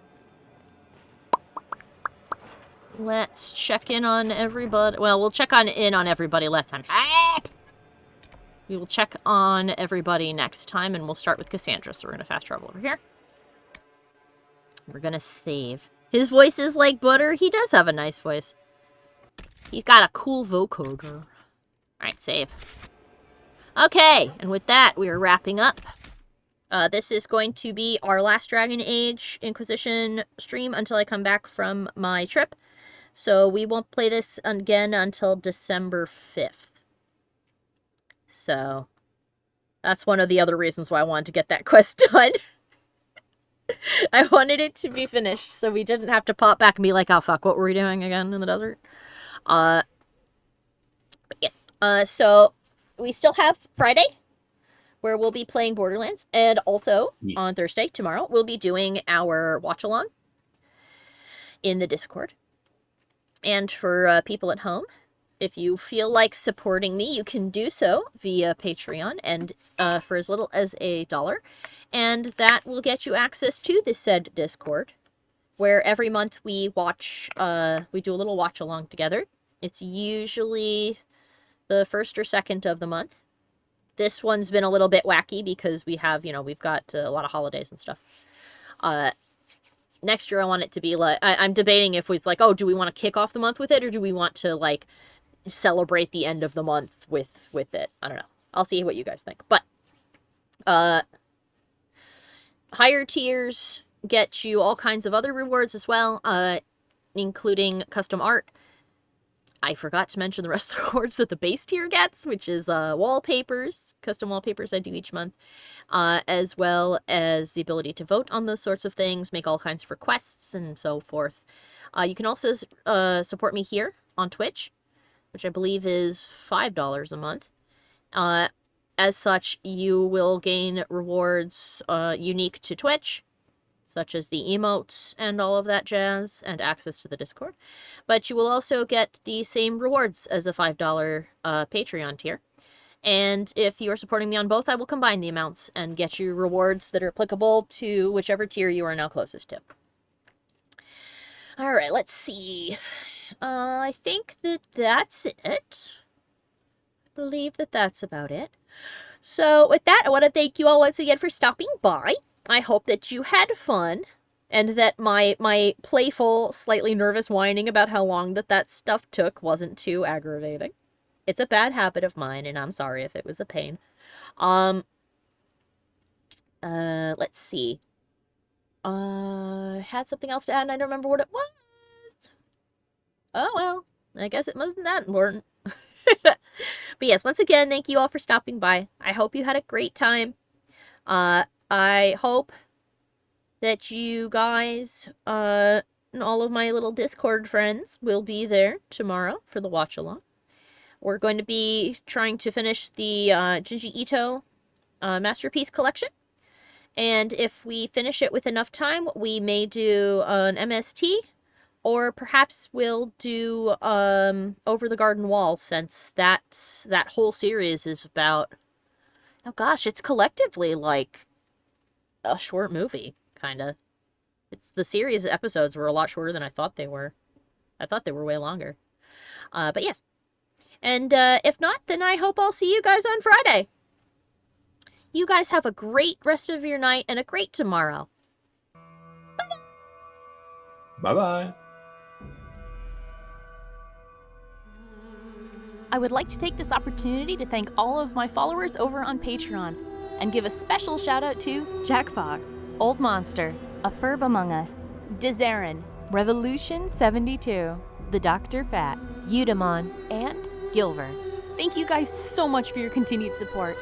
Let's check in on everybody. Well, we'll check in on everybody last time. We will check on everybody next time, and we'll start with Cassandra. So we're going to fast travel over here. We're going to save. His voice is like butter. He does have a nice voice. He's got a cool vocoder. Alright, save. Okay, and with that, we are wrapping up. This is going to be our last Dragon Age Inquisition stream until I come back from my trip. So we won't play this again until December 5th. So that's one of the other reasons why I wanted to get that quest done. I wanted it to be finished so we didn't have to pop back and be like, oh fuck, what were we doing again in the desert? But yes. So we still have Friday, where we'll be playing Borderlands, and also on Thursday, tomorrow, we'll be doing our watch-along in the Discord. And for people at home, if you feel like supporting me, you can do so via Patreon, and for as little as $1. And that will get you access to the said Discord, where every month we watch, we do a little watch-along together. It's usually the first or second of the month. This one's been a little bit wacky because we have, we've got a lot of holidays and stuff. Next year I want it to be like, I'm debating if we like, oh, do we want to kick off the month with it, or do we want to like celebrate the end of the month with it? I don't know. I'll see what you guys think. But higher tiers get you all kinds of other rewards as well, including custom art. I forgot to mention the rest of the rewards that the base tier gets, which is wallpapers, custom wallpapers I do each month, as well as the ability to vote on those sorts of things, make all kinds of requests, and so forth. You can also support me here on Twitch, which I believe is $5 a month. As such, you will gain rewards unique to Twitch, such as the emotes and all of that jazz, and access to the Discord. But you will also get the same rewards as a $5 Patreon tier. And if you are supporting me on both, I will combine the amounts and get you rewards that are applicable to whichever tier you are now closest to. Alright, let's see. I think that's it. I believe that's about it. So with that, I want to thank you all once again for stopping by. I hope that you had fun, and that my playful, slightly nervous whining about how long that stuff took wasn't too aggravating. It's a bad habit of mine, and I'm sorry if it was a pain. Let's see. Had something else to add, and I don't remember what it was. Oh, well, I guess it wasn't that important. But yes, once again, thank you all for stopping by. I hope you had a great time. I hope that you guys, and all of my little Discord friends will be there tomorrow for the watch-along. We're going to be trying to finish the Junji Ito Masterpiece Collection. And if we finish it with enough time, we may do an MST, or perhaps we'll do Over the Garden Wall, since that whole series is about... Oh gosh, it's collectively like a short movie, kind of. The series episodes were a lot shorter than I thought they were. I thought they were way longer. But yes. And if not, then I hope I'll see you guys on Friday. You guys have a great rest of your night and a great tomorrow. Bye-bye. Bye-bye. I would like to take this opportunity to thank all of my followers over on Patreon, and give a special shout out to Jack Fox, Old Monster, A Furb Among Us, Dizarin, Revolution 72, The Dr. Fat, Eudemon, and Gilver. Thank you guys so much for your continued support.